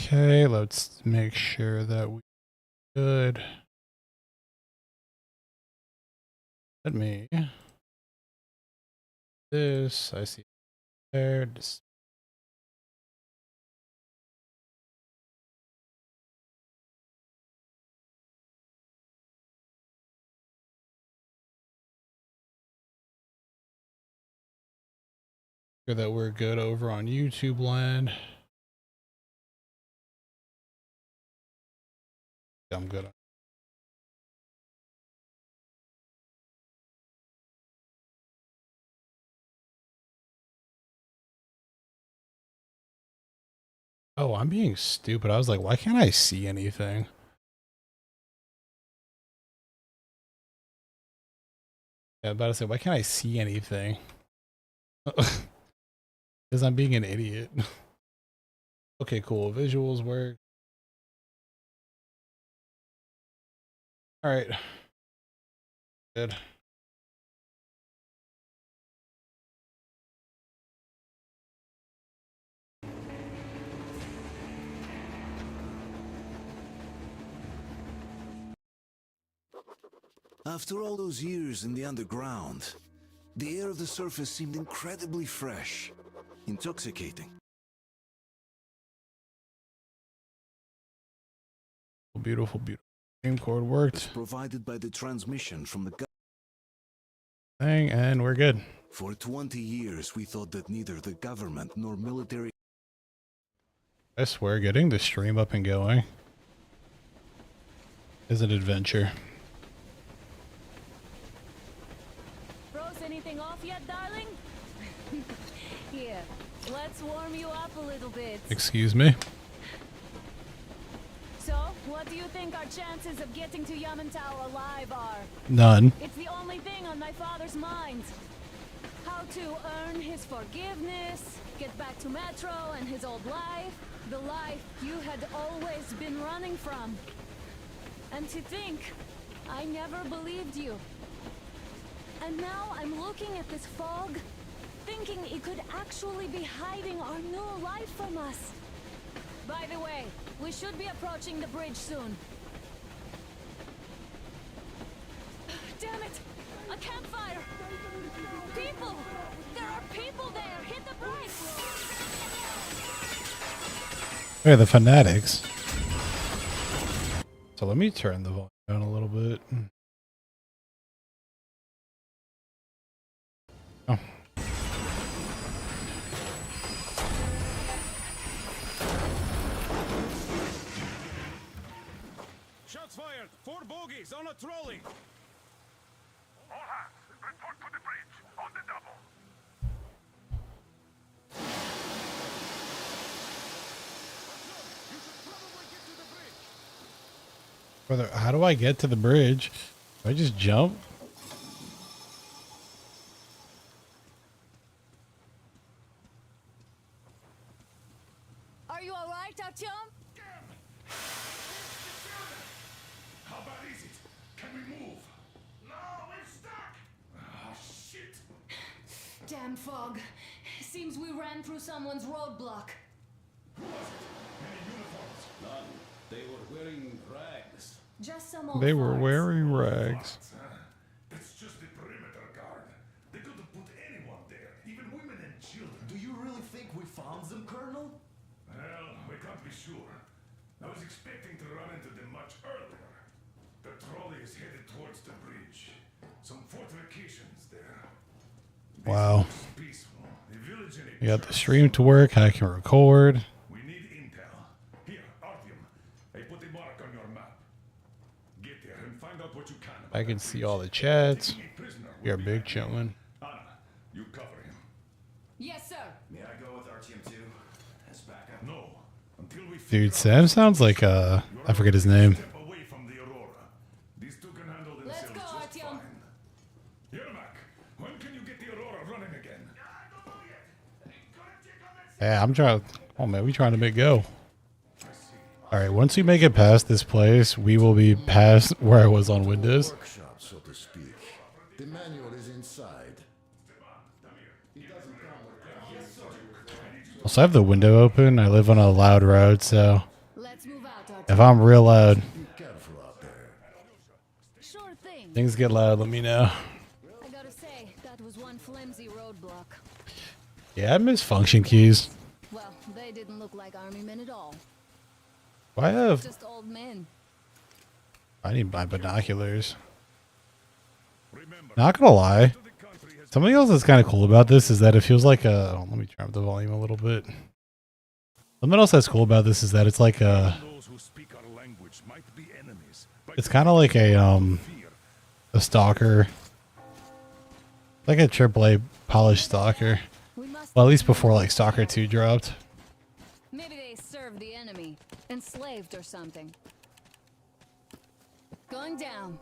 Okay, let's make sure that we good. Let me this. I see there. Just sure that we're good over on YouTube land. I'm good. Oh, I'm being stupid. I was like, why can't I see anything? Yeah, I'm about to say, why can't I see anything? Because I'm being an idiot. Okay, cool. Visuals work. All right. Good. After all those years in the underground, the air of the surface seemed incredibly fresh, intoxicating. Beautiful, beautiful. Game cord worked. It's provided by the transmission from the Thing, and we're good. For 20 years, we thought that neither the government nor military... I swear, getting the stream up and going is an adventure. Froze anything off yet, darling? Here, let's warm you up a little bit. Excuse me? So, what do you think our chances of getting to Yamantau alive are? None. It's the only thing on my father's mind. How to earn his forgiveness, get back to Metro and his old life, the life you had always been running from. And to think, I never believed you. And now I'm looking at this fog, thinking it could actually be hiding our new life from us. By the way, we should be approaching the bridge soon. Damn it! A campfire! People! There are people there! Hit the brakes! Hey, the fanatics. So let me turn the volume down a little bit. Oh. Shots fired! 4 bogies on a trolley! All hands, report to the bridge, on the double. You should probably get to the bridge! Brother, how do I get to the bridge? Do I just jump? Are you alright, Artyom? How bad is it? Can we move? No, we're stuck! Ah, shit! Damn fog. Seems we ran through someone's roadblock. Who was it? Any uniforms? None. They were wearing rags. Just some old They were farts. wearing rags. That's just the perimeter guard. They could have put anyone there, even women and children. Do you really think we found them, Colonel? Well, we can't be sure. I was expecting to run into them much earlier. The trolley is headed towards the bridge. Some fortifications there. Wow. Peaceful. The village and a You got the church. stream to work. I can record. We need intel. Here, Artyom. I put a mark on your map. Get there and find out what you can. I can see all the chats. Taking a prisoner will You're be big ideal. chillin'. Anna, you cover him. Yes, sir. May I go with Artyom too? As backup? No. Until we Dude, Sam sounds like, I forget his name. Step away from the Aurora. These two can handle Let's themselves go, just Artyom. fine. Yermak, when can you get the Aurora running again? Yeah, I'm trying. Oh man, we trying to make go. All right, once we make it past this place, we will be past where I was on Windows. Workshop, so to speak. The manual is inside. It doesn't come with that. Yes, sir. Also, I have the window open. I live on a loud road, so If I'm real loud, Be careful out there. Sure thing. things get loud, let me know. I gotta say, that was one flimsy roadblock. Yeah, I miss function keys. Well, they didn't look like army men at all. Why have Just old men. I need my binoculars. Not gonna lie. Something else that's kind of cool about this is that it feels like a. Oh, let me turn up the volume a little bit. Something else that's cool about this is that it's like a. It's kind of like a stalker, like a AAA polished stalker. We must Well, at least before like Stalker 2 dropped. Maybe they served the enemy, enslaved or something. Going down.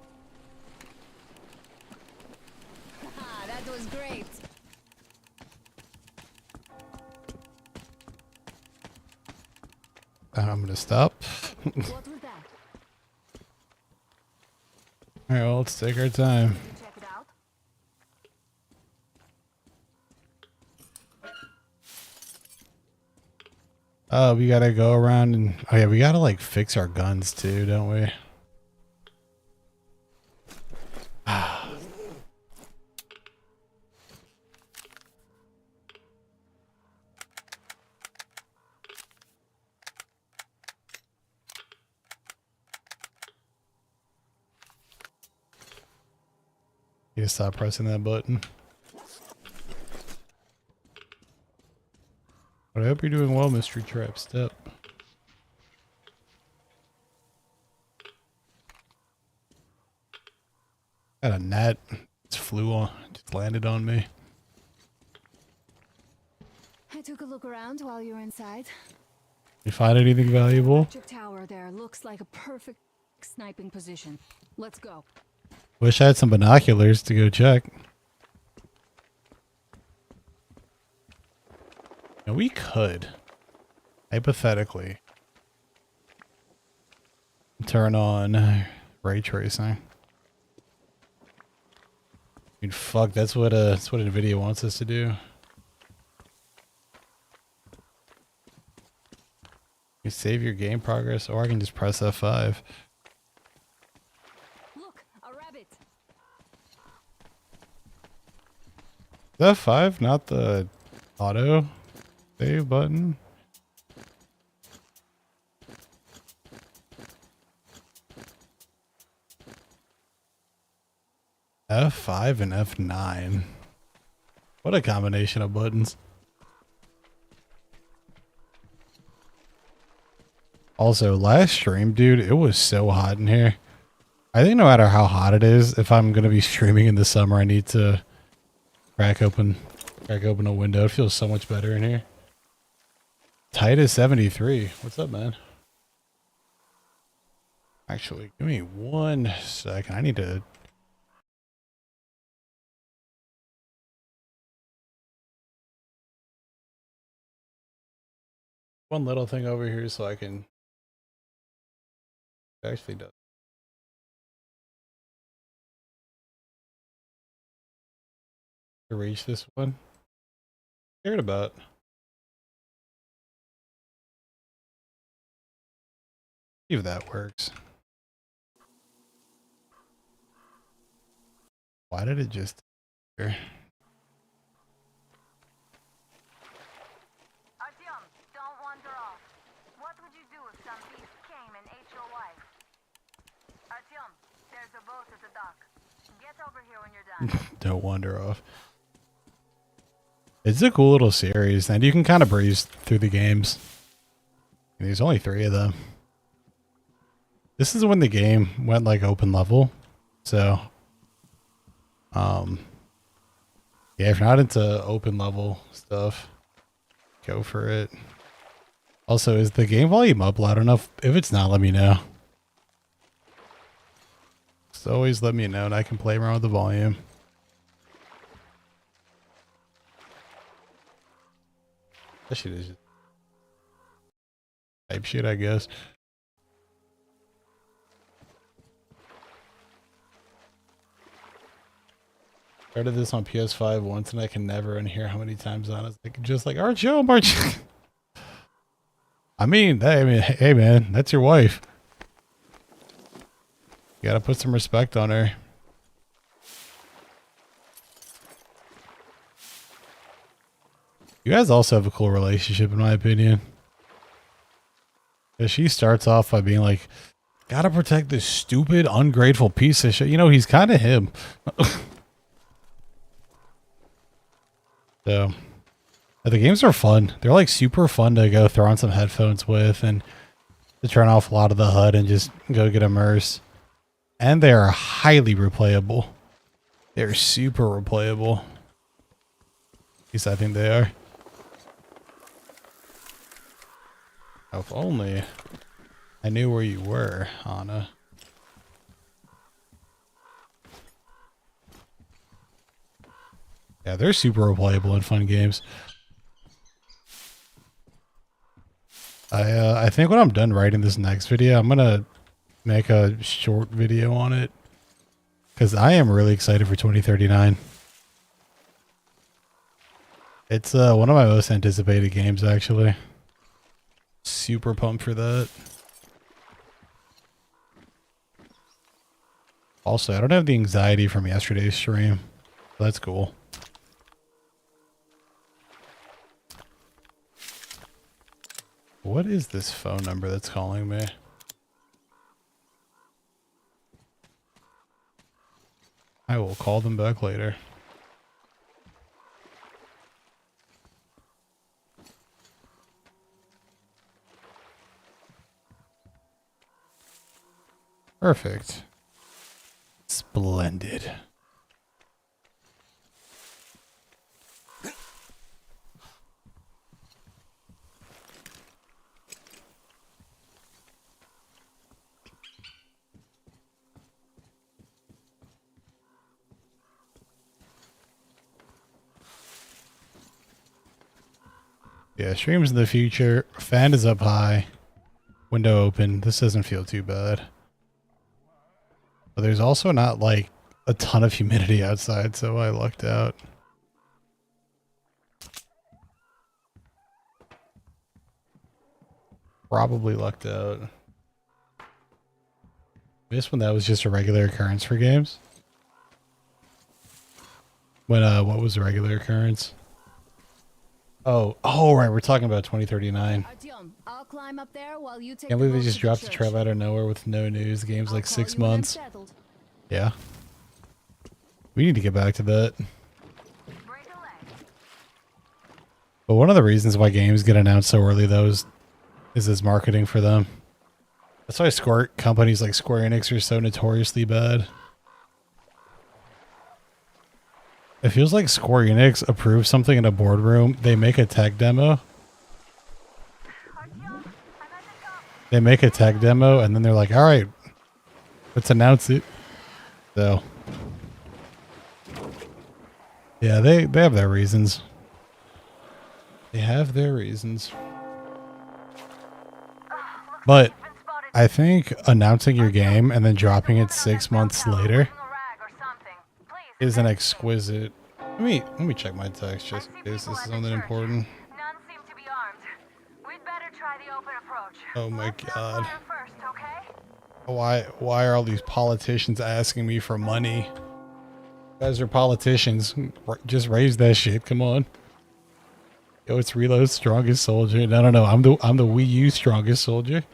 Haha, that was great. I'm gonna stop. What was that? All right, well, let's take our time. Check it out. We gotta go around and oh yeah, we gotta like fix our guns too, don't we? You stop pressing that button. But I hope you're doing well, Mystery Trap Step. Got a gnat. Just flew on. Just landed on me. I took a look around while you were inside. You find anything valuable? Electric tower there looks like a perfect sniping position. Let's go. Wish I had some binoculars to go check. Now we could, hypothetically, turn on ray tracing. I mean, fuck, that's what NVIDIA wants us to do. You save your game progress, or I can just press F5. Look, a rabbit. Is F5 not the auto save button? F5 and F9. What a combination of buttons. Also, last stream, dude, it was so hot in here. I think no matter how hot it is, if I'm going to be streaming in the summer, I need to crack open a window. It feels so much better in here. Titus 73. What's up, man? Actually, give me 1 second. I need to... One little thing over here so I can... It actually does. To reach this one. Cared about. See if that works. Why did it just here? Artyom, don't wander off. What would you do if some beast came and ate your wife? Artyom, there's a boat at the dock. Get over here when you're done. Don't wander off. It's a cool little series, and you can kind of breeze through the games. And there's only 3 of them. This is when the game went like open level, so yeah, if you're not into open level stuff, go for it. Also, is the game volume up loud enough? If it's not, let me know. Just always let me know and I can play around with the volume. That shit is just type shit, I guess. Started this on PS5 once and I can never unhear how many times on it. Like, just like, Artyom. I mean, hey man, that's your wife. You gotta put some respect on her. You guys also have a cool relationship, in my opinion. Because she starts off by being like, gotta protect this stupid, ungrateful piece of shit. You know, he's kind of him. So, the games are fun. They're like super fun to go throw on some headphones with and to turn off a lot of the HUD and just go get immersed. And they are highly replayable. They're super replayable. At least I think they are. If only I knew where you were, Anna. Yeah, they're super replayable and fun games. I think when I'm done writing this next video, I'm gonna make a short video on it because I am really excited for 2039. It's one of my most anticipated games, actually. Super pumped for that. Also, I don't have the anxiety from yesterday's stream. So that's cool. What is this phone number that's calling me? I will call them back later. Perfect. Splendid. Yeah, streams in the future. Fan is up high. Window open. This doesn't feel too bad. But there's also not like a ton of humidity outside, so I lucked out. Probably lucked out. This one, that was just a regular occurrence for games. When what was the regular occurrence? Oh, right, we're talking about 2039. Artyom, I'll climb up there while you take Can't believe they boat just to dropped the church. trail out of nowhere with no news. The game's like I'll call 6 you when I'm months. settled. Yeah. We need to get back to that. Break a leg. But one of the reasons why games get announced so early, though, is this marketing for them. That's why companies like Square Enix are so notoriously bad. It feels like Square Enix approves something in a boardroom. They make a tech demo. Artyom, I'm at the top. They make a tech demo, and then they're like, all right, let's announce it. So, yeah, they have their reasons. They have their reasons. But Been spotted. I think announcing your game and then dropping it 6 months later A rag or something. Please, is an exquisite. Let me check my text just in case this is something important. none seem to be armed. We'd better try the open approach. Oh my god. Fire first, okay? Why are all these politicians asking me for money? You guys are politicians. Just raise that shit. Come on. Yo, it's Reload's strongest soldier. No. I'm the Wii U strongest soldier.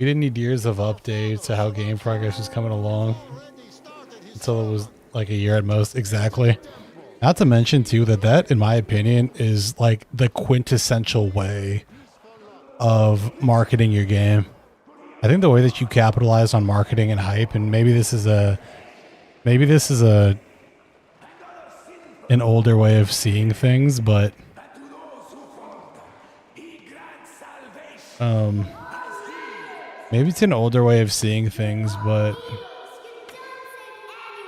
We didn't need years of updates to how game progress was coming along until it was like a year at most. Exactly. Not to mention too that in my opinion is like the quintessential way of marketing your game. I think the way that you capitalize on marketing and hype, and maybe this is an older way of seeing things, but maybe it's an older way of seeing things, but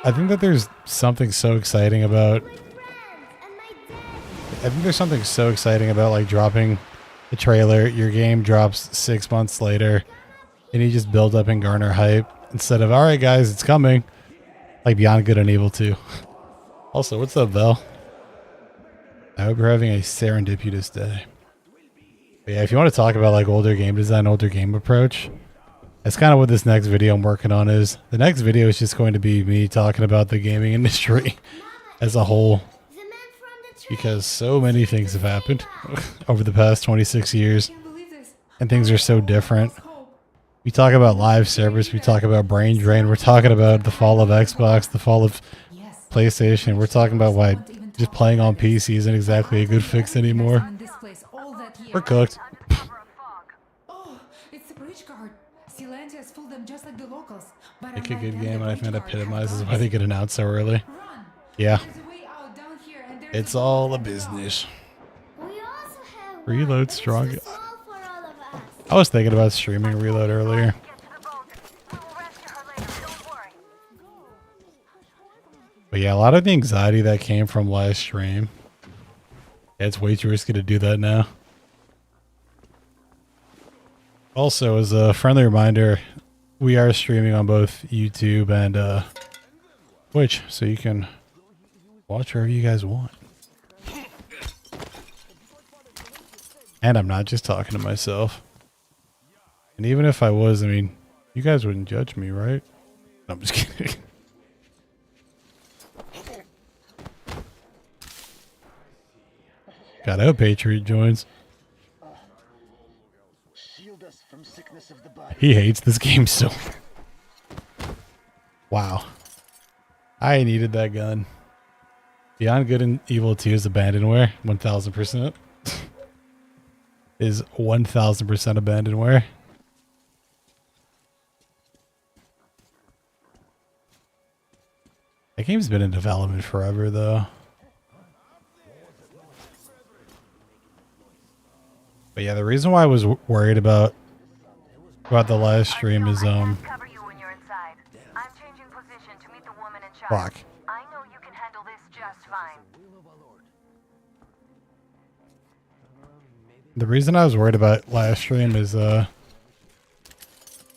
I think that there's something so exciting about like dropping the trailer, your game drops 6 months later, and you just build up and garner hype instead of, all right guys, it's coming, like Beyond Good and Evil 2. Also, what's up, Vel? I hope you're having a serendipitous day. But yeah, if you want to talk about like older game design, older game approach, That's kind of what this next video I'm working on is. The next video is just going to be me talking about the gaming industry as a whole, because so many things have happened over the past 26 years, and things are so different. We talk about live service, we talk about brain drain, we're talking about the fall of Xbox, the fall of PlayStation, we're talking about why just playing on PC isn't exactly a good fix anymore. We're cooked. Oh, it's the bridge guard. Silencias fooled them just like the locals. But Make a good game, and I think it epitomizes why they get announced so early. Yeah. It's all a business. Reload strong. I was thinking about streaming Reload earlier. But yeah, a lot of the anxiety that came from last stream. Yeah, it's way too risky to do that now. Also, as a friendly reminder, we are streaming on both YouTube and Twitch, so you can watch wherever you guys want. And I'm not just talking to myself. And even if I was, I mean, you guys wouldn't judge me, right? No, I'm just kidding. God, I hope Patriot joins. He hates this game so. Wow. I needed that gun. Beyond Good and Evil 2 is abandonware. 1000%. Is 1000% abandonware. That game's been in development forever, though. But yeah, the reason why I was worried about the live stream is fuck. I know you can handle this just fine. The reason I was worried about live stream is I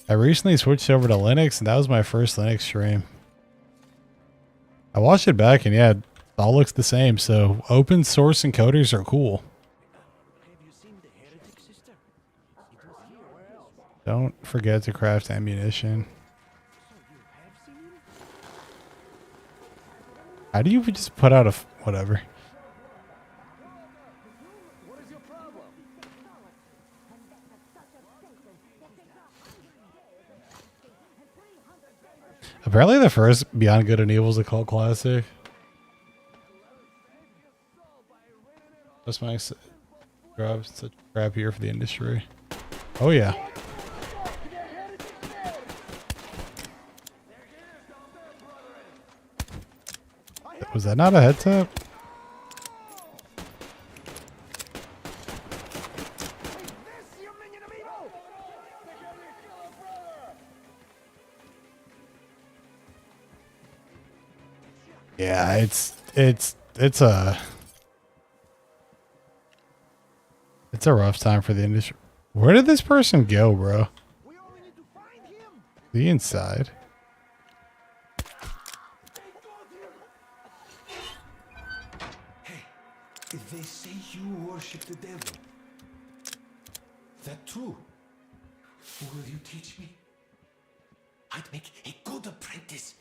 recently switched over to Linux, and that was my first Linux stream. I watched it back, and yeah, it all looks the same. So open source encoders are cool. Don't forget to craft ammunition. How do you just put out a whatever? Apparently the first Beyond Good and Evil is a cult classic. That's my grab such crap here for the industry. Oh yeah. Was that not a headset? Yeah, it's a rough time for the industry. Where did this person go, bro? The inside. If they say you worship the devil, that true? Will you teach me? I'd make a good apprentice.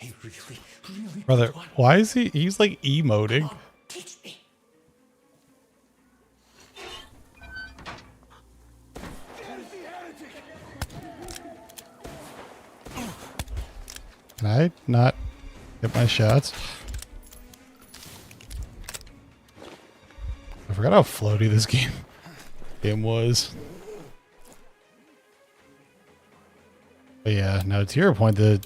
A really Brother, good one. why is he's like emoting? Come on, teach me. Can I not get my shots? I forgot how floaty this game was. But yeah, no, to your point, the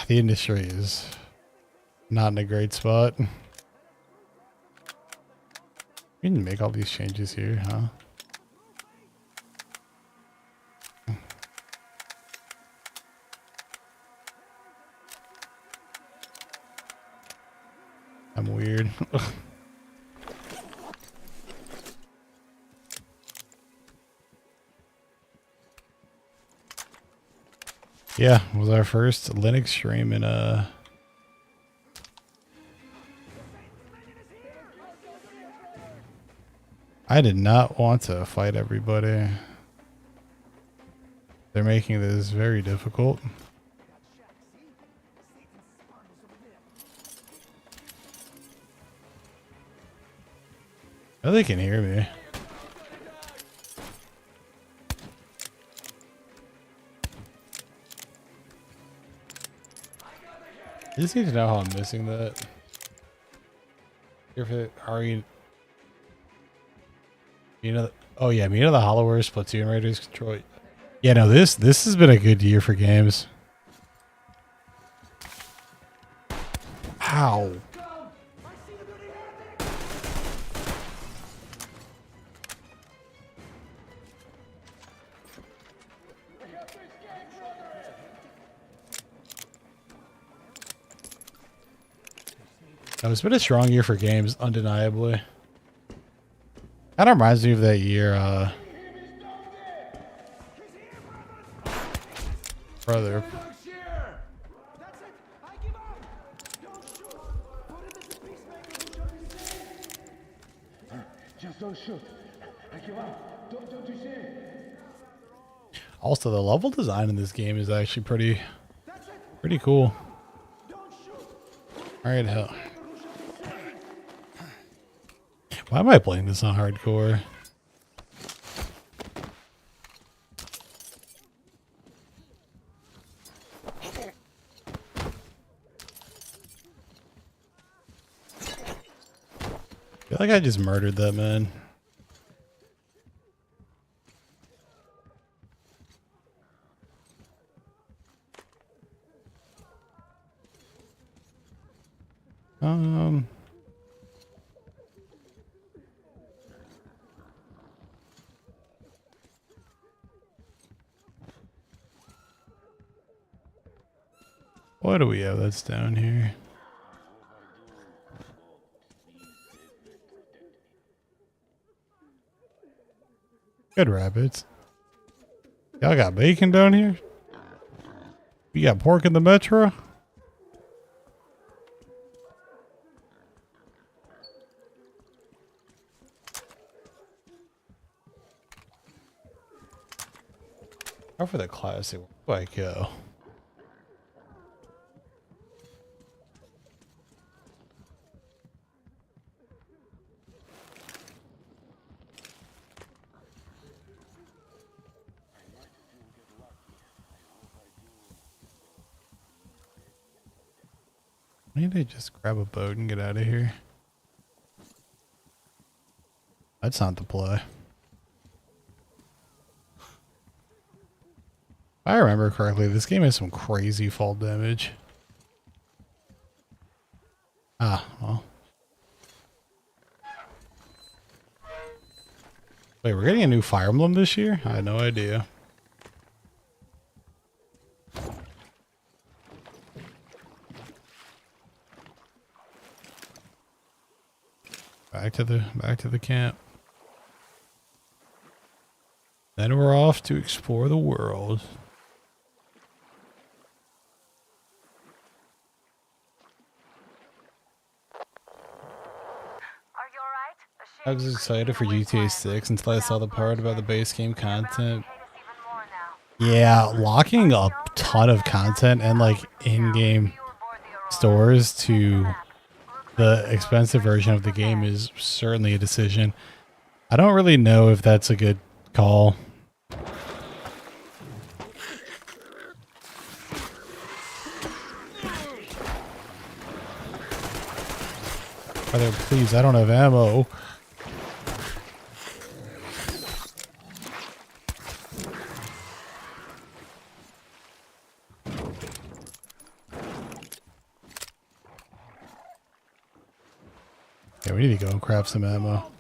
industry is not in a great spot. You can make all these changes here, huh? I'm weird. Yeah, it was our first Linux stream in I did not want to fight everybody. They're making this very difficult. Oh, they can hear me. I just need to know how I'm missing that. If it are you know, oh yeah, me to the Hollowers, Platoon Raiders, Control. Yeah, no, this has been a good year for games. Ow. No, it's been a strong year for games, undeniably. Kind of reminds me of that year, brother. Just don't shoot. I give up. Don't you see? Also, the level design in this game is actually pretty cool. All right, hell. Why am I playing this on hardcore? I feel like I just murdered that man. What do we have that's down here? Good rabbits. Y'all got bacon down here? You got pork in the metro? How for the classic? Where do I go? I need to just grab a boat and get out of here. That's not the play. If I remember correctly, this game has some crazy fall damage. Ah, well. Wait, we're getting a new Fire Emblem this year? I had no idea. Back to the camp. Then we're off to explore the world. I was excited for GTA 6 until I saw the part about the base game content. Yeah, locking a ton of content and like in-game stores to the expensive version of the game is certainly a decision. I don't really know if that's a good call. Brother, please, I don't have ammo. Yeah, we need to go and craft some ammo.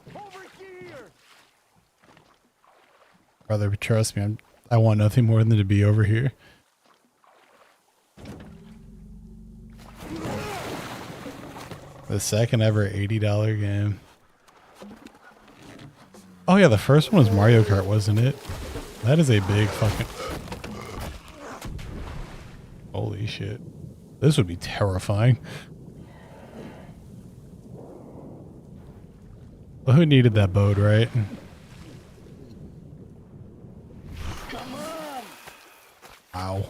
Brother, trust me, I want nothing more than to be over here. The second ever $80 game. Oh yeah, the first one was Mario Kart, wasn't it? That is a big fucking... Holy shit. This would be terrifying. Well, who needed that boat, right? Come on! Ow.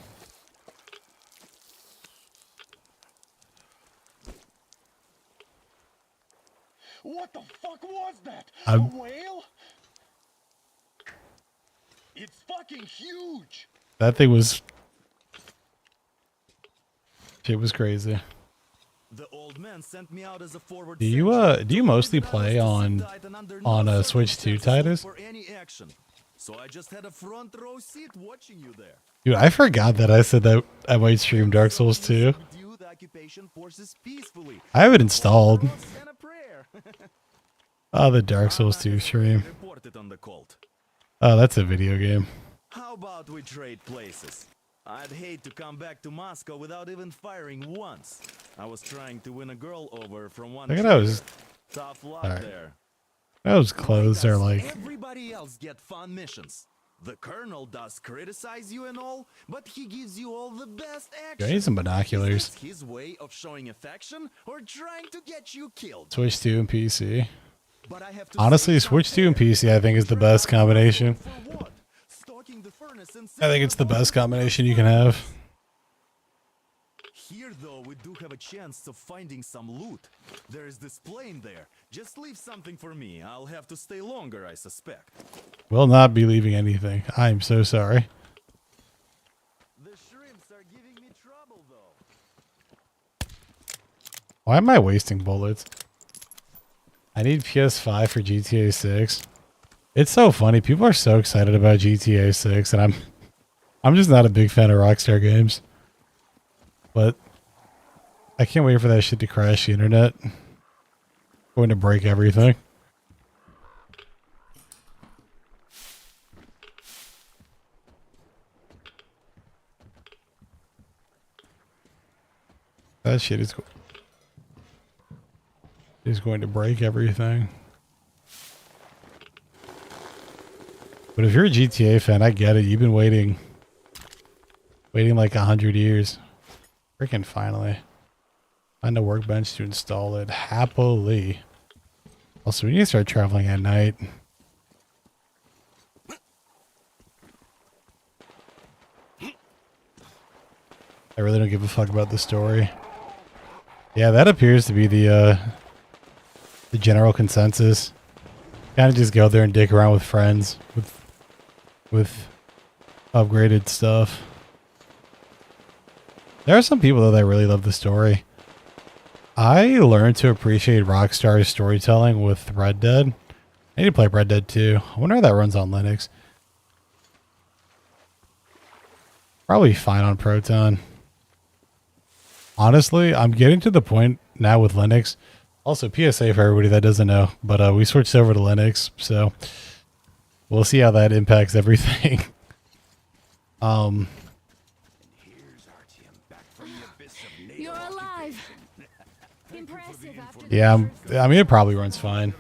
What the fuck was that? I'm- A whale? It's fucking huge! That thing was... Shit was crazy. The old man sent me out as a forward Do you mostly play on Switch 2, Titus? for any action. So I just had a front row seat watching you there. Dude, I forgot that I said that I might stream Dark Souls 2. With you, the occupation forces peacefully. I have it installed. And a prayer. Oh, the Dark Souls 2 stream. Reported on the cult. Oh, that's a video game. How about we trade places? I'd hate to come back to Moscow without even firing once. I was trying to win a girl over from one. Look at trigger. those. Tough luck Alright. there. Those clothes are like... Everybody else get fun missions. The colonel does criticize you and all, but he gives you all the best action. I need some binoculars. Is this his way of showing affection or trying to get you killed? Switch 2 and PC. But I have to Honestly, say Switch 2 and something. PC I think is the best combination. For what? Stalking the furnace and I think it's the best combination you can have. Here, though, we do have a chance of finding some loot. There is this plane there. Just leave something for me. I'll have to stay longer, I suspect. Will not be leaving anything. I am so sorry. The shrimps are giving me trouble, though. Why am I wasting bullets? I need PS5 for GTA 6. It's so funny. People are so excited about GTA 6, and I'm just not a big fan of Rockstar games. But I can't wait for that shit to crash the internet. Going to break everything. That shit is going to break everything. But if you're a GTA fan, I get it. You've been waiting like 100 years. Freaking finally. Find a workbench to install it happily. Also, we need to start traveling at night. I really don't give a fuck about the story. Yeah, that appears to be the general consensus. Kind of just go there and dick around with friends with upgraded stuff. There are some people though that really love the story. I learned to appreciate Rockstar's storytelling with Red Dead. I need to play Red Dead 2. I wonder how that runs on Linux. Probably fine on Proton. Honestly, I'm getting to the point now with Linux. Also, PSA for everybody that doesn't know, but we switched over to Linux, so we'll see how that impacts everything. You're alive. Impressive after Yeah, I mean, it probably runs fine.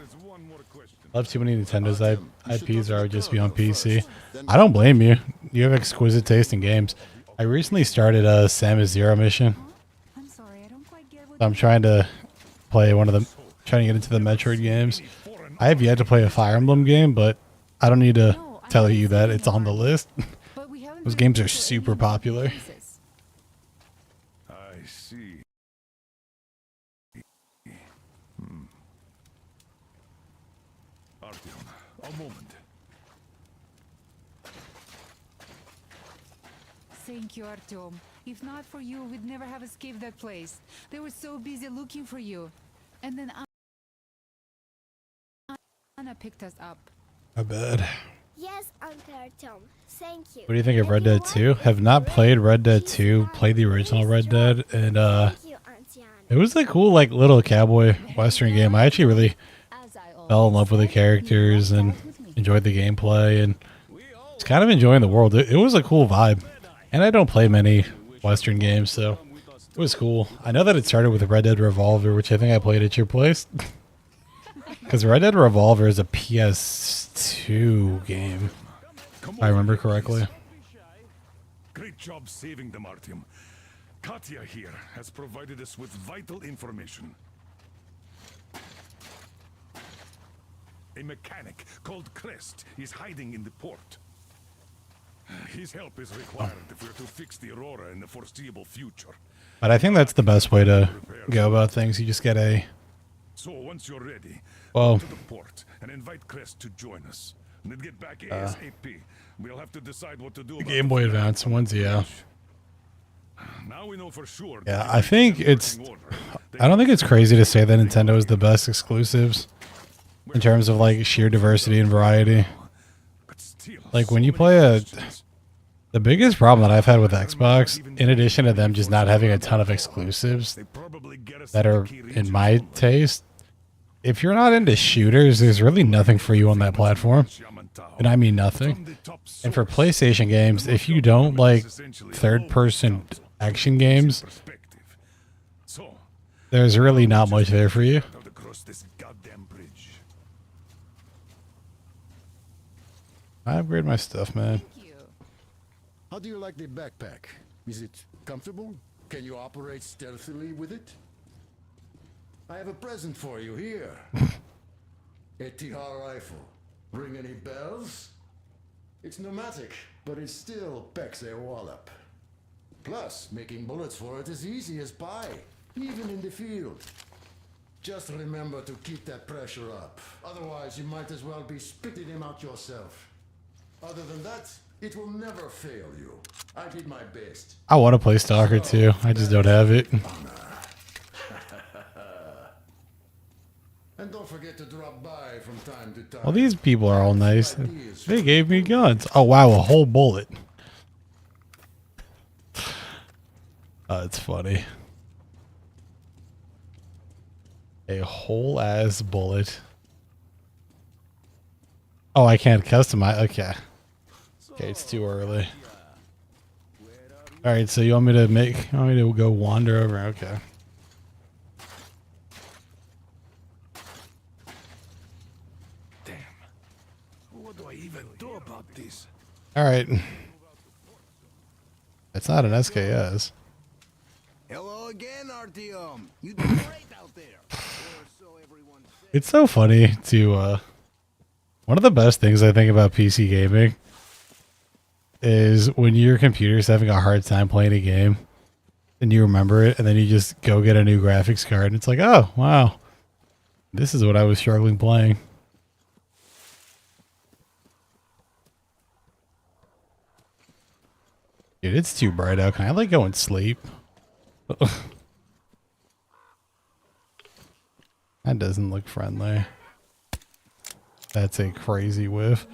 I have too many Nintendo's IPs or I would just be on PC. I don't blame you. You have exquisite taste in games. I recently started a Samus Zero mission. I'm sorry, I don't quite get what I'm trying to play trying to get into the Metroid games. I have yet to play a Fire Emblem game, but I don't need to tell you that it's on the list. but we haven't Those been games are to super any popular. places. I see. Artyom, a moment. Thank you, Artyom. If not for you, we'd never have escaped that place. They were so busy looking for you. And then Anna picked us up. My bad. Yes, Uncle Artyom. Thank you. What do you think of Red Dead 2? Have not played Red Dead 2. Played the original Red Dead, and Thank you, Auntie Anna. it was a cool, like, little cowboy western game. I actually really as I fell in love with the characters and enjoyed the gameplay, and just kind of enjoying the world. It was a cool vibe, and I don't play many western games, so it was cool. I know that it started with Red Dead Revolver, which I think I played at your place. Because Red Dead Revolver is a PS2 game, if I remember correctly. Great job saving them, Artyom. Katya here has provided us with vital information. A mechanic called Crest is hiding in the port. His help is required if we're to fix the Aurora in the foreseeable future. But I think that's the best way to go about things. You just get a... So once you're ready, Well, go to the port and invite Crest to join us. And then get back ASAP. We'll have to decide what to do the about Game Boy Advance ones, yeah. Now we know for sure. Yeah, I think it's... I don't think it's crazy to say that Nintendo is the best exclusives in terms of like sheer diversity and variety. Like when you play a... The biggest problem that I've had with Xbox, in addition to them just not having a ton of exclusives that are in my taste, if you're not into shooters, there's really nothing for you on that platform. And I mean nothing. And for PlayStation games, if you don't like third-person action games, there's really not much there for you. I upgrade my stuff, man. How do you like the backpack? Is it comfortable? Can you operate stealthily with it? I have a present for you here. A TR rifle. Ring any bells? It's pneumatic, but it still packs a wallop. Plus, making bullets for it is easy as pie, even in the field. Just remember to keep that pressure up. Otherwise, you might as well be spitting him out yourself. Other than that, it will never fail you. I did my best. I want to play Stalker too. I just don't have it. And don't forget to drop by from time to time. Well, these people are all nice. They gave me guns. Oh, wow, a whole bullet. Oh, it's funny. A whole ass bullet. Oh, I can't customize. Okay. Okay, it's too early. Alright, so you want me to go wander over? Okay. Damn. What do I even do about this? Alright. It's not an SKS. Hello again, Artyom. You did great out there. Or so everyone said. It's so funny to, one of the best things I think about PC gaming is when your computer's having a hard time playing a game and you remember it and then you just go get a new graphics card and it's like, oh, wow. This is what I was struggling playing. Dude, it's too bright out. Can I like go and sleep? That doesn't look friendly. That's a crazy whiff.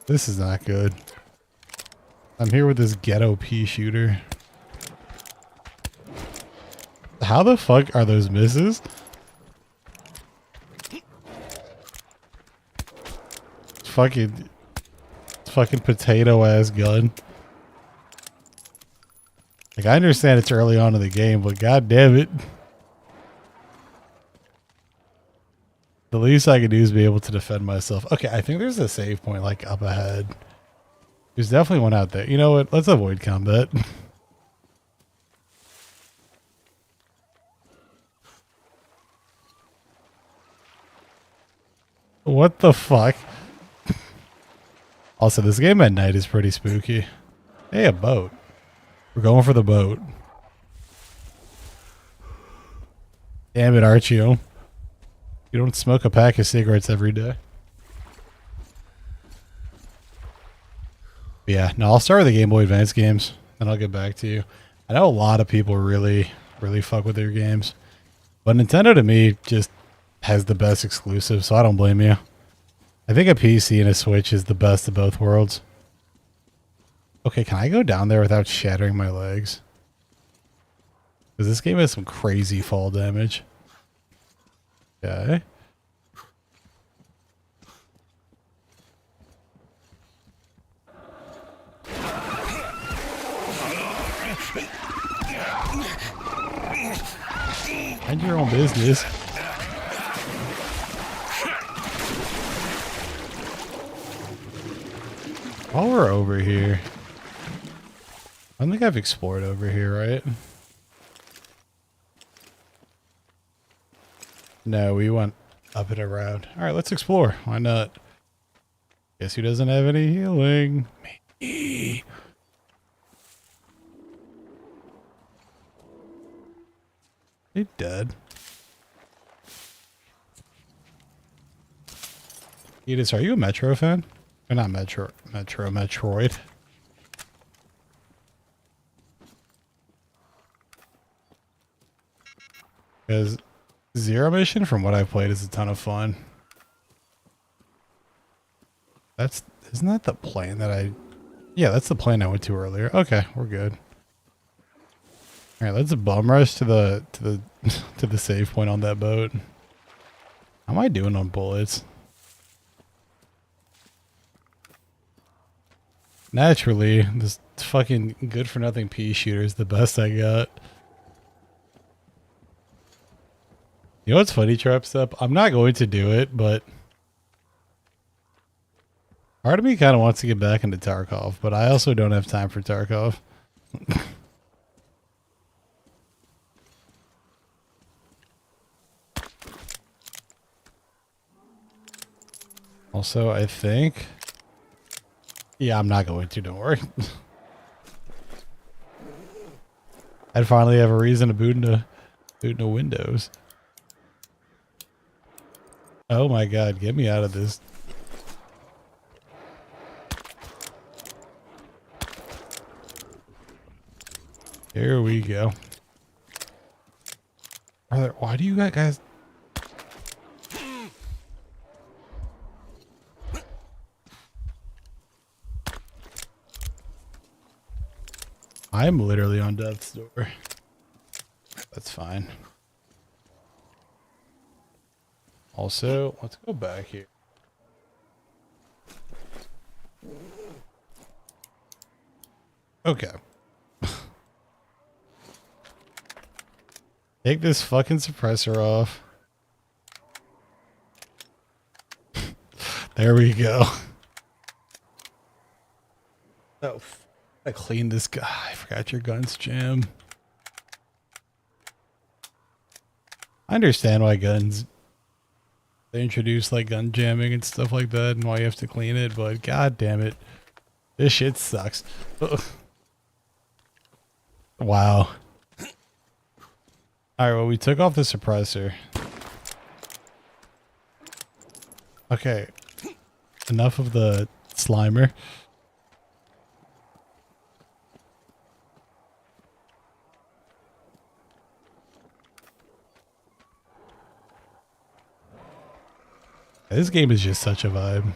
This is not good. I'm here with this ghetto pea shooter. How the fuck are those misses? Fucking potato ass gun. Like, I understand it's early on in the game, but god damn it. The least I can do is be able to defend myself. Okay, I think there's a save point like up ahead. There's definitely one out there. You know what? Let's avoid combat. What the fuck? Also, this game at night is pretty spooky. Hey, a boat. We're going for the boat. Damn it, Archio. You don't smoke a pack of cigarettes every day. But yeah, no, I'll start with the Game Boy Advance games, then I'll get back to you. I know a lot of people really fuck with their games. But Nintendo, to me, just has the best exclusive, so I don't blame you. I think a PC and a Switch is the best of both worlds. Okay, can I go down there without shattering my legs? Because this game has some crazy fall damage. Okay. Mind your own business. While we're over here, I don't think I've explored over here, right? No, we went up and around. All right, let's explore. Why not? Guess who doesn't have any healing? Me. He dead. Edis, are you a Metro fan? Or not Metroid. Because Zero Mission, from what I've played, is a ton of fun. Isn't that the plane that yeah, that's the plane I went to earlier. Okay, we're good. All right, let's bum rush to the to the save point on that boat. How am I doing on bullets? Naturally, this fucking good for nothing pea shooter is the best I got. You know what's funny, Trap Step? I'm not going to do it, but part of me kind of wants to get back into Tarkov, but I also don't have time for Tarkov. Also, I think... Yeah, I'm not going to, don't worry. I'd finally have a reason to boot into Windows. Oh my god, get me out of this. Here we go. Brother, why do you guys... I'm literally on death's door. That's fine. Also, let's go back here. Okay. Take this fucking suppressor off. There we go. Oh, I cleaned this guy. I forgot your guns, Jim. I understand why guns... They introduce like gun jamming and stuff like that and why you have to clean it, but god damn it. This shit sucks. Ugh. Wow. Alright, well we took off the suppressor. Okay. Enough of the Slimer. This game is just such a vibe.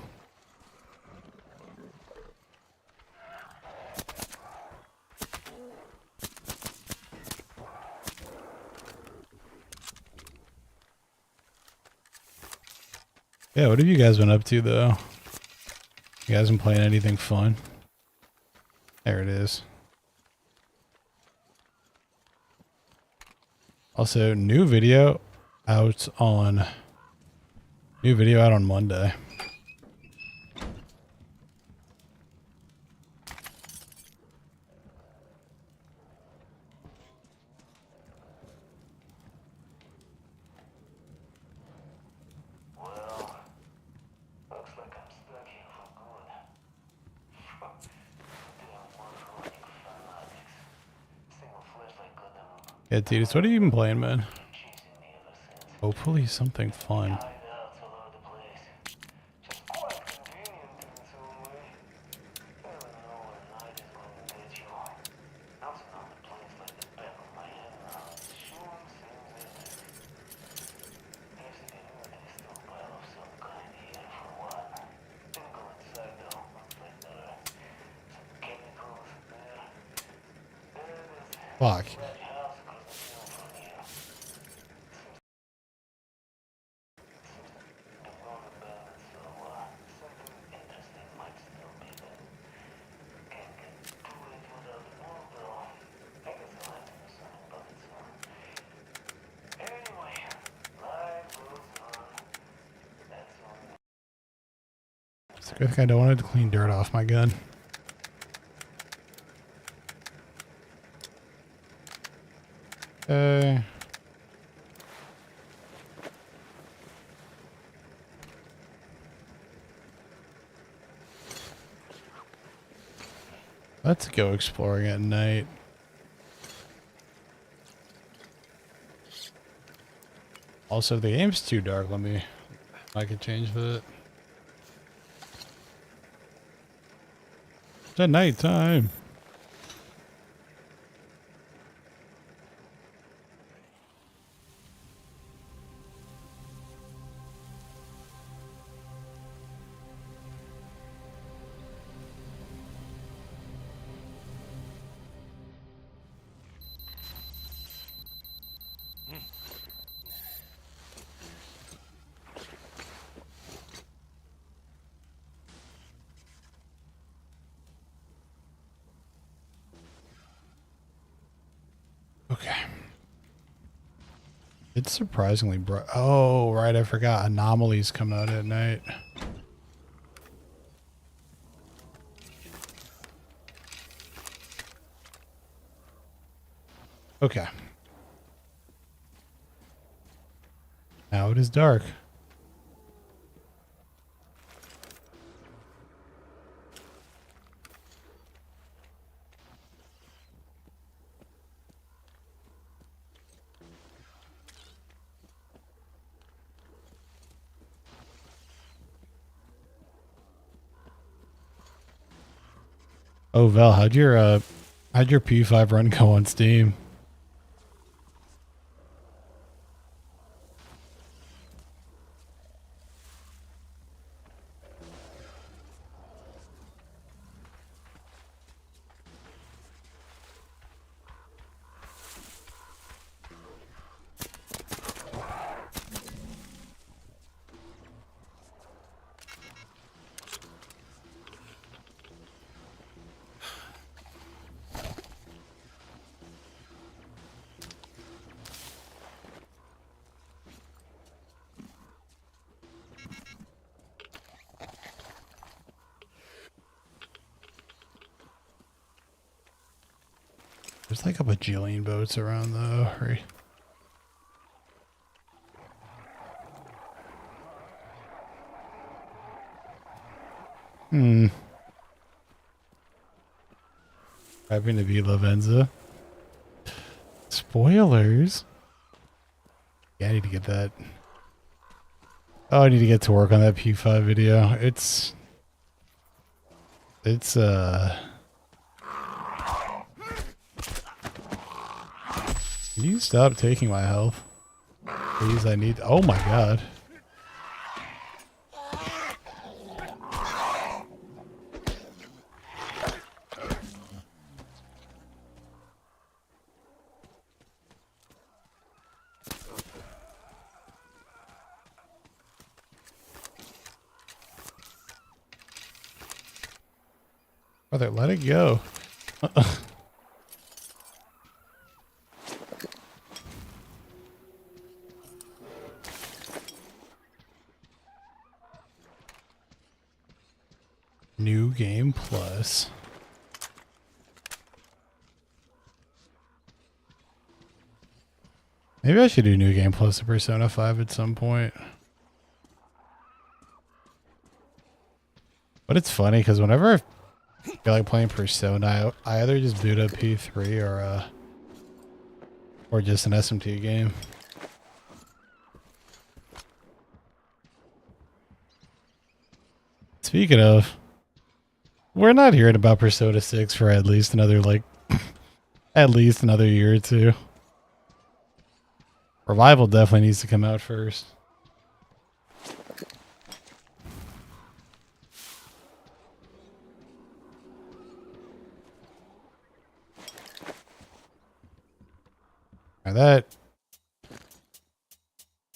Yeah, what have you guys been up to though? You guys been playing anything fun? There it is. Also, new video out on Monday. Yeah, dude, what have you been playing, man? Hopefully something fun. Fuck. I think I don't want to clean dirt off my gun. Let's go exploring at night. Also, if the game's too dark, I could change that. It's at night time. Okay. It's surprisingly bright. Oh, right. I forgot. Anomalies come out at night. Okay. Now it is dark. Oh, Val, how'd your P5 run go on Steam? There's like a bajillion boats around though. Right? Happy to be Lavenza. Spoilers. Yeah, I need to get that. Oh, I need to get to work on that P5 video. It's Can you stop taking my health? Please, I need... Oh my god. Brother, let it go. New game plus. Maybe I should do new game plus to Persona 5 at some point. But it's funny because whenever I feel like playing Persona, I either just boot up P3 or just an SMT game. Speaking of, we're not hearing about Persona 6 for at least another year or two. Revival definitely needs to come out first. Now that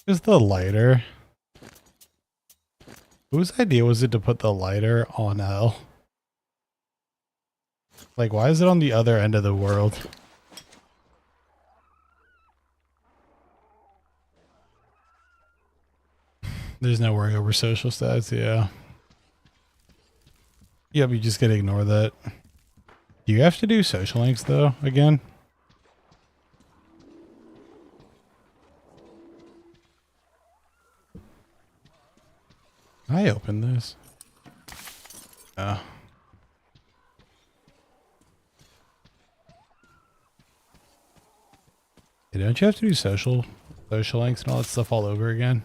is the lighter. Whose idea was it to put the lighter on L? Like, why is it on the other end of the world? There's no worry over social stats, yeah. Yep, you just gotta ignore that. Do you have to do social links, though, again? I opened this. Oh. Hey, don't you have to do social links and all that stuff all over again?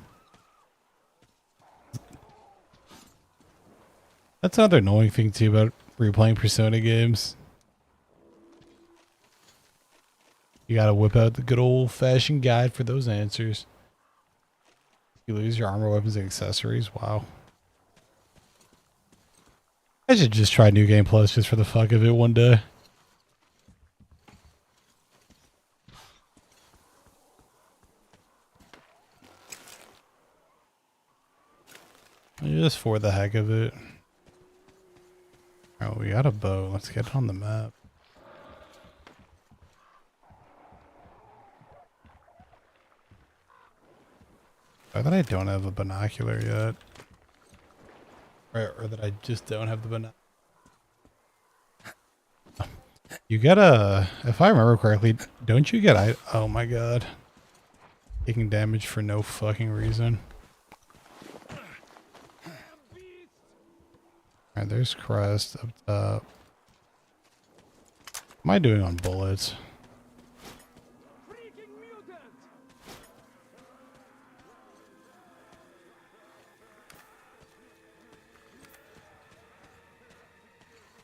That's another annoying thing too about replaying Persona games. You gotta whip out the good old-fashioned guide for those answers. You lose your armor, weapons, and accessories. Wow. I should just try New Game Plus just for the fuck of it one day. Just for the heck of it. Oh, we got a boat. Let's get on the map. Or that I don't have a binocular yet. Or that I just don't have the binocular. You get a... If I remember correctly, don't you get... Oh my god. Taking damage for no fucking reason. Alright, there's Crest up top. What am I doing on bullets?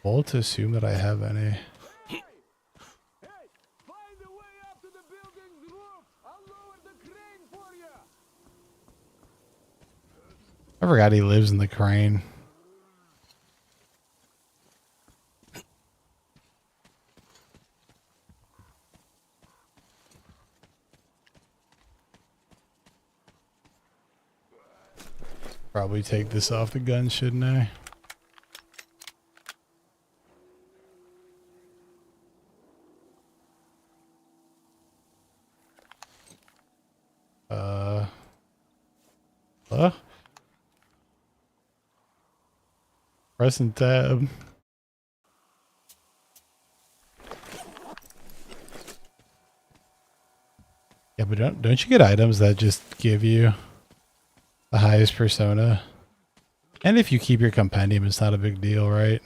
Bold to assume that I have any. I forgot he lives in the crane. Probably take this off the gun, shouldn't I? Pressing tab. Yeah, but don't you get items that just give you the highest persona? And if you keep your compendium, it's not a big deal, right?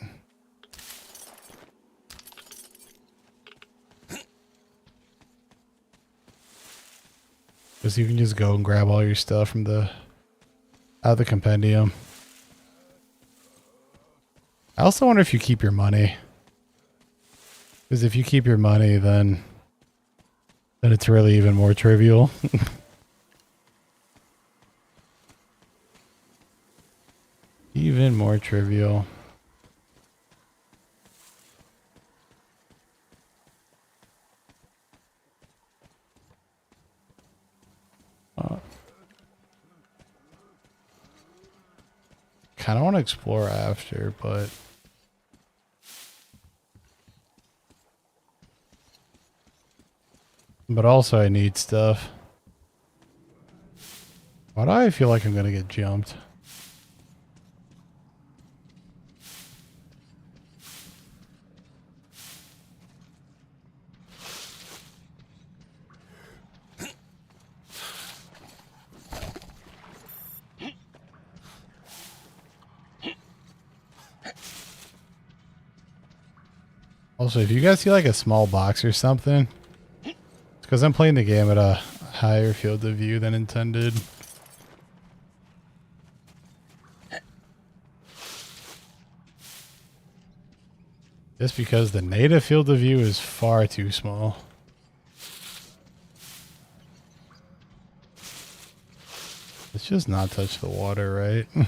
Because you can just go and grab all your stuff from out of the compendium. I also wonder if you keep your money. Because if you keep your money, then it's really even more trivial. Even more trivial. Kind of want to explore after, but also I need stuff. Why do I feel like I'm gonna get jumped? Also, if you guys see like a small box or something, it's because I'm playing the game at a higher field of view than intended. Just because the native field of view is far too small. Let's just not touch the water, right?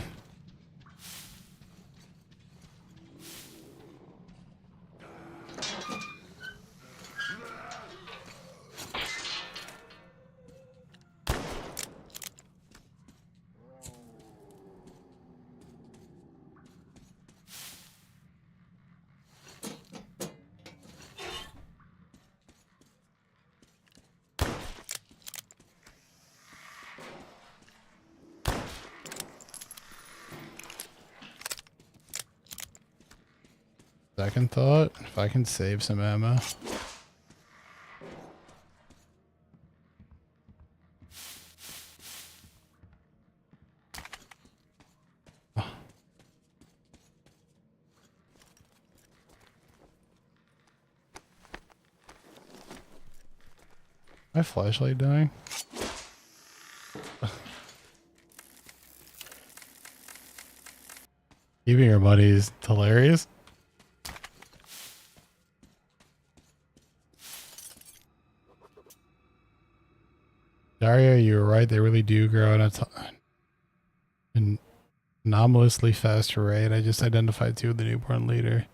Second thought, if I can save some ammo. My flashlight dying? Keeping your money is hilarious. Daria, you were right. They really do grow at an anomalously fast rate. I just identified two of the newborn leader.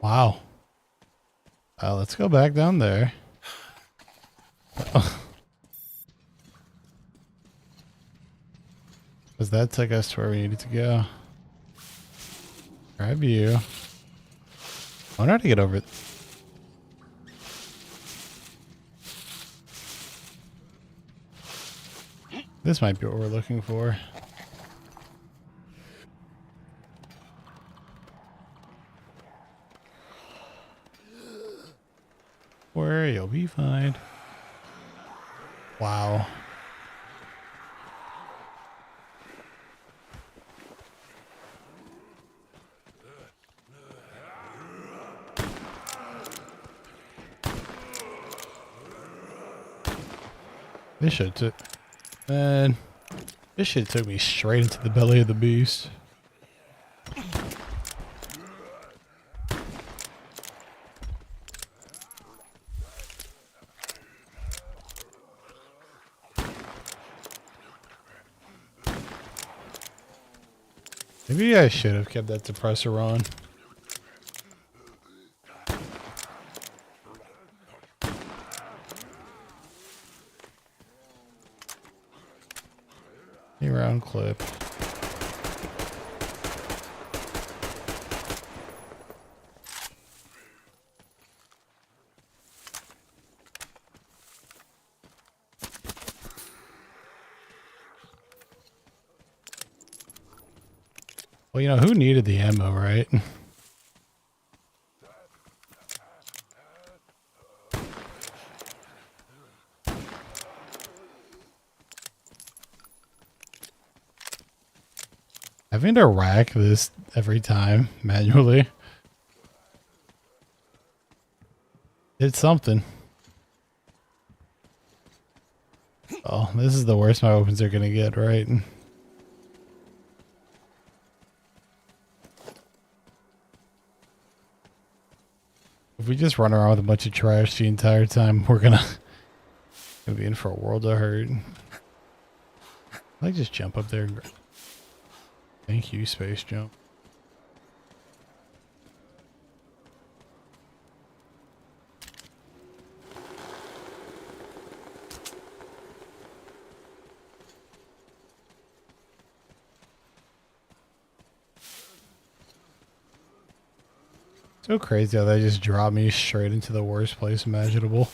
Wow. Let's go back down there. Because that took us to where we needed to go. Grab you. I wonder how to get over it. This might be what we're looking for. Where you'll be fine. Wow. This shit took, man, this shit took me straight into the belly of the beast. Maybe I should have kept that suppressor on. Round clip. Well, you know, who needed the ammo, right? Having to rack this every time manually. It's something. Oh, this is the worst my weapons are gonna get, right? If we just run around with a bunch of trash the entire time, we're gonna be in for a world of hurt. I just jump up there and thank you, Space Jump. So crazy how they just drop me straight into the worst place imaginable.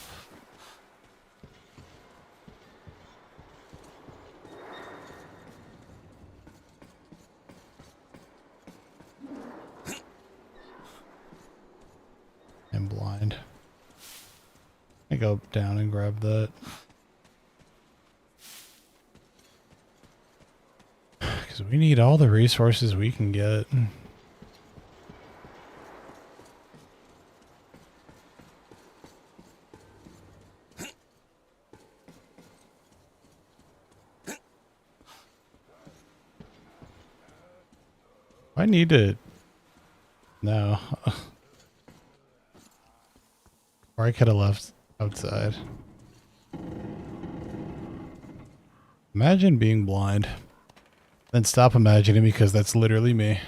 I'm blind. I go down and grab that. Because we need all the resources we can get. I need to... No. Or I could have left outside. Imagine being blind. Then stop imagining because that's literally me.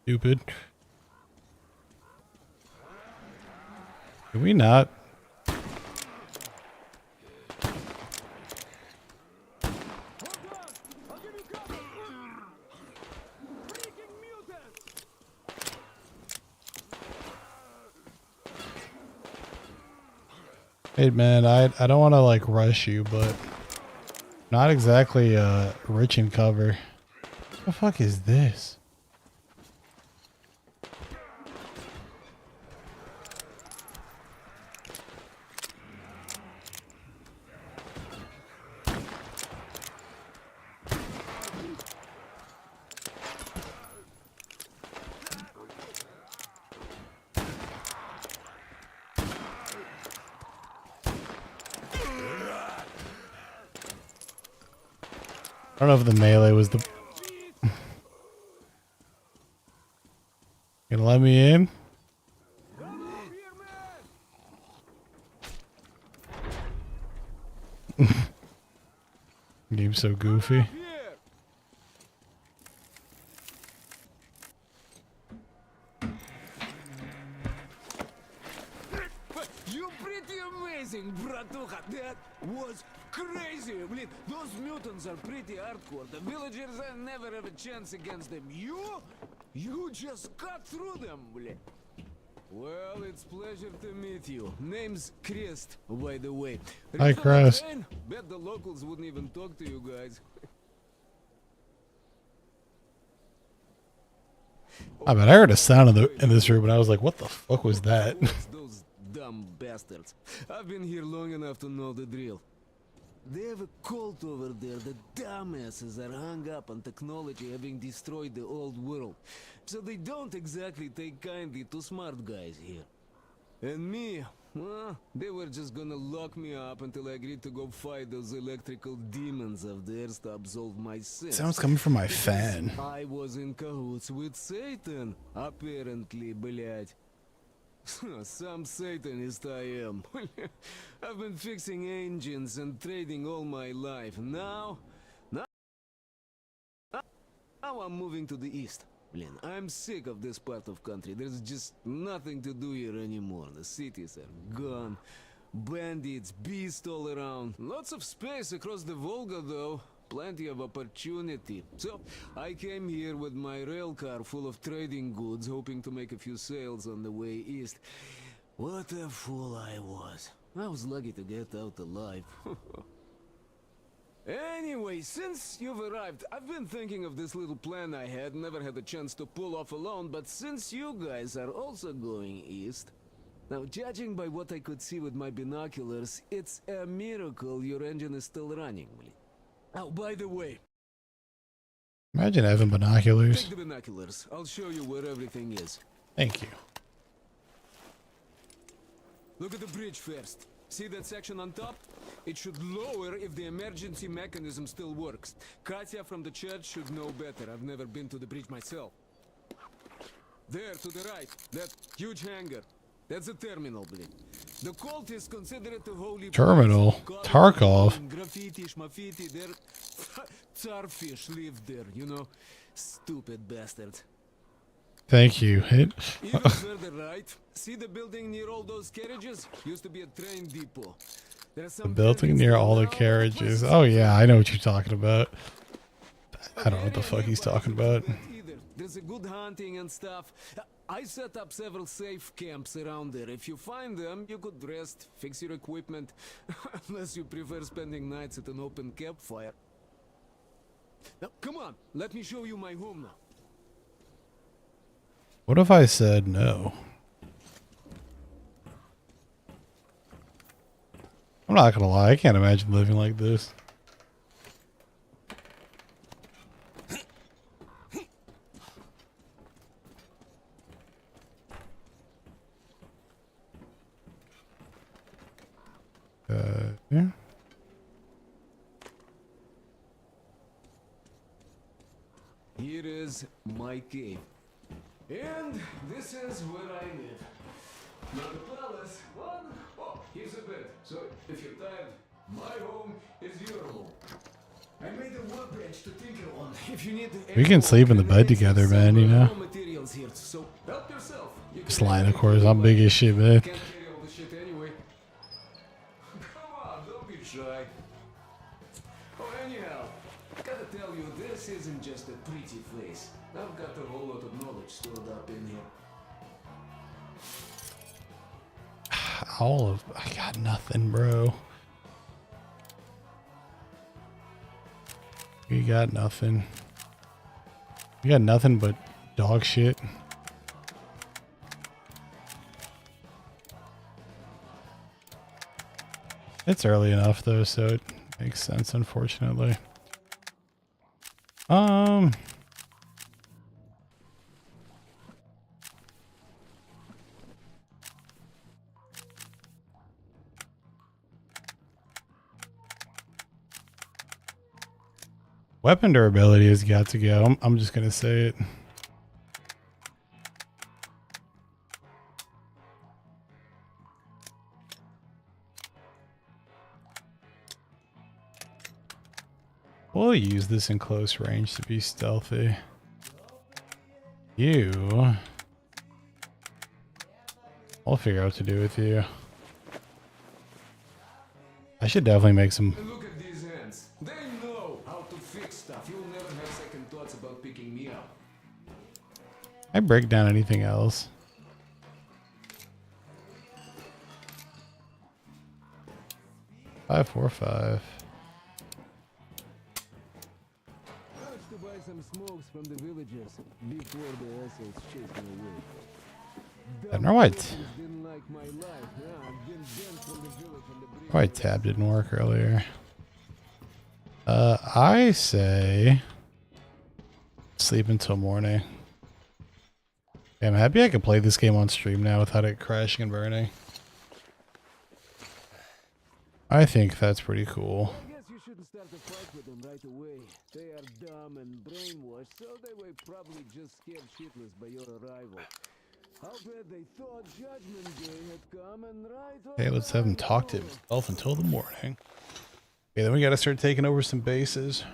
Stupid. Can we not? Hey man, I don't want to like rush you, but not exactly rich in cover. What the fuck is this? I don't know if the melee was the. Gonna let me in? Game's so goofy. You're pretty amazing, bratuха. That was crazy. Блин, those mutants are pretty hardcore. The villagers never have a chance against them. You just cut through them, блин. Well, it's pleasure to meet you. Name's Crest, by the way. Hi, Crest. Bet the locals wouldn't even talk to you guys. I mean, I heard a sound in this room, and I was like, "What the fuck was that?" Those dumb bastards. I've been here long enough to know the drill. They have a cult over there. The dumbasses are hung up on technology having destroyed the old world. So they don't exactly take kindly to smart guys here. And me, well, they were just gonna lock me up until I agreed to go fight those electrical demons of theirs to absolve my sins. Sounds coming from my fan. I was in cahoots with Satan, apparently, блядь. Some Satanist I am. I've been fixing engines and trading all my life. Now I'm moving to the east. Blin, I'm sick of this part of country. There's just nothing to do here anymore. The cities are gone. Bandits, beasts all around. Lots of space across the Volga though. Plenty of opportunity. So, I came here with my rail car full of trading goods, hoping to make a few sales on the way east. What a fool I was. I was lucky to get out alive. Anyway, since you've arrived, I've been thinking of this little plan I had, never had a chance to pull off alone, but since you guys are also going east... Now, judging by what I could see with my binoculars, it's a miracle your engine is still running. Oh, by the way... Imagine having binoculars. Take the binoculars. I'll show you where everything is. Thank you. Look at the bridge first. See that section on top? It should lower if the emergency mechanism still works. Katya from the church should know better. I've never been to the bridge myself. There, to the right, that huge hangar. That's a terminal, blin. The cult is considered a holy terminal. place. Tarkov. Graffiti, schmaffiti, there. Tsarfish lived there, you know. Stupid bastards. Thank you. Even further right, see the building near all those carriages? Used to be a train depot. The building near all the carriages. Oh yeah, I know what you're talking about. I don't know what the fuck he's talking about. There's a good hunting and stuff. I set up several safe camps around there. If you find them, you could rest, fix your equipment. Unless you prefer spending nights at an open campfire. Now, come on, let me show you my home now. What if I said no? I'm not gonna lie, I can't imagine living like this. Yeah. Here is my cave. And this is where I live. Not a palace, one. Oh, here's a bed. So if you're tired, my home is your home. I made a workbench to tinker on. If you need We can sleep in the bed together, man, you know. Materials here, so help yourself. You Just lying, of course. I'm big as shit, man. can't carry all the shit anyway. Come on, don't be shy. Oh, anyhow, gotta tell you, this isn't just a pretty place. I've got a whole lot of knowledge stored up in here. I got nothing, bro. We got nothing. We got nothing but dog shit. It's early enough though, so it makes sense, unfortunately. Weapon durability has got to go. I'm just gonna say it. We'll use this in close range to be stealthy. You. I'll figure out what to do with you. I should definitely make some. Look at these hands. They know how to fix stuff. You'll never have second thoughts about picking me up. I break down anything else. $545. To buy some smokes from the villagers before the assholes chased me away. Thermalright. Didn't like my life. Yeah, I've been banned from the village and the bridge. My tab didn't work earlier. I say sleep until morning. Yeah, I'm happy I can play this game on stream now without it crashing and burning. I think that's pretty cool. I guess you shouldn't start a fight with them right away. They are dumb and brainwashed, so they were probably just scared shitless by your arrival. How bad they thought Judgment Day had come and right. Okay, let's have him talk to himself until the morning. Okay, then we gotta start taking over some bases.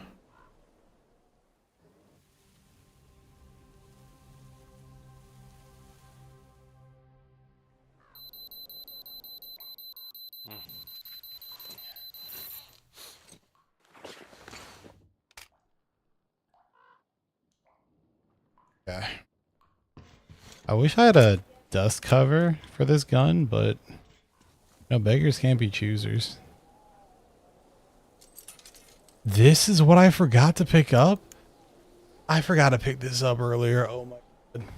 Okay. I wish I had a dust cover for this gun, but no, beggars can't be choosers. This is what I forgot to pick up? I forgot to pick this up earlier. Oh my god.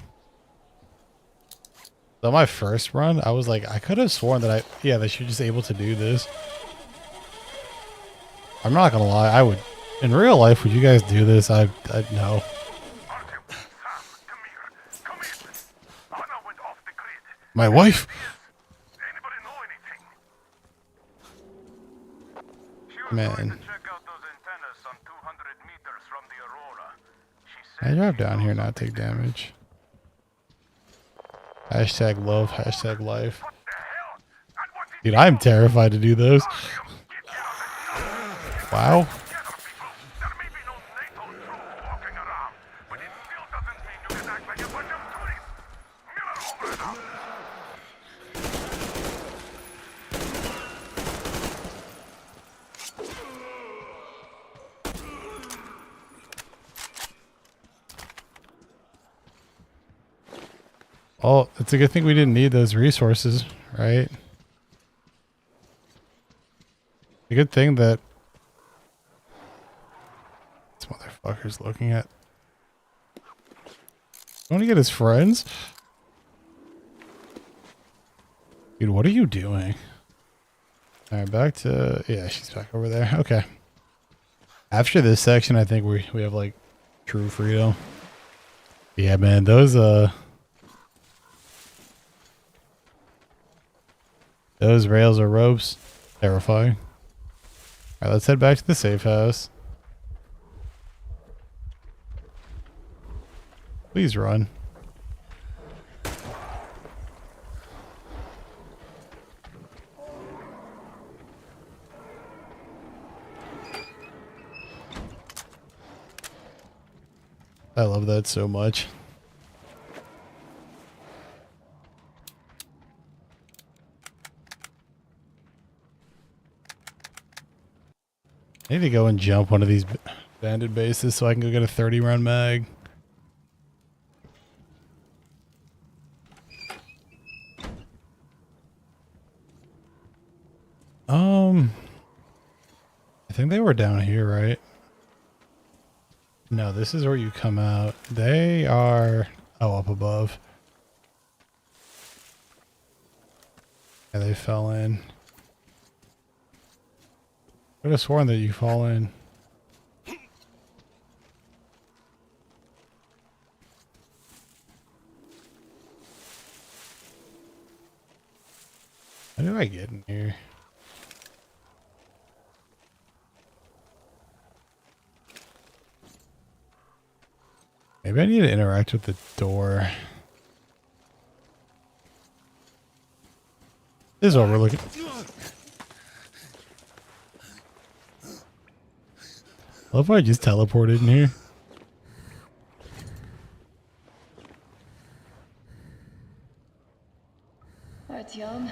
So my first run, I was like, I could have sworn that that you're just able to do this. I'm not gonna lie, I would, in real life, would you guys do this? I'd no. My wife? Anybody know anything? Man. Check out those antennas some 200 meters from the Aurora. She I said drop down here, not take damage. Hashtag love, hashtag life. Dude, I'm terrified to do those. Wow. there may be no NATO troops walking around, but it still doesn't mean you can act like a bunch of tourists. Miller over and out. Oh, it's a good thing we didn't need those resources, right? A good thing that this motherfucker's looking at. Want to get his friends? Dude, what are you doing? Alright, back to... Yeah, she's back over there. Okay. After this section, I think we have, like, true freedom. Yeah, man, those rails or ropes, terrifying. Alright, let's head back to the safe house. Please run. I love that so much. I need to go and jump one of these banded bases so I can go get a 30 round mag. I think they were down here, right? No, this is where you come out. They are, oh, up above. Yeah, they fell in. I could have sworn that you fall in. How do I get in here? Maybe I need to interact with the door. This is what we're looking. I love how I just teleported in here. Artyom,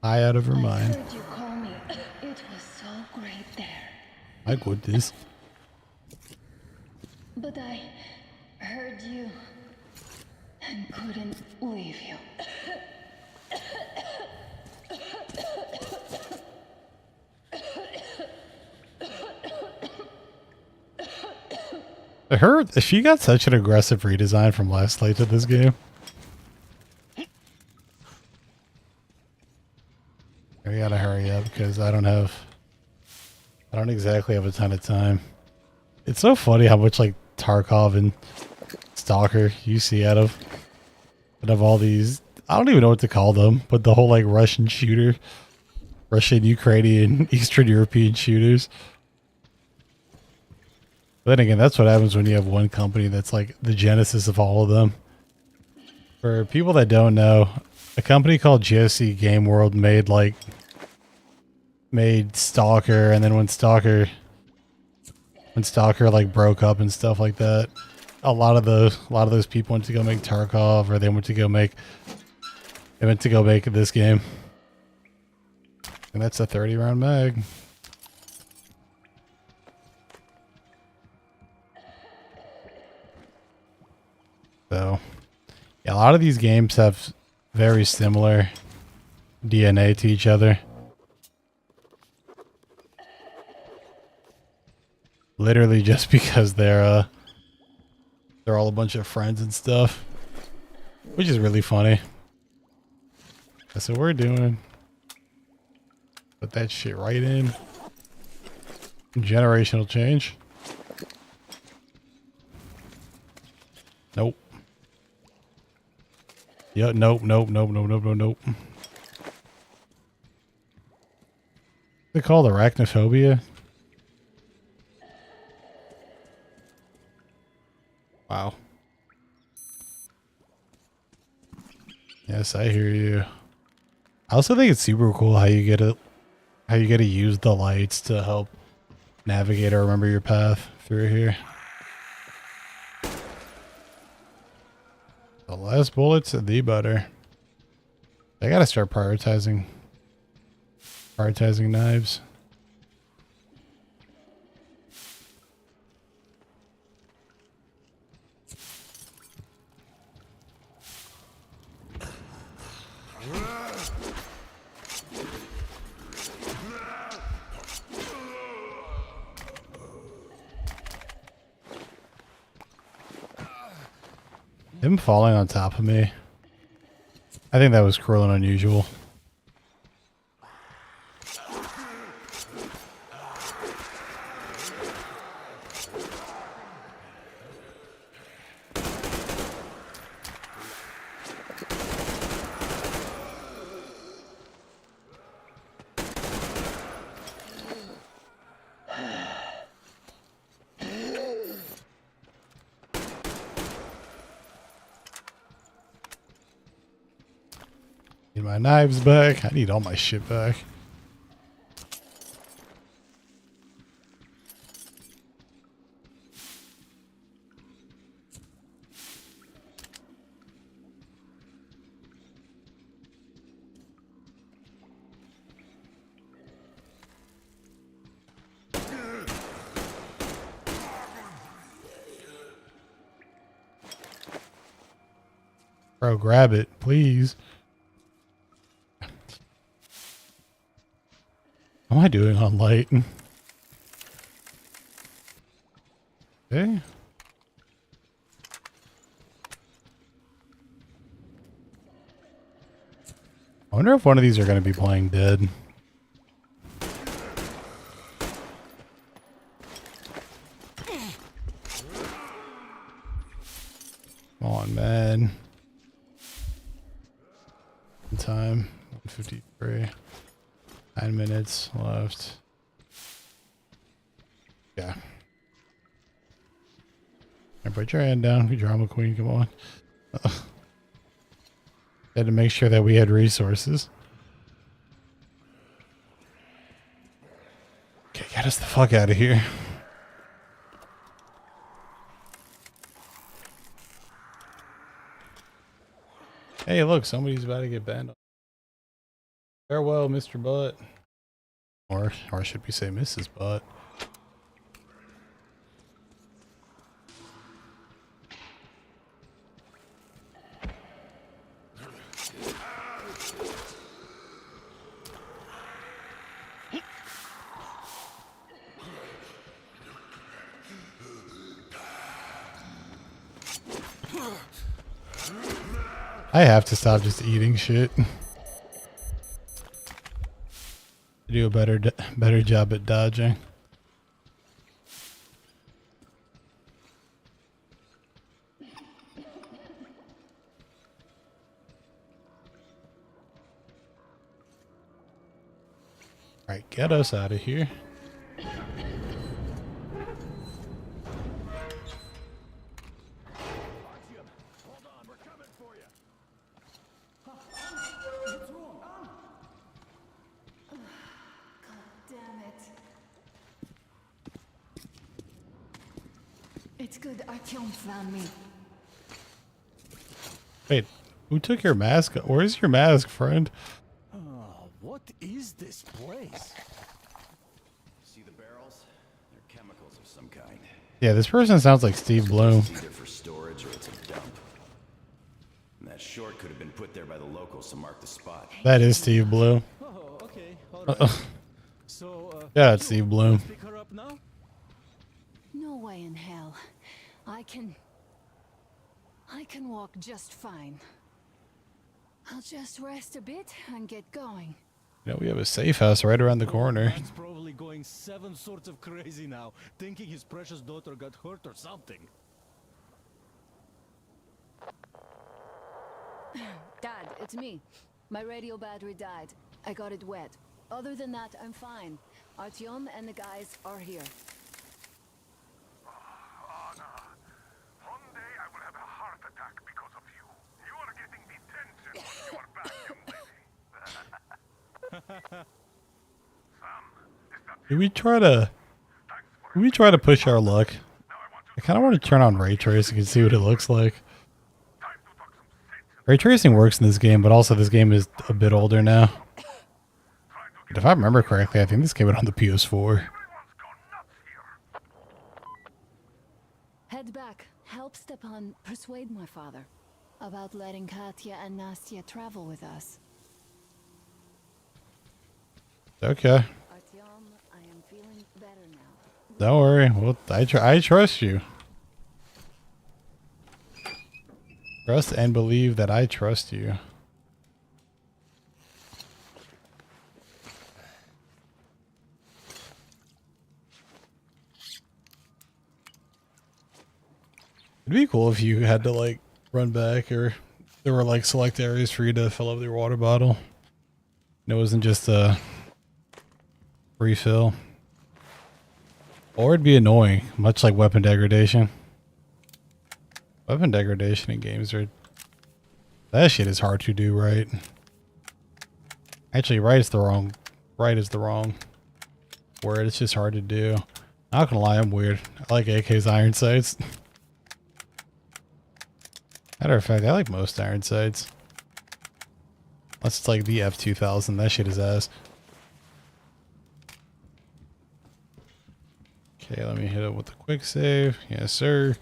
High out of her I mind. heard you call me. It was so great there. My goodness. But I heard you and couldn't leave you. She got such an aggressive redesign from last Lite to this game. I gotta hurry up because I don't exactly have a ton of time. It's so funny how much like Tarkov and Stalker you see out of all these. I don't even know what to call them, but the whole like Russian shooter, Russian, Ukrainian, Eastern European shooters. But then again, that's what happens when you have one company that's like the genesis of all of them. For people that don't know, a company called GSC Game World made Stalker, and then when Stalker like broke up and stuff like that, a lot of those people went to go make Tarkov, or they went to go make this game. And that's a 30-round mag. So, yeah, a lot of these games have very similar DNA to each other. Literally just because they're all a bunch of friends and stuff, which is really funny. That's what we're doing. Put that shit right in. Generational change. Nope. Yeah, nope. They call it arachnophobia. Wow. Yes, I hear you. I also think it's super cool how you get to use the lights to help navigate or remember your path through here. The less bullets, the better. I gotta start prioritizing knives. Him falling on top of me, I think that was cruel and unusual. Need my knives back. I need all my shit back. Bro, grab it, please. How am I doing on light? Okay. I wonder if one of these are going to be playing dead. Come on, man. Time 153. 9 minutes left. Yeah. Hey, put your hand down, you drama queen. Come on. Had to make sure that we had resources. Okay, get us the fuck out of here. Hey, look, somebody's about to get banned. Farewell, Mr. Butt. Or should we say Mrs. Butt? I have to stop just eating shit. Do a better job at dodging. Alright, get us out of here. It's good Artyom found me. Wait, who took your mask? Where's your mask, friend? What is this place? See the barrels? They're chemicals of some kind. Yeah, this person sounds like Steve Bloom. It's either for storage or it's a dump. And that short could have been put there by the locals to mark the spot. That is Steve Bloom. Oh, okay. All right. So, yeah, it's Steve Bloom. Pick her up now? No way in hell. I can walk just fine. I'll just rest a bit and get going. You know, we have a safe house right around the corner. He's probably going 7 sorts of crazy now, thinking his precious daughter got hurt or something. Dad, it's me. My radio battery died. I got it wet. Other than that, I'm fine. Artyom and the guys are here. Anna, one day I will have a heart attack because of you. You are getting the attention you are back, young lady. Do we try to push our luck? I kind of want to turn on ray tracing and see what it looks like. Ray tracing works in this game, but also this game is a bit older now. And if I remember correctly, I think this came out on the PS4. Head back. Help Stepan persuade my father about letting Katya and Nastya travel with us. Okay. Artyom, I am feeling better now. Don't worry. Well, I trust you. Trust and believe that I trust you. It'd be cool if you had to like run back, or there were like select areas for you to fill up your water bottle. And it wasn't just a refill. Or it'd be annoying, much like weapon degradation. Weapon degradation in games are... That shit is hard to do right. Actually, right is the wrong word. It's just hard to do. Not gonna lie, I'm weird. I like AK's iron sights. Matter of fact, I like most iron sights. Unless it's like the F2000. That shit is ass. Okay, let me hit it with a quick save. Yes, sir.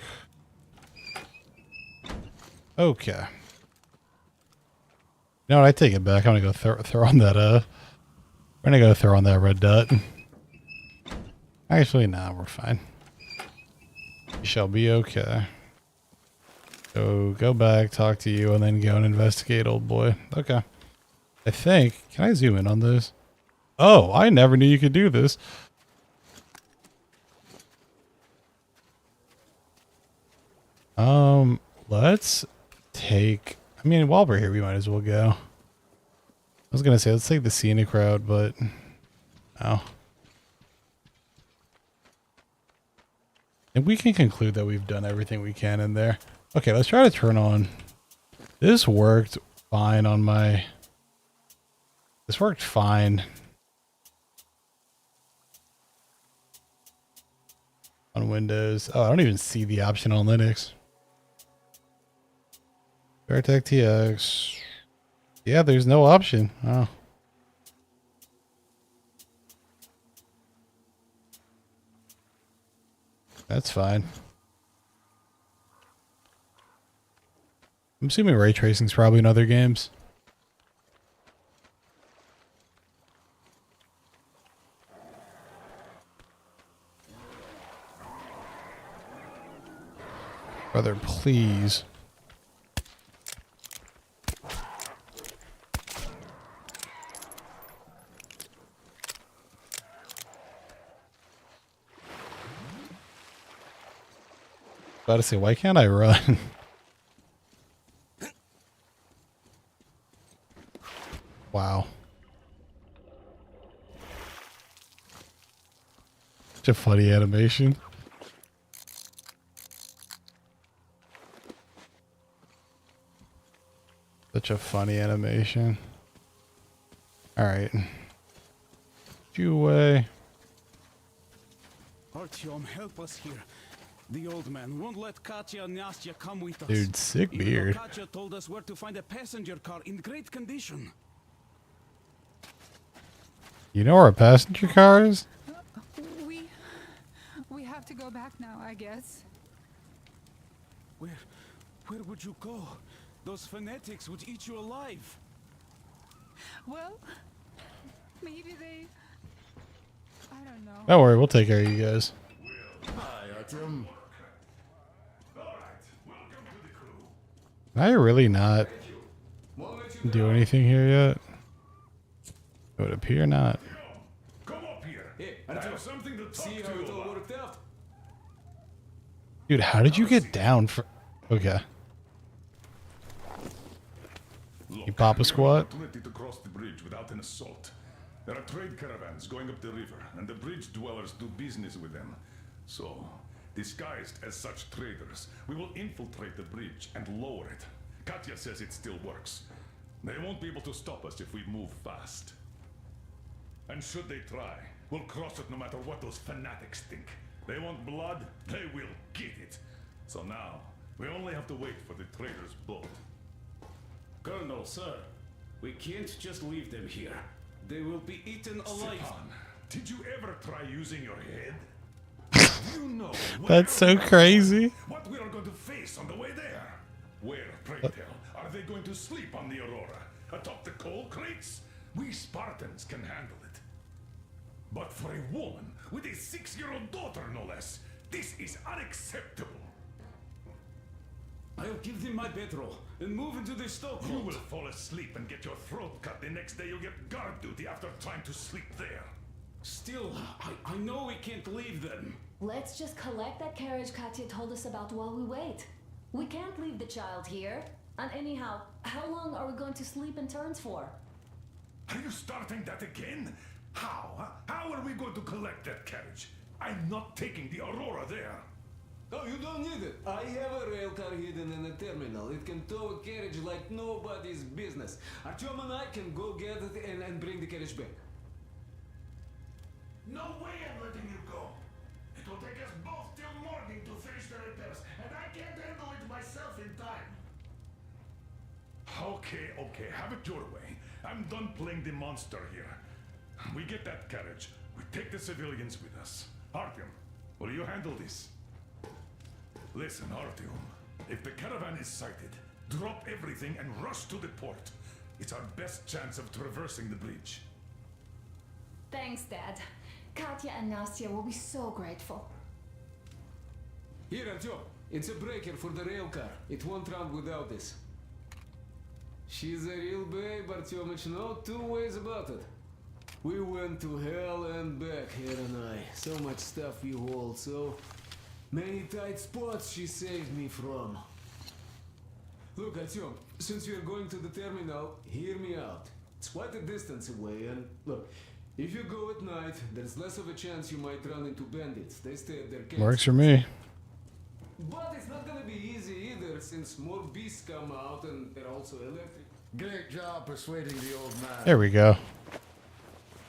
Okay. You know what? I take it back. I'm gonna go throw on that. We're gonna go throw on that red dot. Actually, nah, we're fine. We shall be okay. So go back, talk to you, and then go and investigate, old boy. Okay. I think. Can I zoom in on this? Oh, I never knew you could do this. Let's take... I mean, while we're here, we might as well go. I was going to say, let's take the scenic route, but... No. And we can conclude that we've done everything we can in there. Okay, let's try to turn on. This worked fine on my... This worked fine on Windows. Oh, I don't even see the option on Linux. Vertec TX. Yeah, there's no option. Oh. That's fine. I'm assuming ray tracing is probably in other games. Brother, please. About to say, why can't I run? Wow. Such a funny animation. Such a funny animation. Alright. You away. Artyom, help us here. The old man won't let Katya and Nastya come with us. Dude, sick Even beard. though Katya told us where to find a passenger car in great condition. You know where a passenger car is? We have to go back now, I guess. Where would you go? Those fanatics would eat you alive. Well, maybe they... I don't know. Don't worry, we'll take care of you guys. Hi, Artyom. Can I really not do anything here yet? It would appear not. Come up here. I have something to talk to you about. Dude, how did you get down for... Okay. You pop a squat? We're not ready to cross the bridge without an assault. There are trade caravans going up the river, and the bridge dwellers do business with them. So, disguised as such traders, we will infiltrate the bridge and lower it. Katya says it still works. They won't be able to stop us if we move fast. And should they try, we'll cross it no matter what those fanatics think. They want blood, they will get it. So now, we only have to wait for the trader's boat. Colonel, sir, we can't just leave them here. They will be eaten alive. Stepan, did you ever try using your head? Do you know That's so crazy. what we are going to face on the way there? Where, pray tell, are they going to sleep on the Aurora? Atop the coal crates? We Spartans can handle it. But for a woman with a 6-year-old daughter, no less, this is unacceptable. I'll give them my bedroll and move into the stoke. You will fall asleep and get your throat cut. The next day you'll get guard duty after trying to sleep there. Still, I know we can't leave them. Let's just collect that carriage Katya told us about while we wait. We can't leave the child here. And anyhow, how long are we going to sleep in turns for? Are you starting that again? How? Huh? How are we going to collect that carriage? I'm not taking the Aurora there. Oh, you don't need it. I have a rail car hidden in the terminal. It can tow a carriage like nobody's business. Artyom and I can go get it and bring the carriage back. No way I'm letting you go. It will take us both till morning to finish the repairs, and I can't handle it myself in time. Okay, have it your way. I'm done playing the monster here. We get that carriage. We take the civilians with us. Artyom, will you handle this? Listen, Artyom. If the caravan is sighted, drop everything and rush to the port. It's our best chance of traversing the bridge. Thanks, Dad. Katya and Nastya will be so grateful. Here, Artyom. It's a breaker for the rail car. It won't run without this. She's a real babe, Artyomich. No two ways about it. We went to hell and back, her and I. So much stuff you hold, so many tight spots she saved me from. Look, Artyom, since we are going to the terminal, hear me out. It's quite a distance away, and look, if you go at night, there's less of a chance you might run into bandits. They stay at their camps. Works for me. not gonna be easy either, since more beasts come out and they're also electric. Great job persuading the old man. There we go.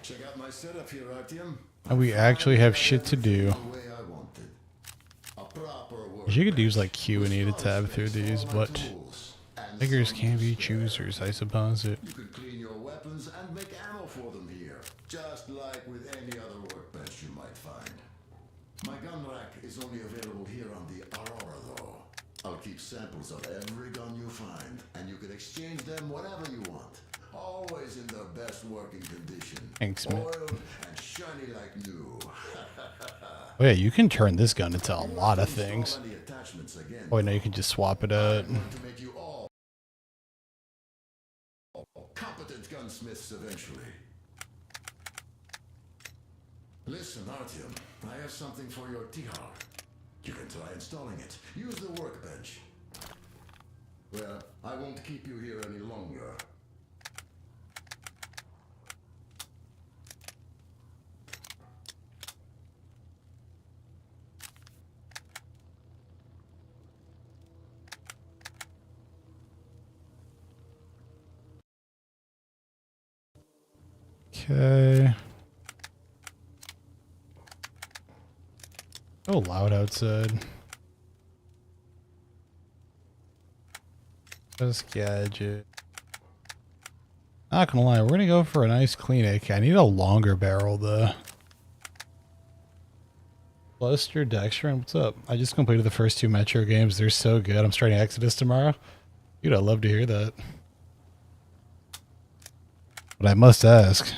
Check out my setup here, Artyom. And we actually have shit to do. The way I wanted. A proper work. You could use like Q and E to tab through these, but figures can be choosers, I suppose. You can clean your weapons and make ammo for them here, just like with any other workbench you might find. My gun rack is only available here on the Aurora, though. I'll keep samples of every gun you find, and you can exchange them whatever you want. Always in their best working condition. Thanks, man. Oiled and shiny like new. Oh yeah, you can turn this gun into a lot of things. Oh wait, no, you can just swap it out. To make you all competent gunsmiths eventually. Listen, Artyom, I have something for your TR. You can try installing it. Use the workbench. Well, I won't keep you here any longer. Okay. So loud outside. Just gadget. Not gonna lie, we're gonna go for a nice clean AK. I need a longer barrel though. Lester Dexter, what's up? I just completed the first 2 Metro games. They're so good. I'm starting Exodus tomorrow. Dude, I'd love to hear that. But I must ask,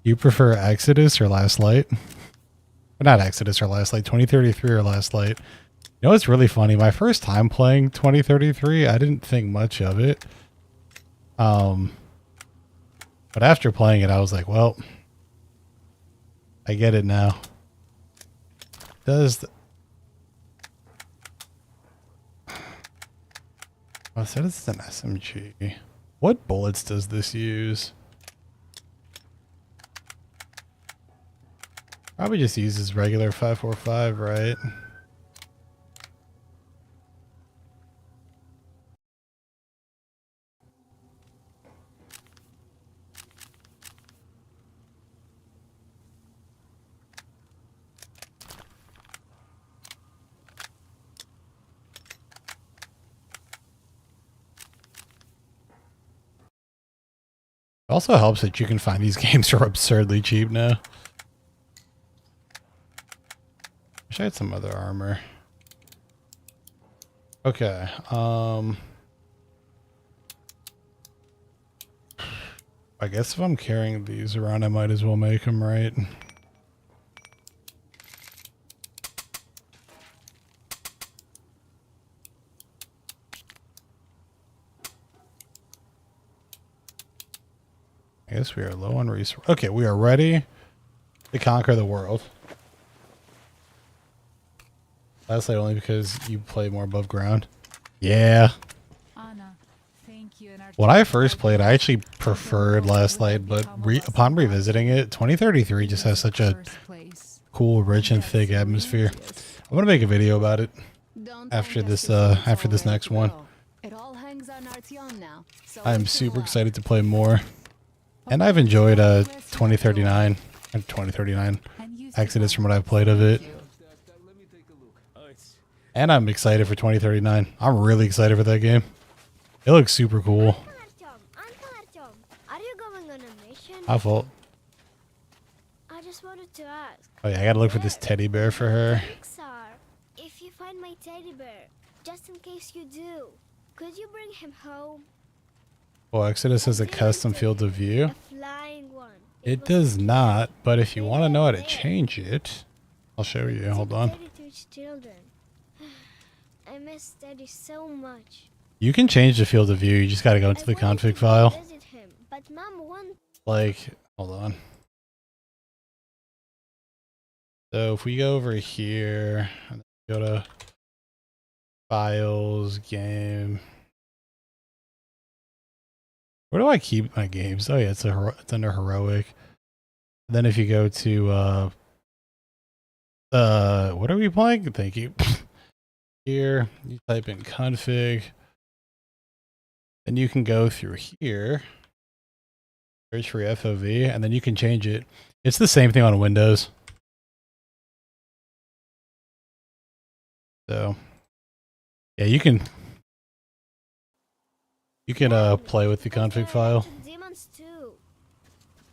you prefer Exodus or Last Light? Or not Exodus or Last Light, 2033 or Last Light. You know what's really funny? My first time playing 2033, I didn't think much of it. But after playing it, I was like, well, I get it now. Does the... Oh, so this is an SMG. What bullets does this use? Probably just uses regular 545, right? It also helps that you can find these games are absurdly cheap now. Wish I had some other armor. Okay, I guess if I'm carrying these around, I might as well make them, right? I guess we are low on resources. Okay, we are ready to conquer the world. Last Light only because you play more above ground. Yeah. Anna, thank you. When I first played, I actually preferred Last Light, but upon revisiting it, 2033 just has such a cool, rich, and thick atmosphere. I'm gonna make a video about it after this next one. It all hangs on Artyom now. So I'm super excited to play more. And I've enjoyed 2039 and 2039 Exodus from what I've played of it. And I'm excited for 2039. I'm really excited for that game. It looks super cool. Artyom, are you going on a mission? My fault. I just wanted to ask. Oh yeah, I gotta look for this teddy bear for her. If you find my teddy bear, just in case you do, could you bring him home? Well, Exodus has a custom field of view. A flying one. It does not, but if you want to know how to change it, I'll show you. Hold on. I miss Daddy so much. You can change the field of view. You just got to go into the config file. Visit him, but Mom won't. Like, hold on. So if we go over here, and go to files, game. Where do I keep my games? Oh yeah, it's under heroic. And then if you go to what are we playing? Thank you. here, you type in config, then you can go through here, search for FOV, and then you can change it. It's the same thing on Windows. So yeah, you can play with the config file,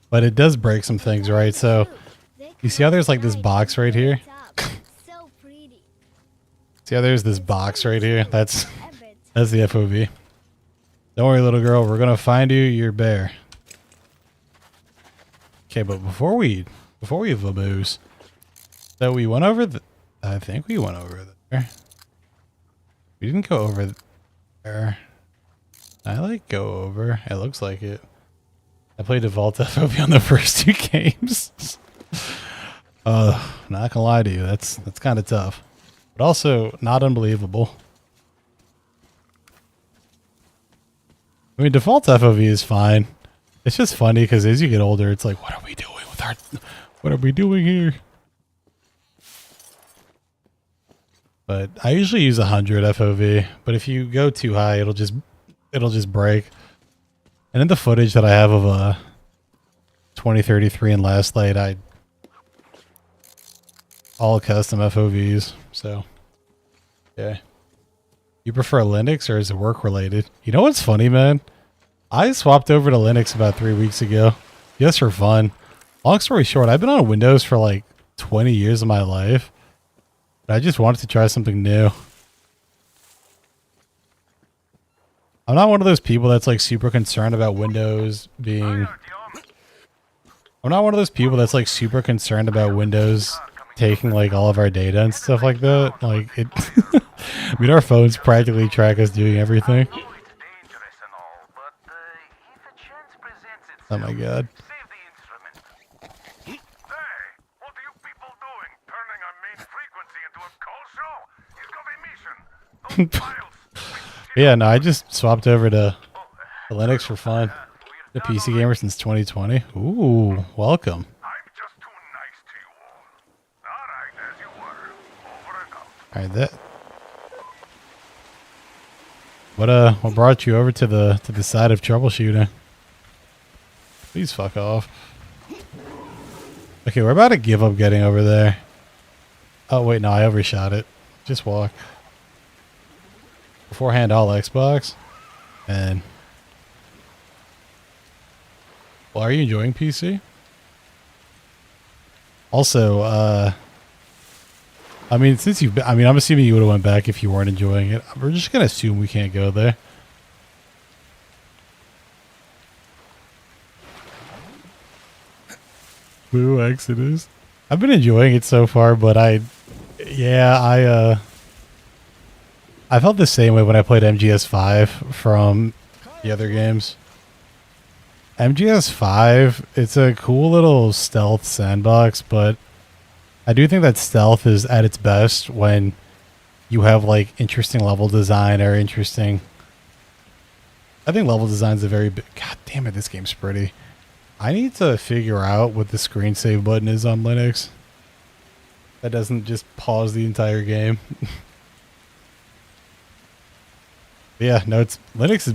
but it does break some things, right? So you see how there's like this box right here? See how there's this box right here? That's the FOV. Don't worry, little girl, we're gonna find you your bear. Okay, but before we vamoose, so we went over I think we went over there. We didn't go over there. I like go over. It looks like it. I played default FOV on the first 2 games. Not gonna lie to you, that's kind of tough, but also not unbelievable. I mean, default FOV is fine. It's just funny because as you get older, it's like, what are we doing with our? What are we doing here? But I usually use 100 FOV. But if you go too high, it'll just break. And in the footage that I have of 2033 and Last Light, I all custom FOVs. So yeah. You prefer Linux or is it work related? You know what's funny, man? I swapped over to Linux about 3 weeks ago. Just for fun. Long story short, I've been on Windows for like 20 years of my life. But I just wanted to try something new. I'm not one of those people that's like super concerned about Windows being... I'm not one of those people that's like super concerned about Windows taking like all of our data and stuff like that. Like it... I mean, our phones practically track us doing everything. Oh my god. Yeah, no, I just swapped over to Linux for fun. The PC gamer since 2020. Ooh, welcome. Alright, that... What brought you over to the side of troubleshooting? Please fuck off. Okay, we're about to give up getting over there. Oh wait, no, I overshot it. Just walk. Beforehand, all Xbox. And well, are you enjoying PC? Also, I mean, since you've been, I mean, I'm assuming you would have went back if you weren't enjoying it. We're just gonna assume we can't go there. Boo, Exodus. I've been enjoying it so far, but I felt the same way when I played MGS5 from the other games. MGS5, it's a cool little stealth sandbox, but I do think that stealth is at its best when you have like interesting level design or interesting... I think level design is a very big... God damn it, this game's pretty. I need to figure out what the screen save button is on Linux. That doesn't just pause the entire game. Yeah, no, it's Linux has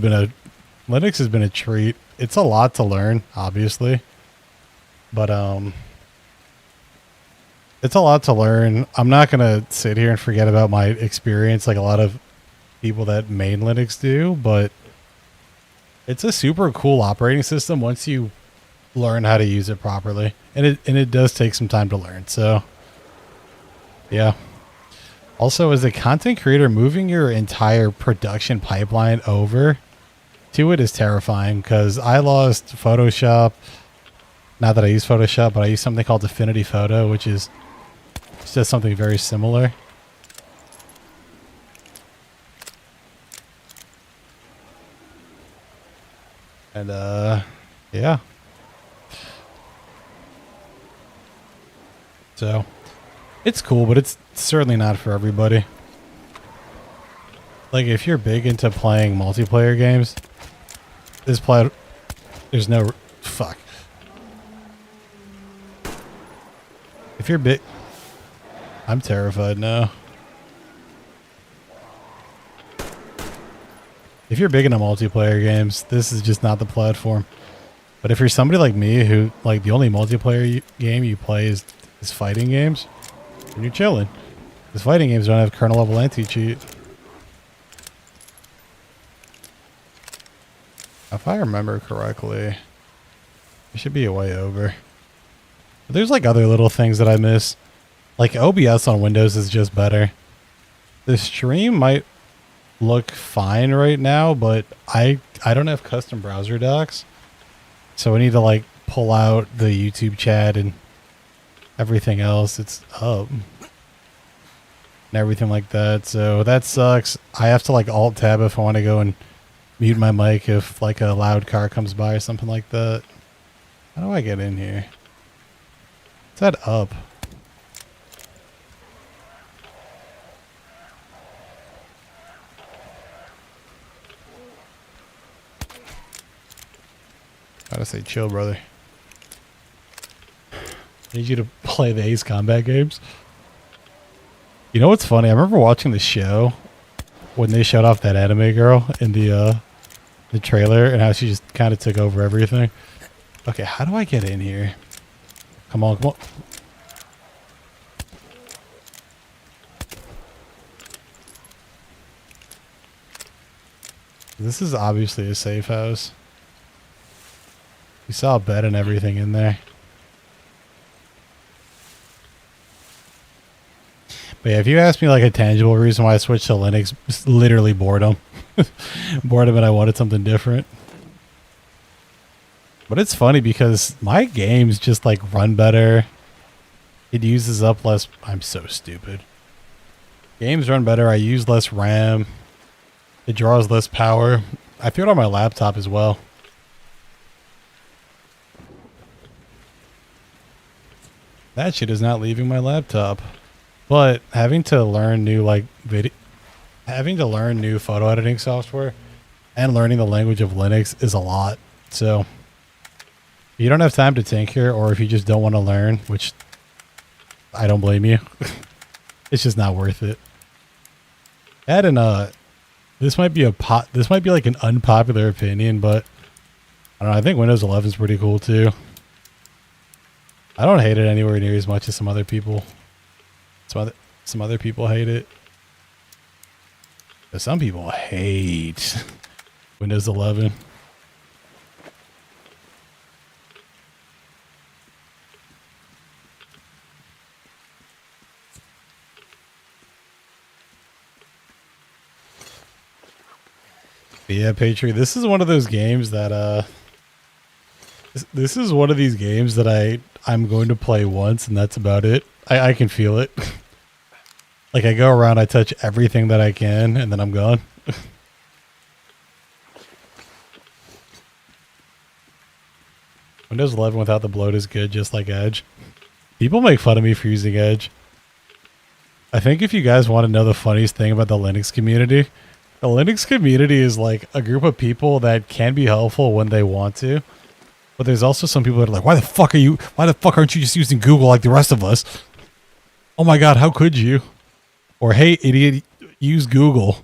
been a treat. It's a lot to learn, obviously. But it's a lot to learn. I'm not going to sit here and forget about my experience like a lot of people that main Linux do, but it's a super cool operating system once you learn how to use it properly. And it does take some time to learn. So yeah. Also, as a content creator, moving your entire production pipeline over to it is terrifying because I lost Photoshop. Not that I use Photoshop, but I use something called Affinity Photo, which is just something very similar. And yeah. So it's cool, but it's certainly not for everybody. Like if you're big into playing multiplayer games, there's no fuck. If you're big, I'm terrified now. you're big into multiplayer games, this is just not the platform. But if you're somebody like me who, like, the only multiplayer game you play is fighting games, then you're chilling. Because fighting games don't have kernel level anti-cheat. If I remember correctly, it should be a way over. But there's like other little things that I miss. Like OBS on Windows is just better. The stream might look fine right now, but I don't have custom browser docs. So I need to like pull out the YouTube chat and everything else. It's up. And everything like that. So that sucks. I have to like alt tab if I want to go and mute my mic if like a loud car comes by or something like that. How do I get in here? Is that up? Gotta say chill, brother. I need you to play the Ace Combat games. You know what's funny? I remember watching the show when they showed off that anime girl in the trailer and how she just kind of took over everything. Okay, how do I get in here? Come on, come on. This is obviously a safe house. You saw a bed and everything in there. But yeah, if you ask me like a tangible reason why I switched to Linux, it's literally boredom. Boredom, and I wanted something different. But it's funny because my games just like run better. It uses up less. I'm so stupid. Games run better. I use less RAM. It draws less power. I threw it on my laptop as well. That shit is not leaving my laptop. But having to learn new having to learn new photo editing software and learning the language of Linux is a lot. So if you don't have time to tinker, or if you just don't want to learn, which I don't blame you, it's just not worth it. This might be like an unpopular opinion, but I don't know, I think Windows 11 is pretty cool too. I don't hate it anywhere near as much as some other people. Some other people hate it. But some people hate Windows 11. But yeah, Patriot, this is one of those games that this is one of these games that I'm going to play once and that's about it. I can feel it. Like I go around, I touch everything that I can, and then I'm gone. Windows 11 without the bloat is good, just like Edge. People make fun of me for using Edge. I think if you guys want to know the funniest thing about the Linux community is like a group of people that can be helpful when they want to. But there's also some people that are like, why the fuck aren't you just using Google like the rest of us? Oh my God, how could you? Or, hey, idiot, use Google.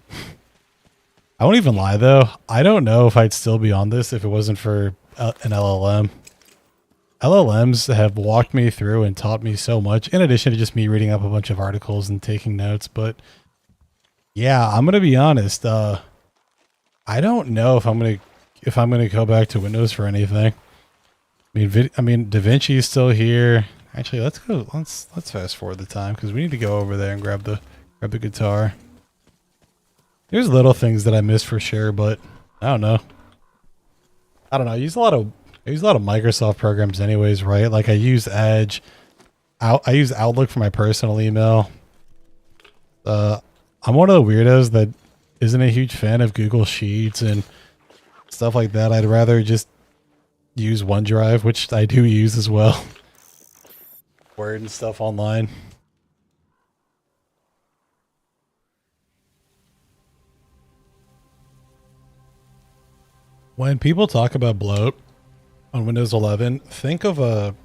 I won't even lie, though. I don't know if I'd still be on this if it wasn't for an LLM. LLMs have walked me through and taught me so much, in addition to just me reading up a bunch of articles and taking notes. But, yeah, I'm going to be honest. I don't know if I'm going to go back to Windows for anything. I mean, DaVinci is still here. Actually, let's fast forward the time because we need to go over there and grab the guitar. There's little things that I miss for sure, but I don't know. I use a lot of Microsoft programs anyways, right? Like I use Edge. I use Outlook for my personal email. I'm one of the weirdos that isn't a huge fan of Google Sheets and stuff like that. I'd rather just use OneDrive, which I do use as well. Word and stuff online. When people talk about bloat on Windows 11, think of how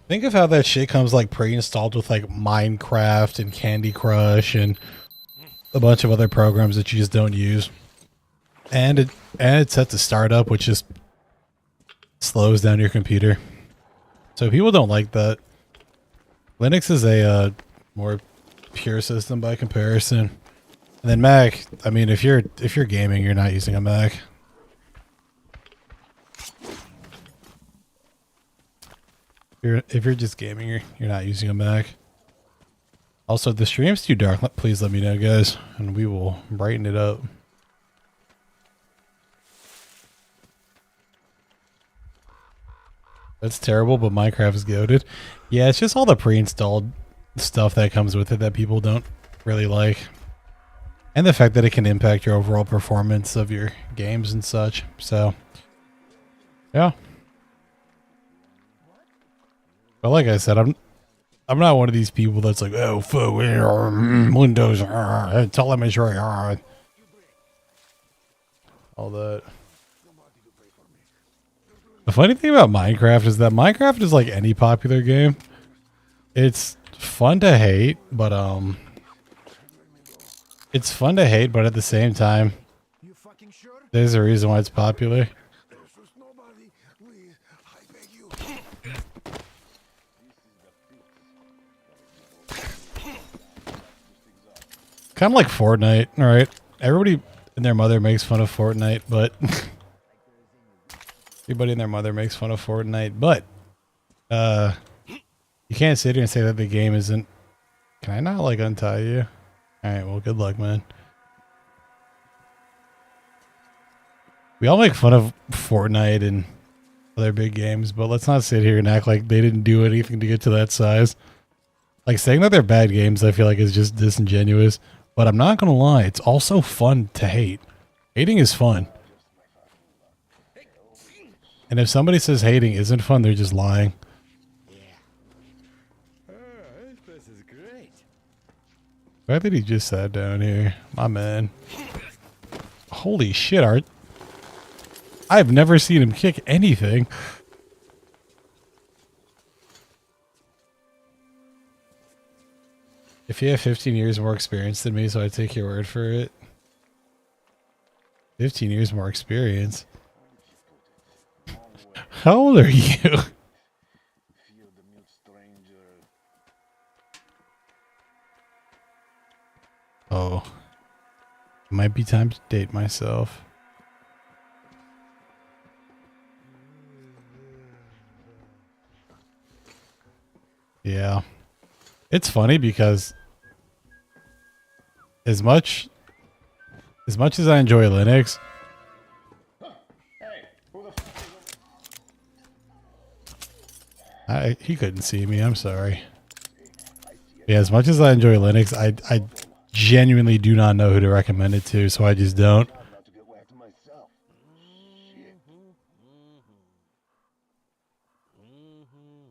that shit comes like pre-installed with like Minecraft and Candy Crush and a bunch of other programs that you just don't use. and it's set to start up, which just slows down your computer. So people don't like that. Linux is a more pure system by comparison. And then Mac, I mean, if you're gaming, you're not using a Mac. If you're just gaming, you're not using a Mac. Also, if the stream's too dark, please let me know, guys, and we will brighten it up. That's terrible, but Minecraft is goated. Yeah, it's just all the pre-installed stuff that comes with it that people don't really like. And the fact that it can impact your overall performance of your games and such. So, yeah. But like I said, I'm not one of these people that's like, oh, fuck, Windows, telemetry, all that. The funny thing about Minecraft is that Minecraft is like any popular game. It's fun to hate, but it's fun to hate, but at the same time, there's a reason why it's popular. Kind of like Fortnite, alright? Everybody and their mother makes fun of Fortnite, but everybody and their mother makes fun of Fortnite, but you can't sit here and say that the game isn't. Can I not like untie you? Alright, well, good luck, man. We all make fun of Fortnite and other big games, but let's not sit here and act like they didn't do anything to get to that size. Like, saying that they're bad games, I feel like is just disingenuous. But I'm not gonna lie, it's also fun to hate. Hating is fun. And if somebody says hating isn't fun, they're just lying. This is great. Why did he just sat down here? My man. Holy shit, Art. I've never seen him kick anything. If you have 15 years more experience than me, so I take your word for it. 15 years more experience. How old are you? Oh. It might be time to date myself. Yeah. It's funny because as much as I enjoy Linux, he couldn't see me, I'm sorry. Yeah, as much as I enjoy Linux, I genuinely do not know who to recommend it to, so I just don't.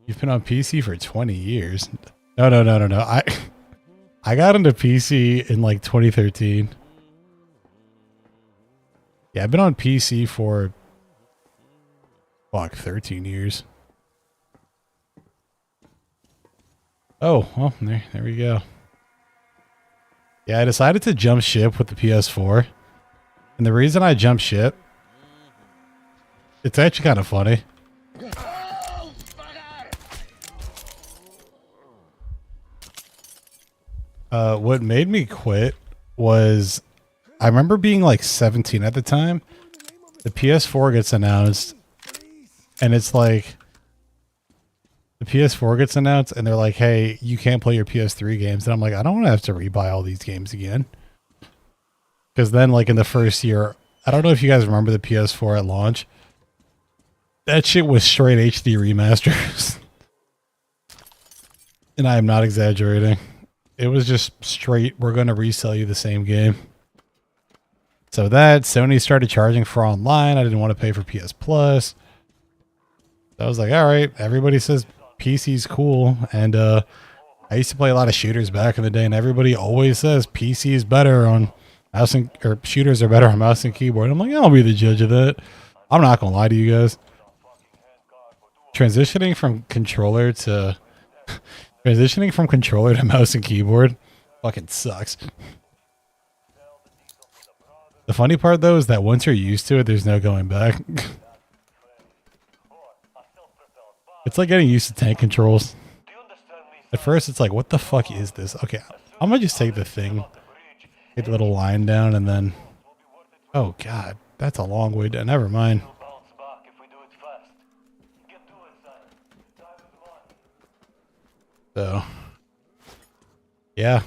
You've been on PC for 20 years. No. I got into PC in like 2013. Yeah, I've been on PC for fuck 13 years. Oh, well, there we go. Yeah, I decided to jump ship with the PS4. And the reason I jumped ship, it's actually kind of funny. What made me quit was I remember being like 17 at the time. The PS4 gets announced and it's like the PS4 gets announced and they're like, hey, you can't play your PS3 games. And I'm like, I don't want to have to rebuy all these games again. Because then like in the first year, I don't know if you guys remember the PS4 at launch. That shit was straight HD remasters. And I am not exaggerating. It was just straight, we're going to resell you the same game. So that, Sony started charging for online. I didn't want to pay for PS Plus. So I was like, all right, everybody says PC's cool. And I used to play a lot of shooters back in the day, and everybody always says PC is better on mouse and, or shooters are better on mouse and keyboard. I'm like, I'll be the judge of that. I'm not going to lie to you guys. Transitioning from controller to mouse and keyboard fucking sucks. The funny part though is that once you're used to it, there's no going back. It's like getting used to tank controls. At first it's like, what the fuck is this? Okay, I'm gonna just take the thing, get the little line down, and then, oh god, that's a long way down. Never mind. So, yeah,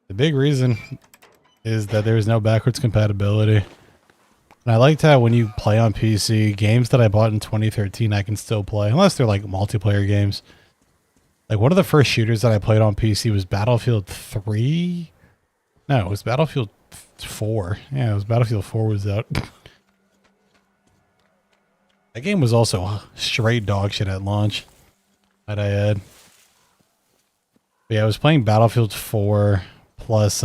the big reason is that there's no backwards compatibility. And I liked how when you play on PC, games that I bought in 2013, I can still play, unless they're like multiplayer games. Like one of the first shooters that I played on PC was Battlefield 3. No, it was Battlefield 4. Yeah, it was Battlefield 4 was out. That game was also straight dog shit at launch, that I had. But yeah, I was playing Battlefield 4 plus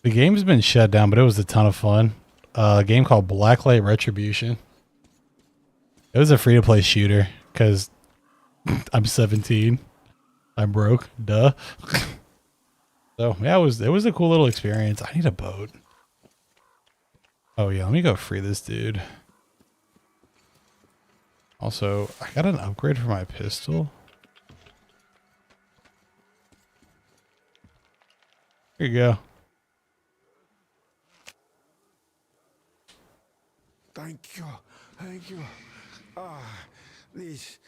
the game's been shut down, but it was a ton of fun. A game called Blacklight Retribution. It was a free-to-play shooter because I'm 17. I'm broke. Duh. So yeah, it was a cool little experience. I need a boat. Oh yeah, let me go free this dude. Also, I got an upgrade for my pistol. Here you go. Thank you. Thank you.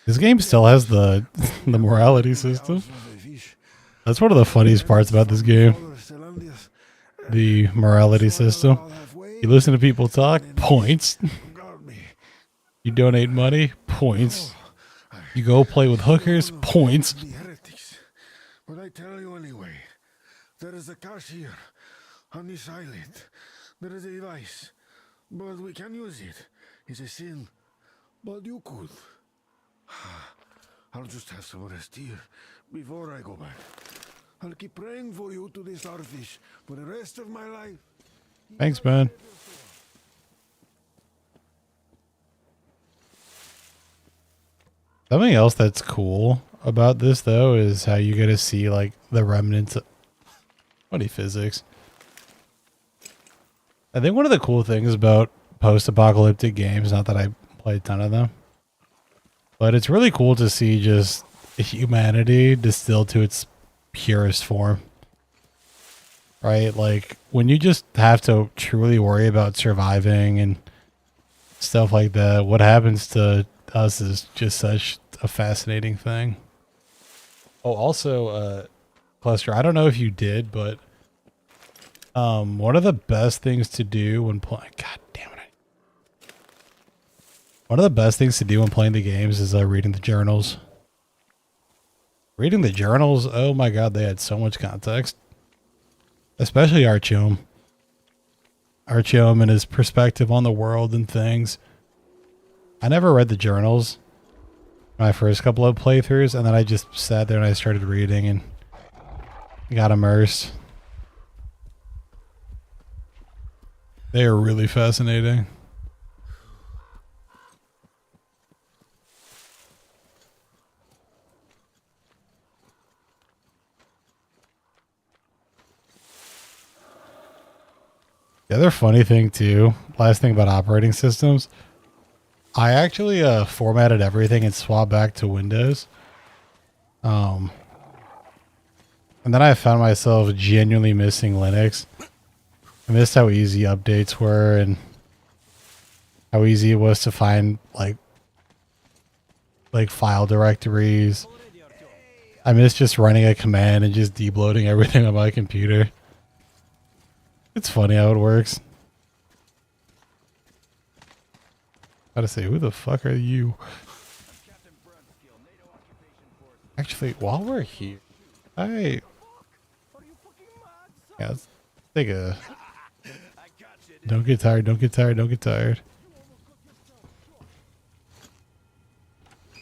This game still has the morality system. That's one of the funniest parts about this game. The morality system. You listen to people talk, points. You donate money, points. You go play with hookers, points. But I tell you anyway, there is a cache here on this island. There is a device, but we can use it. It's a sin, but you could. I'll just have some rest here before I go back. I'll keep praying for you to the starfish for the rest of my life. Thanks, man. Something else that's cool about this, though, is how you get to see, like, the remnants of funny physics. I think one of the cool things about post-apocalyptic games, not that I play a ton of them, but it's really cool to see just humanity distilled to its purest form. Right? Like, when you just have to truly worry about surviving and stuff like that, what happens to us is just such a fascinating thing. Oh, also, Cluster, I don't know if you did, but one of the best things to do when playing, god damn it. One of the best things to do when playing the games is reading the journals. Reading the journals, oh my god, they had so much context. Especially Artyom. Artyom and his perspective on the world and things. I never read the journals my first couple of playthroughs, and then I just sat there and I started reading and got immersed. They are really fascinating. The other funny thing too, last thing about operating systems, I actually formatted everything and swapped back to Windows. And then I found myself genuinely missing Linux. I missed how easy updates were and how easy it was to find like file directories. I miss just running a command and just debloating everything on my computer. It's funny how it works. Gotta say, who the fuck are you? Actually, while we're here, yeah, let's take a. Don't get tired. Don't get tired. Don't get tired.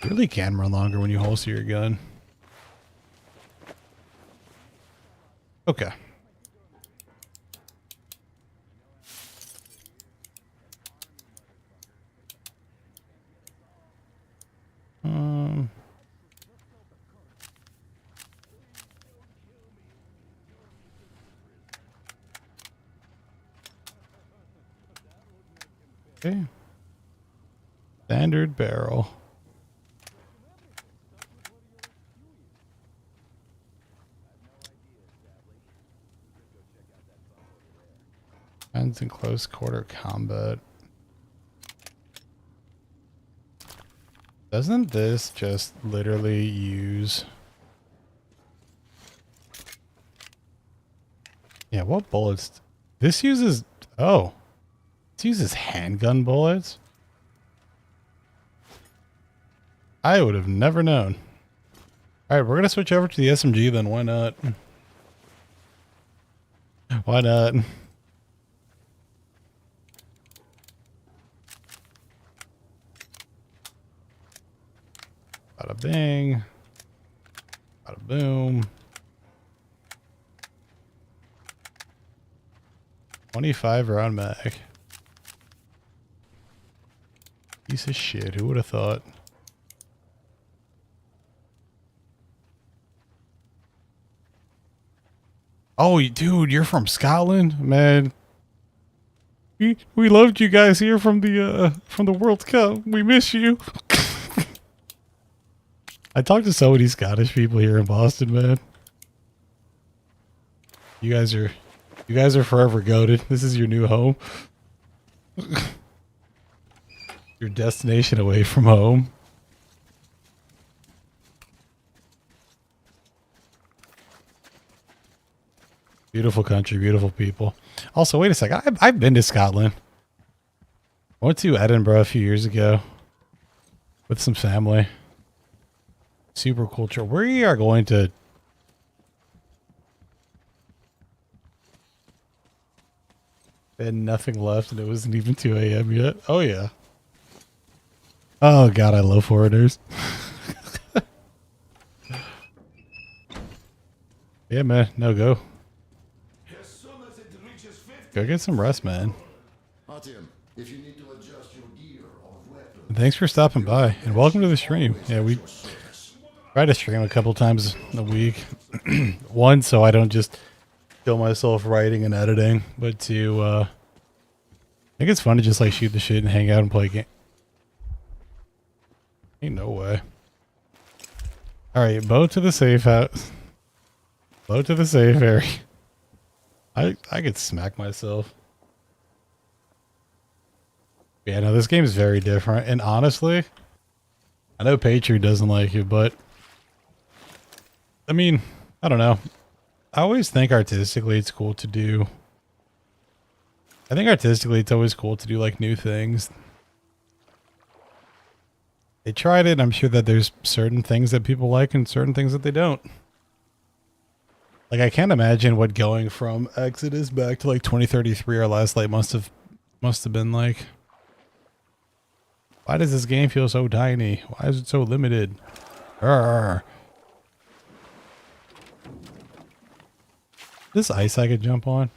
You really can run longer when you holster your gun. Okay. Okay. Standard barrel. Friends in close quarter combat. Doesn't this just literally use... Yeah, what bullets? This uses... Oh. This uses handgun bullets? I would have never known. Alright, we're going to switch over to the SMG then. Why not? Why not? Bada bing. Bada boom. 25 round mag. Piece of shit. Who would have thought? Oh, dude, you're from Scotland, man. We loved you guys here from the World Cup. We miss you. I talked to so many Scottish people here in Boston, man. You guys are forever goated. This is your new home. Your destination away from home. Beautiful country, beautiful people. Also, wait a second. I've been to Scotland. I went to Edinburgh a few years ago with some family. Super cool trip. We are going to... They had nothing left and it wasn't even 2 a.m. yet. Oh, yeah. Oh, God, I love foreigners. Yeah, man. No, go. Go get some rest, man. If you need to adjust your gear or weapons, Thanks for stopping by and welcome to the stream. Yeah, we try to stream a couple times a week. One, so I don't just kill myself writing and editing, but two, I think it's fun to just like shoot the shit and hang out and play game. Ain't no way. Alright, bow to the safe house. Bow to the safe area. I could smack myself. Yeah, no, this game is very different. And honestly, I know Patriot doesn't like it, but I mean, I don't know. I always think artistically it's cool to do. I think artistically it's always cool to do like new things. They tried it. I'm sure that there's certain things that people like and certain things that they don't. Like, I can't imagine what going from Exodus back to like 2033 or Last Light must have been like. Why does this game feel so tiny? Why is it so limited? Arrgh. This ice I could jump on?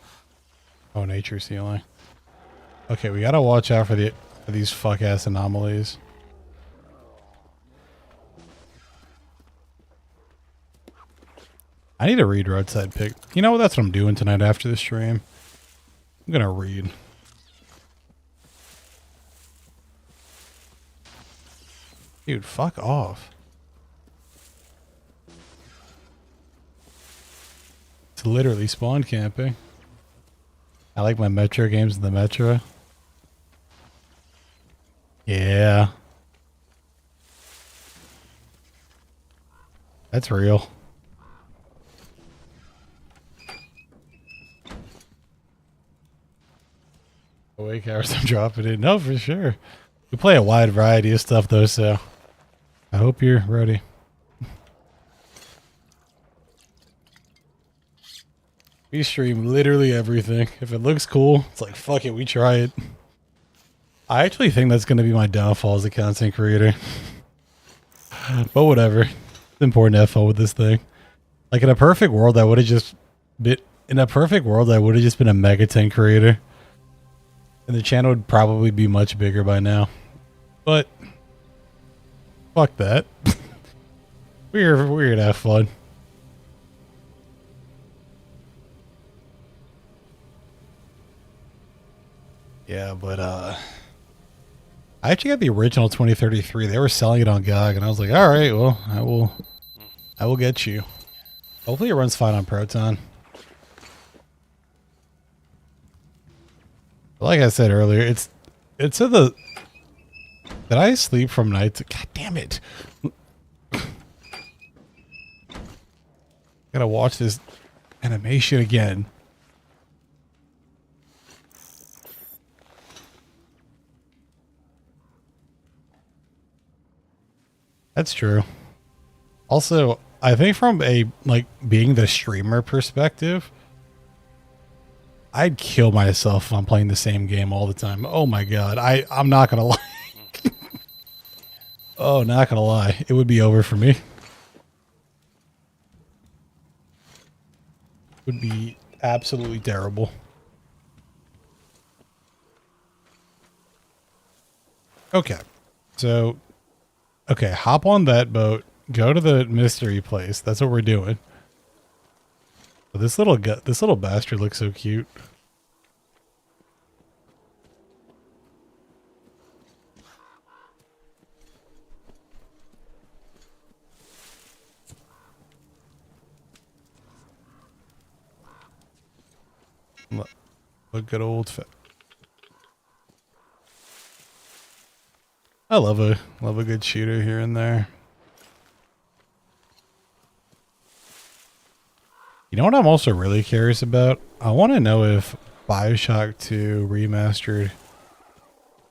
Oh, nature ceiling. Okay, we gotta watch out for these fuck ass anomalies. I need to read Roadside Pick. You know what? That's what I'm doing tonight after the stream. I'm gonna read. Dude, fuck off. It's literally spawn camping. I like my Metro games in the Metro. Yeah. That's real. Awake hours, I'm dropping it. No, for sure. We play a wide variety of stuff though, so I hope you're ready. We stream literally everything. If it looks cool, it's like, fuck it, we try it. I actually think that's going to be my downfall as a content creator. But whatever. It's important to have fun with this thing. Like in a perfect world, I would have just been a Megaton creator. And the channel would probably be much bigger by now. But fuck that. We're gonna have fun. Yeah, but I actually got the original 2033. They were selling it on GOG, and I was like, all right, well, I will get you. Hopefully it runs fine on Proton. Like I said earlier, it's in the... Did I sleep from night to... God damn it. Gotta watch this animation again. That's true. Also, I think from a, like, being the streamer perspective, I'd kill myself if I'm playing the same game all the time. Oh my god. I'm not gonna lie. Oh, not gonna lie. It would be over for me. Would be absolutely terrible. Okay. So, okay, hop on that boat. Go to the mystery place. That's what we're doing. This little bastard looks so cute. Look good old fit. I love a good shooter here and there. You know what I'm also really curious about? I want to know if BioShock 2 Remastered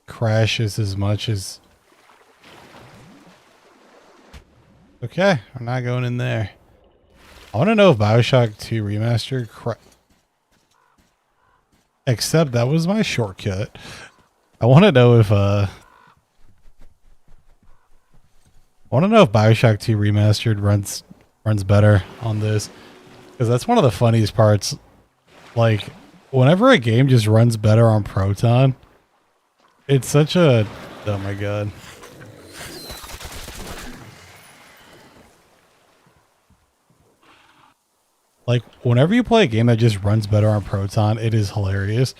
crashes as much as... Okay, we're not going in there. I want to know if BioShock 2 Remastered except that was my shortcut. I want to know if BioShock 2 Remastered runs better on this. Because that's one of the funniest parts. Like, whenever a game just runs better on Proton, it's such a... Oh my god. Like, whenever you play a game that just runs better on Proton, it is hilarious.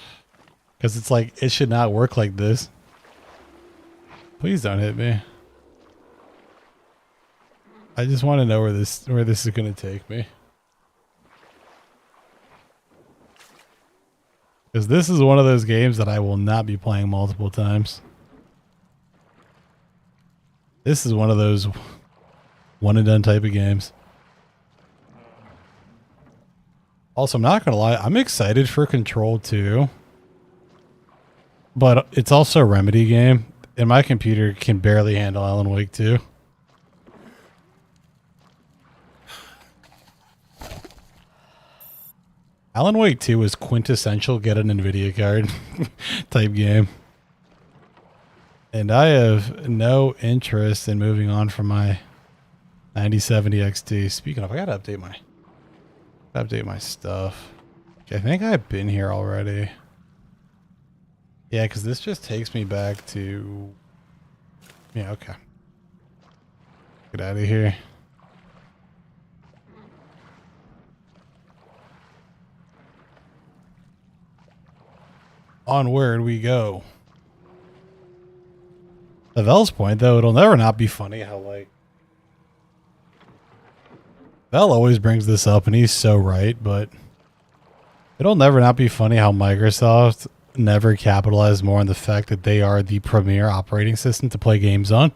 Because it's like, it should not work like this. Please don't hit me. I just want to know where this is going to take me. Because this is one of those games that I will not be playing multiple times. This is one of those one and done type of games. Also, I'm not going to lie. I'm excited for Control 2. But it's also a Remedy game. And my computer can barely handle Alan Wake 2. Alan Wake 2 is quintessential get an NVIDIA card type game. And I have no interest in moving on from my 9070 XT. Speaking of, I gotta update my stuff. Okay, I think I've been here already. Yeah, because this just takes me back to... Yeah, okay. Get out of here. Onward we go. At Vel's point, though, it'll never not be funny how, like... Vel always brings this up, and he's so right, but... It'll never not be funny how Microsoft never capitalized more on the fact that they are the premier operating system to play games on.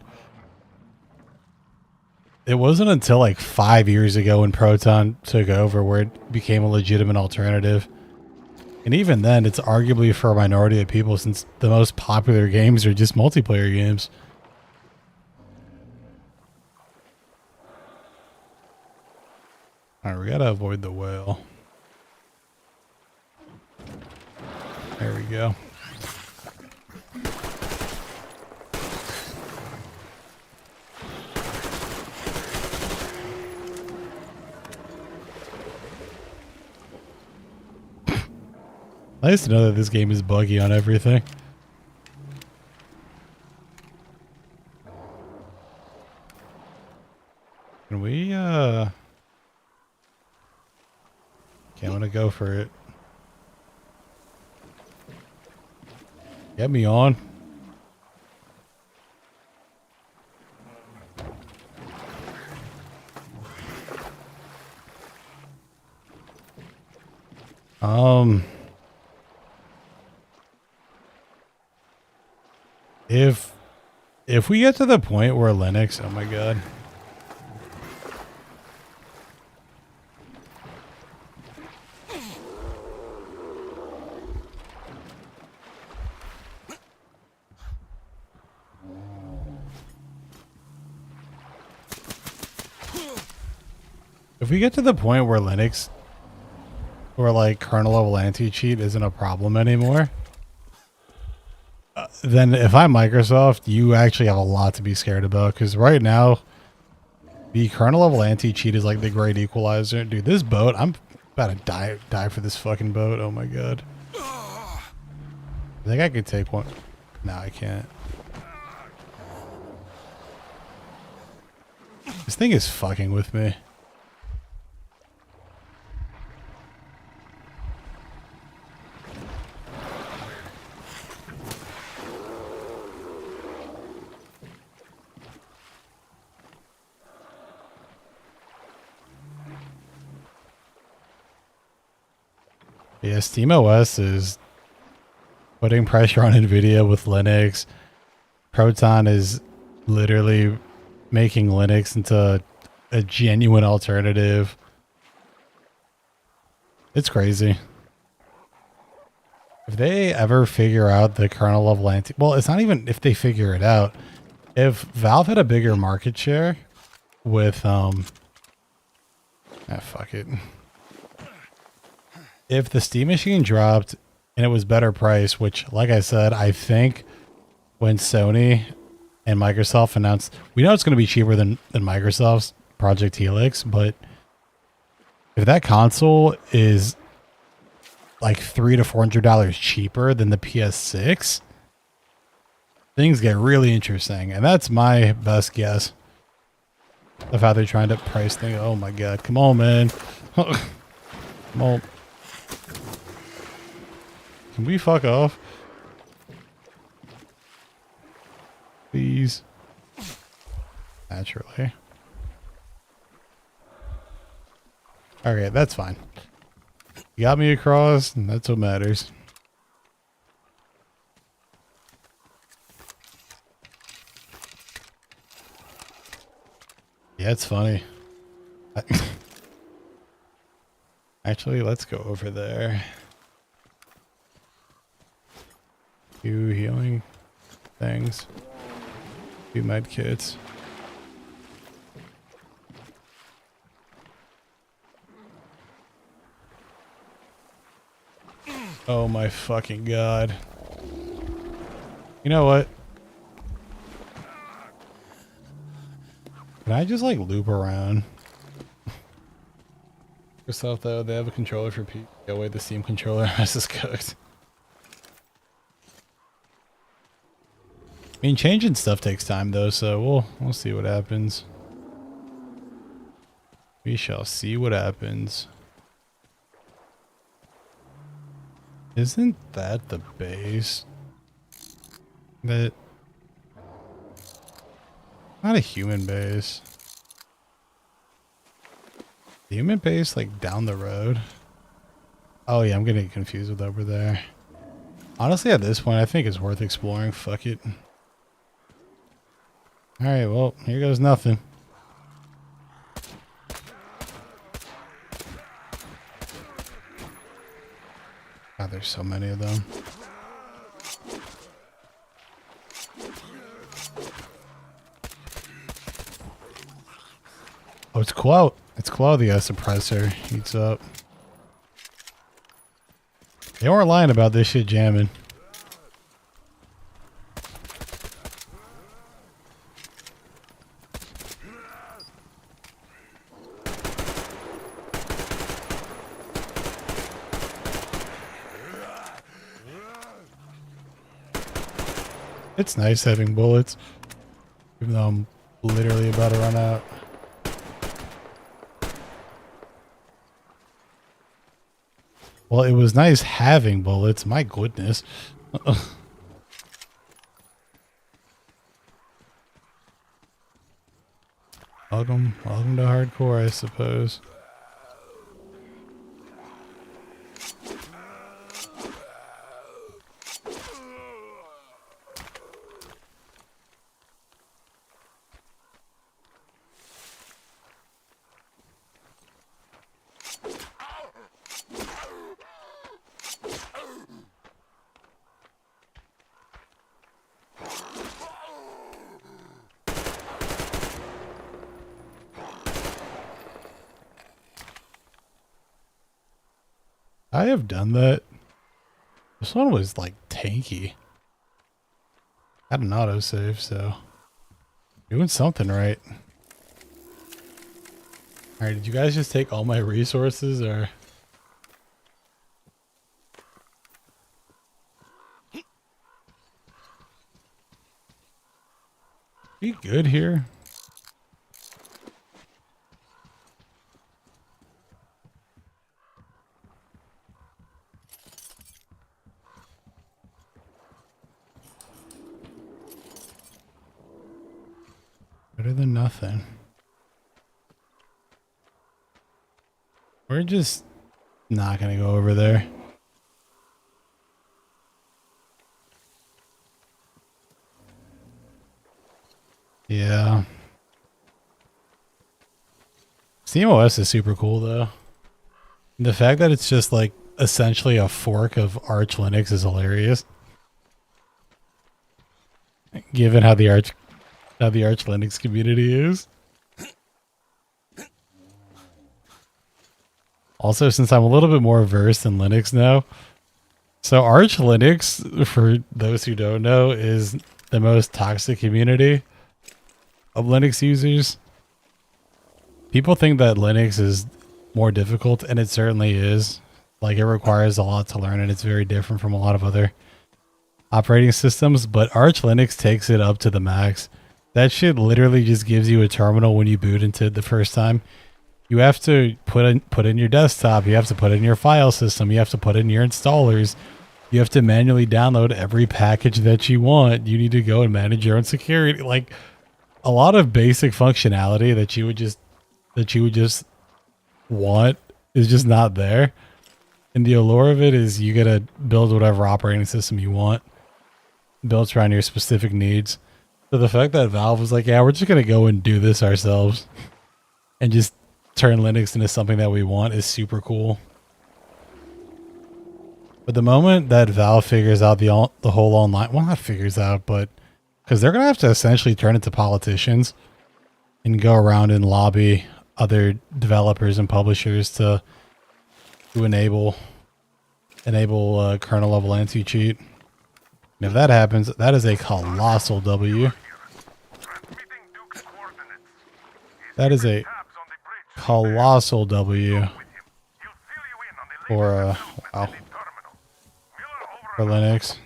It wasn't until, like, 5 years ago when Proton took over where it became a legitimate alternative. And even then, it's arguably for a minority of people since the most popular games are just multiplayer games. Alright, we gotta avoid the whale. There we go. Nice to know that this game is buggy on everything. Can we, okay, I'm gonna go for it. Get me on. Um, if we get to the point where Linux, oh my god. If we get to the point where Linux or like kernel level anti-cheat isn't a problem anymore, then if I'm Microsoft, you actually have a lot to be scared about, because right now the kernel level anti-cheat is like the great equalizer. Dude, this boat, I'm about to die for this fucking boat. Oh my god. I think I could take one. No, I can't. This thing is fucking with me. Yeah, SteamOS is putting pressure on NVIDIA with Linux. Proton is literally making Linux into a genuine alternative. It's crazy. If they ever figure out the kernel level well, it's not even if they figure it out. If Valve had a bigger market share with fuck it. If the Steam machine dropped and it was better price, which, like I said, I think when Sony and Microsoft announced, we know it's going to be cheaper than Microsoft's Project Helix, but if that console is like $300 to $400 cheaper than the PS6, things get really interesting. And that's my best guess of how they're trying to price things. Oh my god, come on, man. Come on. Can we fuck off? Please. Naturally. Okay, that's fine. You got me across, and that's what matters. Yeah, it's funny. Actually, let's go over there. Few healing things. Few med kits. Oh my fucking god. You know what? Can I just like loop around? Yourself though, they have a controller for P. Oh wait, the Steam controller has this cooked. I mean, changing stuff takes time though, so we'll see what happens. We shall see what happens. Isn't that the base? That not a human base. The human base like down the road. Oh yeah, I'm getting confused with over there. Honestly, at this point, I think it's worth exploring. Fuck it. Alright, well, here goes nothing. God, there's so many of them. Oh, it's cool. It's cool the suppressor heats up. They weren't lying about this shit jamming. It's nice having bullets, even though I'm literally about to run out. Well, it was nice having bullets. My goodness. Welcome to hardcore, I suppose. I have done that. This one was like tanky. Had an autosave, so doing something right. Alright, did you guys just take all my resources or? Be good here. Better than nothing. We're just not gonna go over there. Yeah. SteamOS is super cool though. The fact that it's just like essentially a fork of Arch Linux is hilarious. Given how the Arch Linux community is. Also, since I'm a little bit more versed in Linux now, so Arch Linux, for those who don't know, is the most toxic community of Linux users. People think that Linux is more difficult, and it certainly is. Like, it requires a lot to learn, and it's very different from a lot of other operating systems, but Arch Linux takes it up to the max. That shit literally just gives you a terminal when you boot into it the first time. You have to put in your desktop, you have to put in your file system, you have to put in your installers, you have to manually download every package that you want. You need to go and manage your own security. Like, a lot of basic functionality that you would just want is just not there. And the allure of it is you gotta build whatever operating system you want, built around your specific needs. So the fact that Valve was like, yeah, we're just gonna go and do this ourselves and just turn Linux into something that we want is super cool. But the moment that Valve figures out the whole online, well, not figures out, but because they're gonna have to essentially turn into politicians and go around and lobby other developers and publishers to enable kernel level anti-cheat. And if that happens, that is a colossal W. That is a colossal W for wow, for Linux.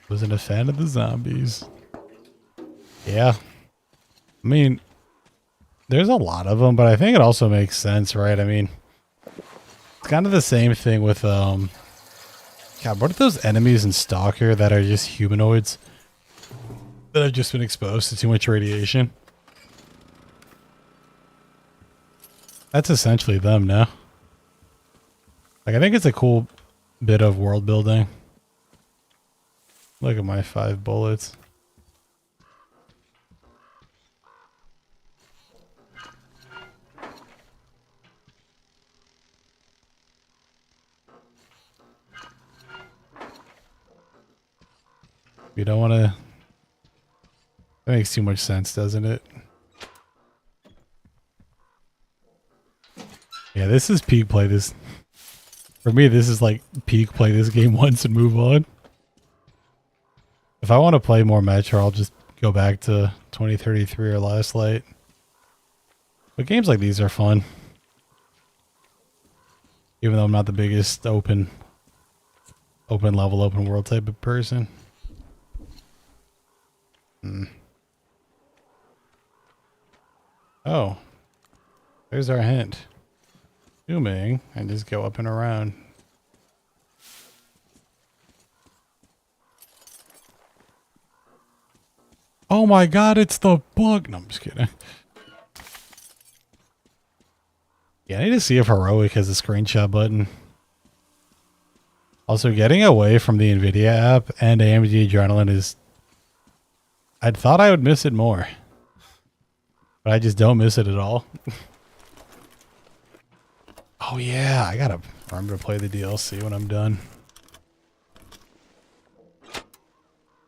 Wasn't a fan of the zombies. Yeah. I mean, there's a lot of them, but I think it also makes sense, right? I mean, it's kind of the same thing with, God, what are those enemies in Stalker that are just humanoids that have just been exposed to too much radiation? That's essentially them now. Like, I think it's a cool bit of world building. Look at my 5 bullets. You don't want to... That makes too much sense, doesn't it? Yeah, this is peak play this. For me, this is like peak play this game once and move on. If I want to play more Metro, I'll just go back to 2033 or Last Light. But games like these are fun. Even though I'm not the biggest open level, open world type of person. Oh. There's our hint. Zooming and just go up and around. Oh my god, it's the bug. No, I'm just kidding. Yeah, I need to see if Heroic has a screenshot button. Also, getting away from the NVIDIA app and AMD Adrenalin is... I thought I would miss it more. But I just don't miss it at all. Oh yeah, I gotta remember to play the DLC when I'm done.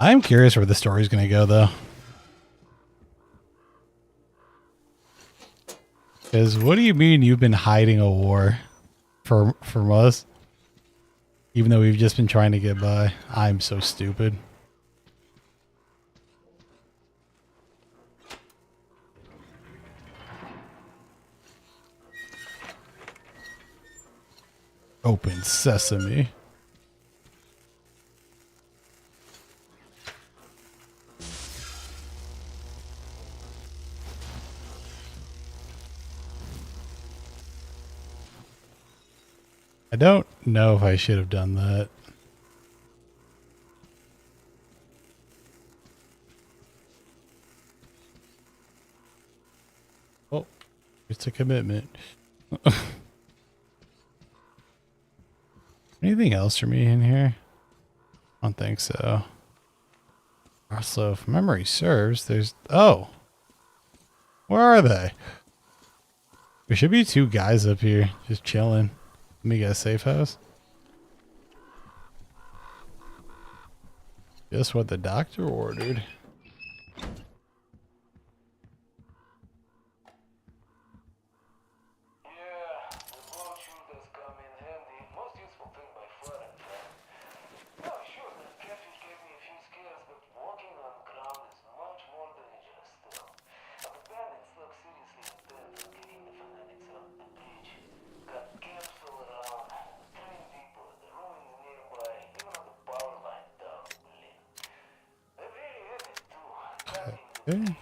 I'm curious where the story's going to go, though. Because what do you mean you've been hiding a war from us? Even though we've just been trying to get by. I'm so stupid. Open sesame. I don't know if I should have done that. Oh, it's a commitment. Anything else for me in here? I don't think so. Also, if memory serves, there's... Oh! Where are they? There should be two guys up here just chilling. Let me get a safe house. Just what the doctor ordered. Okay.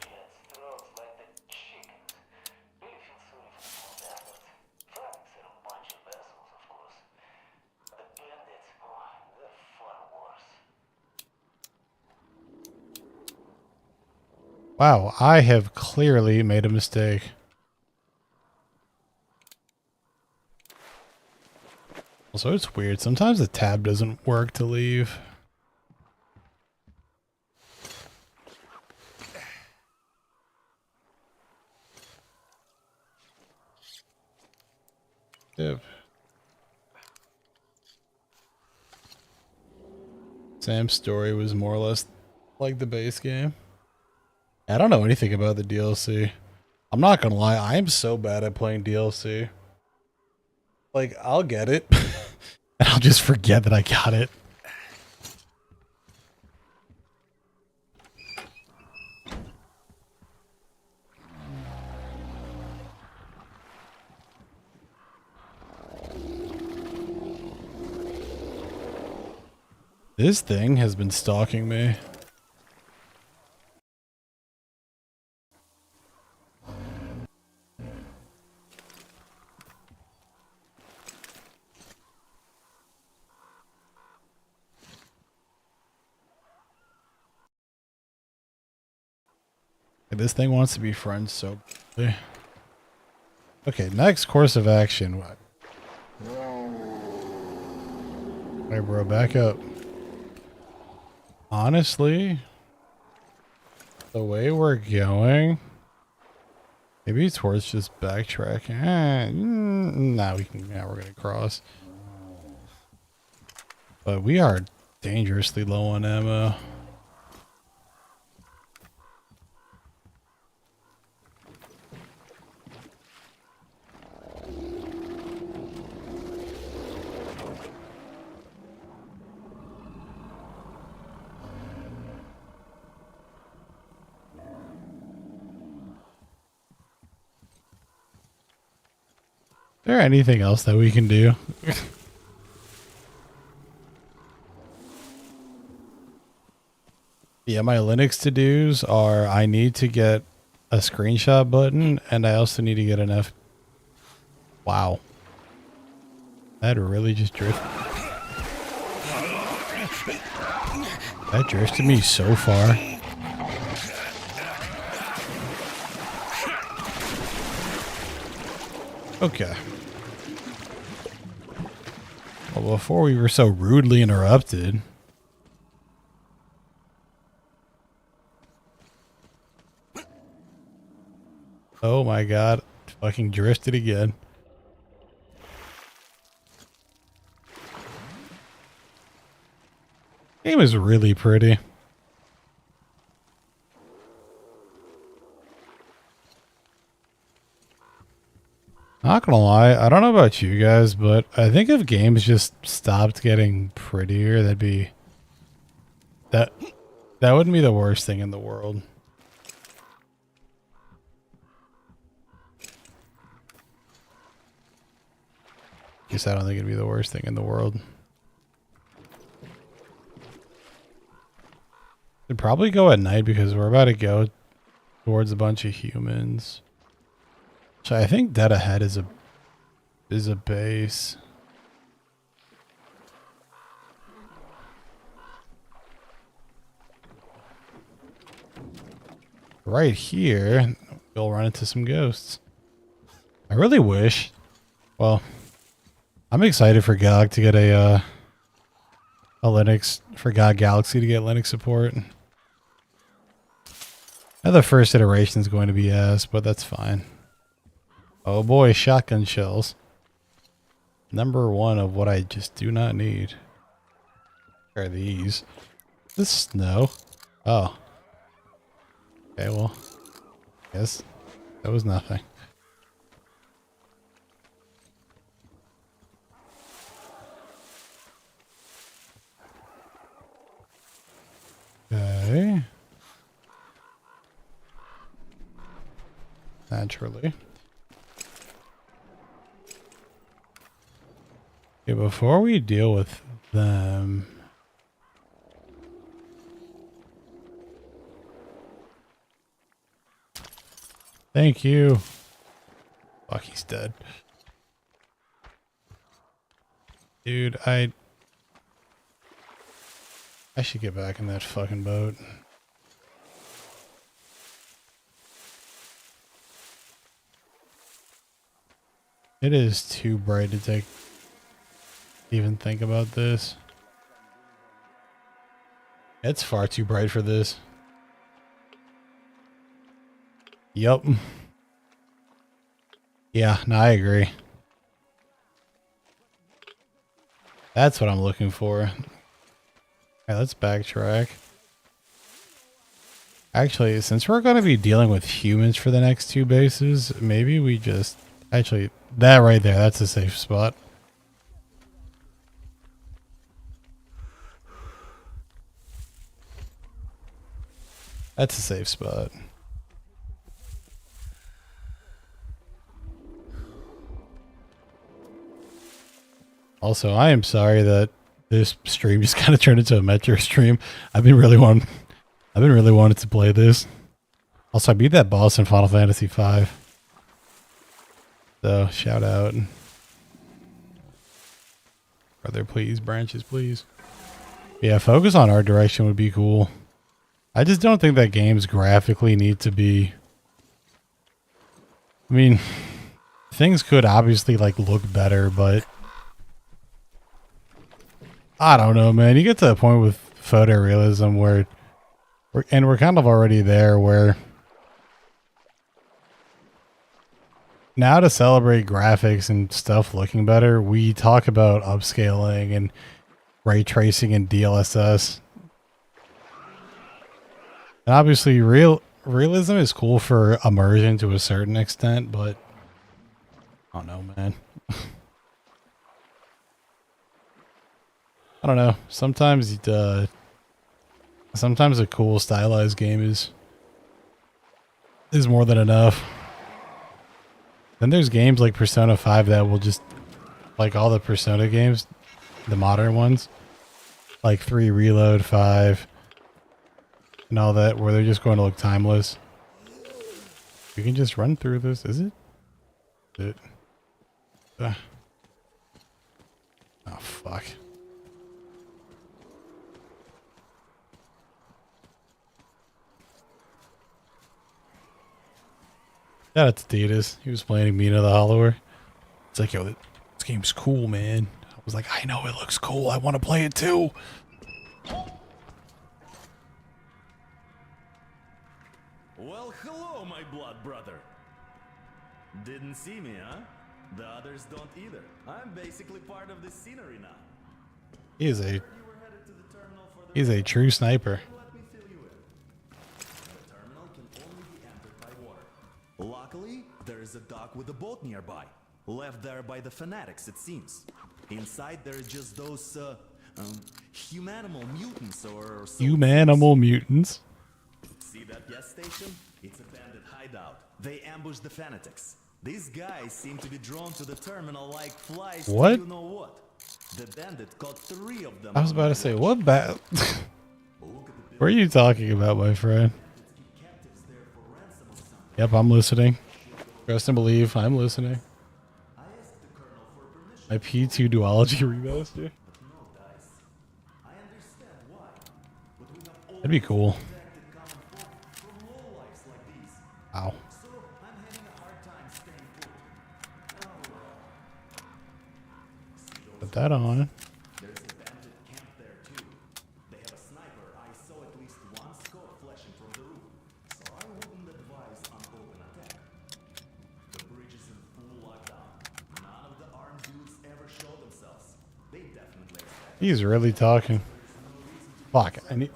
Wow, I have clearly made a mistake. Also, it's weird. Sometimes the tab doesn't work to leave. Yep. Sam's story was more or less like the base game. I don't know anything about the DLC. I'm not gonna lie, I am so bad at playing DLC. Like, I'll get it, and I'll just forget that I got it. This thing has been stalking me. This thing wants to be friends so badly. Okay, next course of action. What? Hey, bro, back up. Honestly, the way we're going, maybe it's worth just backtracking. Nah, we're gonna cross. But we are dangerously low on ammo. Is there anything else that we can do? Yeah, my Linux to-dos are I need to get a screenshot button and I also need to get an F. Wow. That really just drifted. That drifted me so far. Okay. Well, before we were so rudely interrupted. Oh my god. Fucking drifted again. Game is really pretty. Not gonna lie, I don't know about you guys, but I think if games just stopped getting prettier, that'd be that wouldn't be the worst thing in the world. Guess I don't think it'd be the worst thing in the world. It'd probably go at night because we're about to go towards a bunch of humans. So I think dead ahead is a base. Right here, we'll run into some ghosts. I really wish. Well, I'm excited for GOG to get a Linux, for GOG Galaxy to get Linux support. Now the first iteration is going to be ass, but that's fine. Oh boy, shotgun shells. Number one of what I just do not need are these. This snow. Oh. Okay, well, yes, that was nothing. Okay. Naturally. Okay, before we deal with them, thank you. Fuck, he's dead. Dude, I should get back in that fucking boat. It is too bright to even think about this. It's far too bright for this. Yup. Yeah, no, I agree. That's what I'm looking for. Alright, let's backtrack. Actually, since we're going to be dealing with humans for the next two bases, maybe we just... Actually, that right there, that's a safe spot. That's a safe spot. Also, I am sorry that this stream just kind of turned into a Metro stream. I've been really wanting to play this. Also, I beat that boss in Final Fantasy V. So, shout out. Brother, please, branches, please. Yeah, focus on art direction would be cool. I just don't think that games graphically need to be... I mean, things could obviously like look better, but I don't know, man. You get to a point with photorealism where we're kind of already there, where now to celebrate graphics and stuff looking better, we talk about upscaling and ray tracing and DLSS. And obviously realism is cool for immersion to a certain extent, but I don't know, man. I don't know. Sometimes a cool stylized game is more than enough. Then there's games like Persona 5 that will just, like all the Persona games, the modern ones, like 3 Reload, 5, and all that, where they're just going to look timeless. You can just run through this, is it? Oh, fuck. Shout out to Titus. He was playing Mina the Hollower. It's like, yo, this game's cool, man. I was like, I know it looks cool. I want to play it too. Well, hello, my blood brother. Didn't see me, huh? The others don't either. I'm basically part of the scenery now. He's a true sniper. The terminal can only be entered by water. Luckily, there is a dock with a boat nearby. left there by the fanatics, it seems. Inside there are just those humanimal mutants or so. Humanimal mutants. See that gas station? It's a bandit hideout. They ambush the fanatics. These guys seem to be drawn to the terminal like flies to What? you know what. The bandit caught 3 of them. I was about to say, what bat? What are you talking about, my friend? Yep, I'm listening. Trust and believe, I'm listening. My P2 duology remaster? That'd be cool. Wow. Put that on. There's a bandit camp there too. They have a sniper. I saw at least one scope flashing from the roof. So I wouldn't advise on open attack. The bridge is in full lockdown. None of the armed dudes ever show themselves. They definitely expect. He's really talking. Fuck, I need...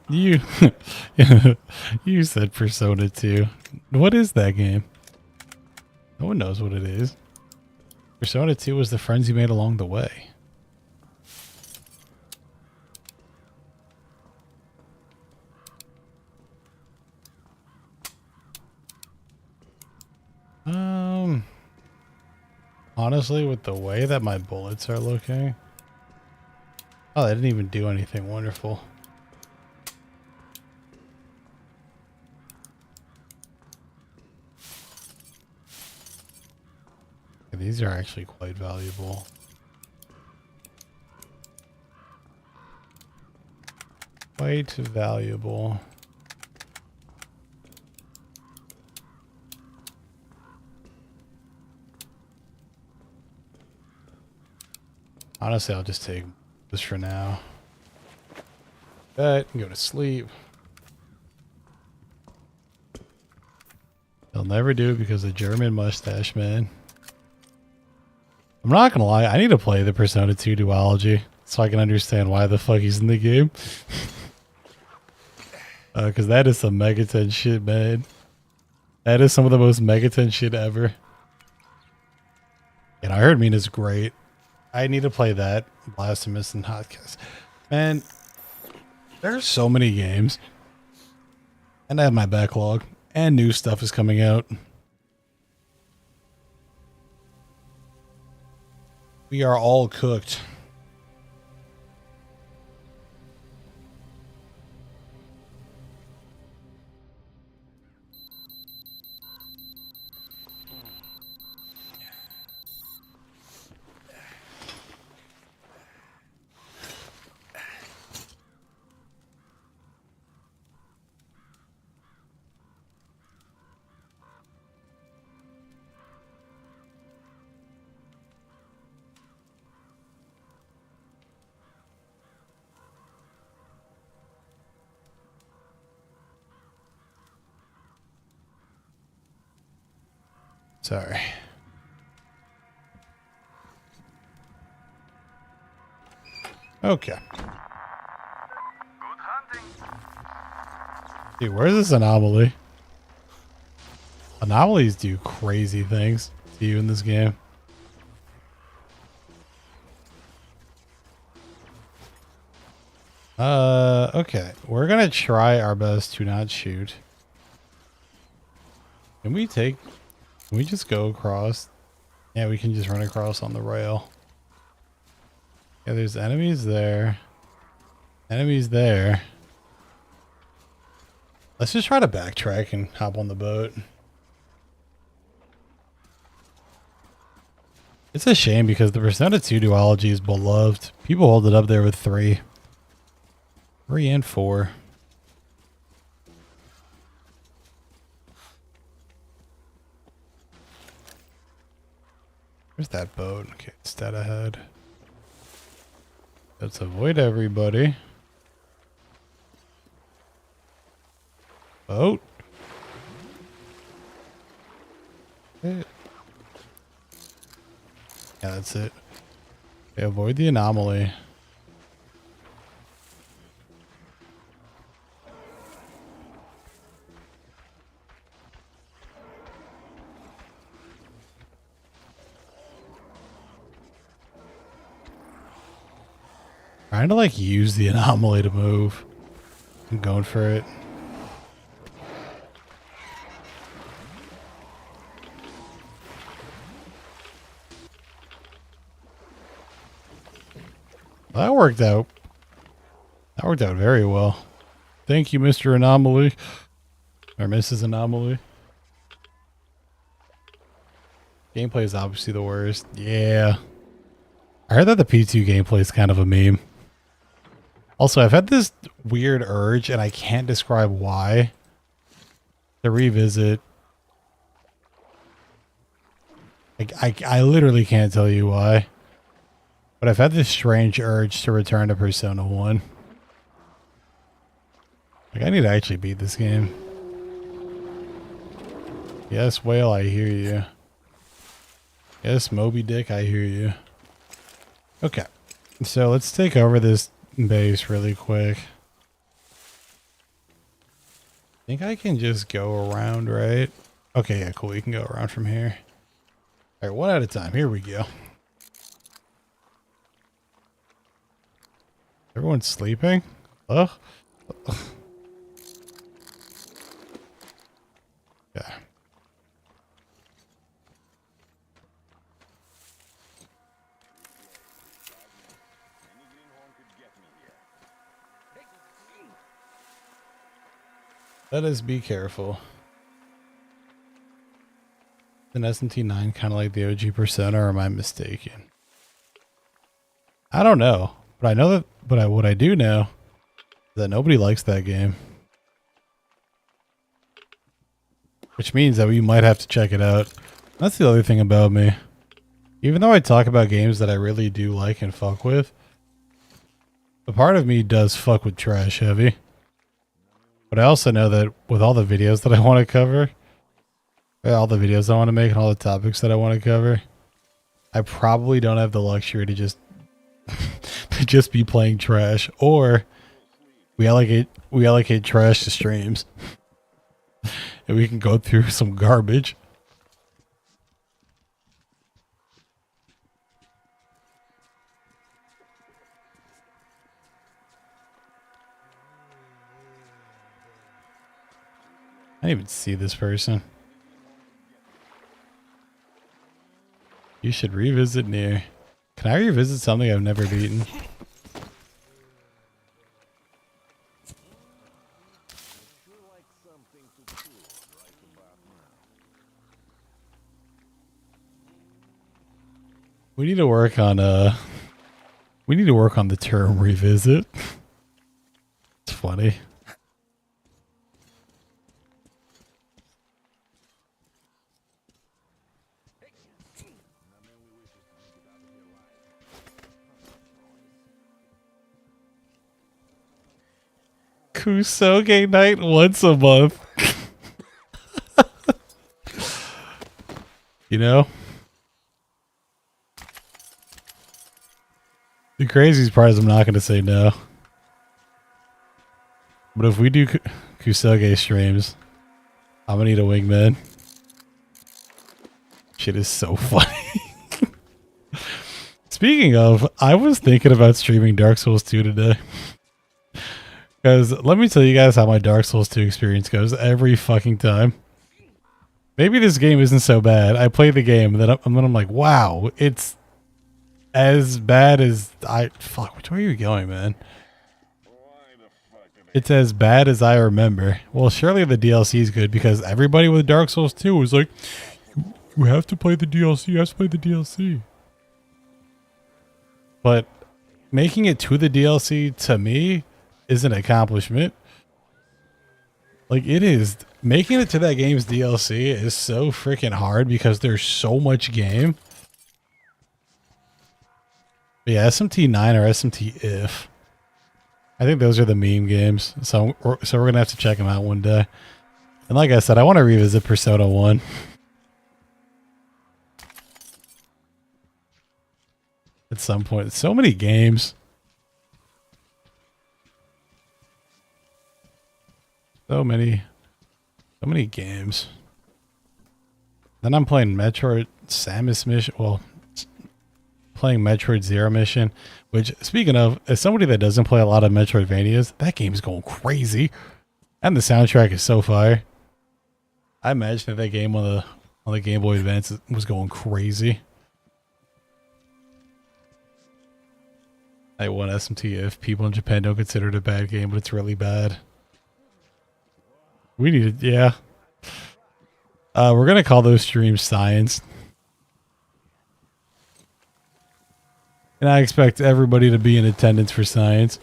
You, you said Persona 2. What is that game? No one knows what it is. Persona 2 was the friends you made along the way. Honestly, with the way that my bullets are looking... Oh, they didn't even do anything wonderful. These are actually quite valuable. Quite valuable. Honestly, I'll just take this for now. Bet and go to sleep. They'll never do it because of German mustache man. I'm not gonna lie, I need to play the Persona 2 duology so I can understand why the fuck he's in the game. Cause that is some Megaten shit, man. That is some of the most Megaten shit ever. And I heard Mina's great. I need to play that. Blasphemous and Hotcast. Man, there's so many games. And I have my backlog. And new stuff is coming out. We are all cooked. Sorry. Okay. Dude, where's this anomaly? Anomalies do crazy things to you in this game. Okay. We're gonna try our best to not shoot. Can we just go across? Yeah, we can just run across on the rail. Yeah, there's enemies there. Enemies there. Let's just try to backtrack and hop on the boat. It's a shame because the Persona 2 duology is beloved. People hold it up there with 3. 3 and 4. Where's that boat? Okay, it's dead ahead. Let's avoid everybody. Boat. Yeah, that's it. Okay, avoid the anomaly. trying to like use the anomaly to move. I'm going for it. That worked out. That worked out very well. Thank you, Mr. Anomaly. Or Mrs. Anomaly. Gameplay is obviously the worst. Yeah. I heard that the P2 gameplay is kind of a meme. Also, I've had this weird urge, and I can't describe why, to revisit. I literally can't tell you why. But I've had this strange urge to return to Persona 1. Like, I need to actually beat this game. Yes, Whale, I hear you. Yes, Moby Dick, I hear you. Okay. So let's take over this base really quick. I think I can just go around, right? Okay, yeah, cool. You can go around from here. All right, one at a time. Here we go. Everyone's sleeping? Ugh. Yeah. Let us be careful. An SMT9 kind of like the OG Persona, or am I mistaken? I don't know, but I know that. But what I do know is that nobody likes that game, which means that we might have to check it out. That's the other thing about me. Even though I talk about games that I really do like and fuck with, a part of me does fuck with trash heavy. But I also know that with all the videos that I want to cover, all the videos I want to make, and all the topics that I want to cover, I probably don't have the luxury to just to just be playing trash, or we allocate trash to streams, and we can go through some garbage. I didn't even see this person. You should revisit near. Can I revisit something I've never beaten? We need to work on the term revisit. It's funny. Kusoge night once a month. You know? The craziest part is I'm not going to say no. But if we do Kusoge streams, I'm going to need a wingman. Shit is so funny. Speaking of, I was thinking about streaming Dark Souls 2 today. Because let me tell you guys how my Dark Souls 2 experience goes every fucking time. Maybe this game isn't so bad. I play the game and then I'm like, wow, it's as bad as fuck, which way are you going, man? It's as bad as I remember. Well, surely the DLC is good because everybody with Dark Souls 2 was like, you have to play the DLC, you have to play the DLC. But making it to the DLC, to me, is an accomplishment. Like, it is. Making it to that game's DLC is so freaking hard because there's so much game. But yeah, SMT9 or SMT if. I think those are the meme games. So we're going to have to check them out one day. And like I said, I want to revisit Persona 1. At some point. So many games. So many games. Then I'm playing Metroid Samus Mission. Well, playing Metroid Zero Mission, which, speaking of, as somebody that doesn't play a lot of Metroidvanias, that game's going crazy. And the soundtrack is so fire. I imagine that game on the Game Boy Advance was going crazy. I won SMT if people in Japan don't consider it a bad game, but it's really bad. We need to, yeah. We're going to call those streams science. And I expect everybody to be in attendance for science.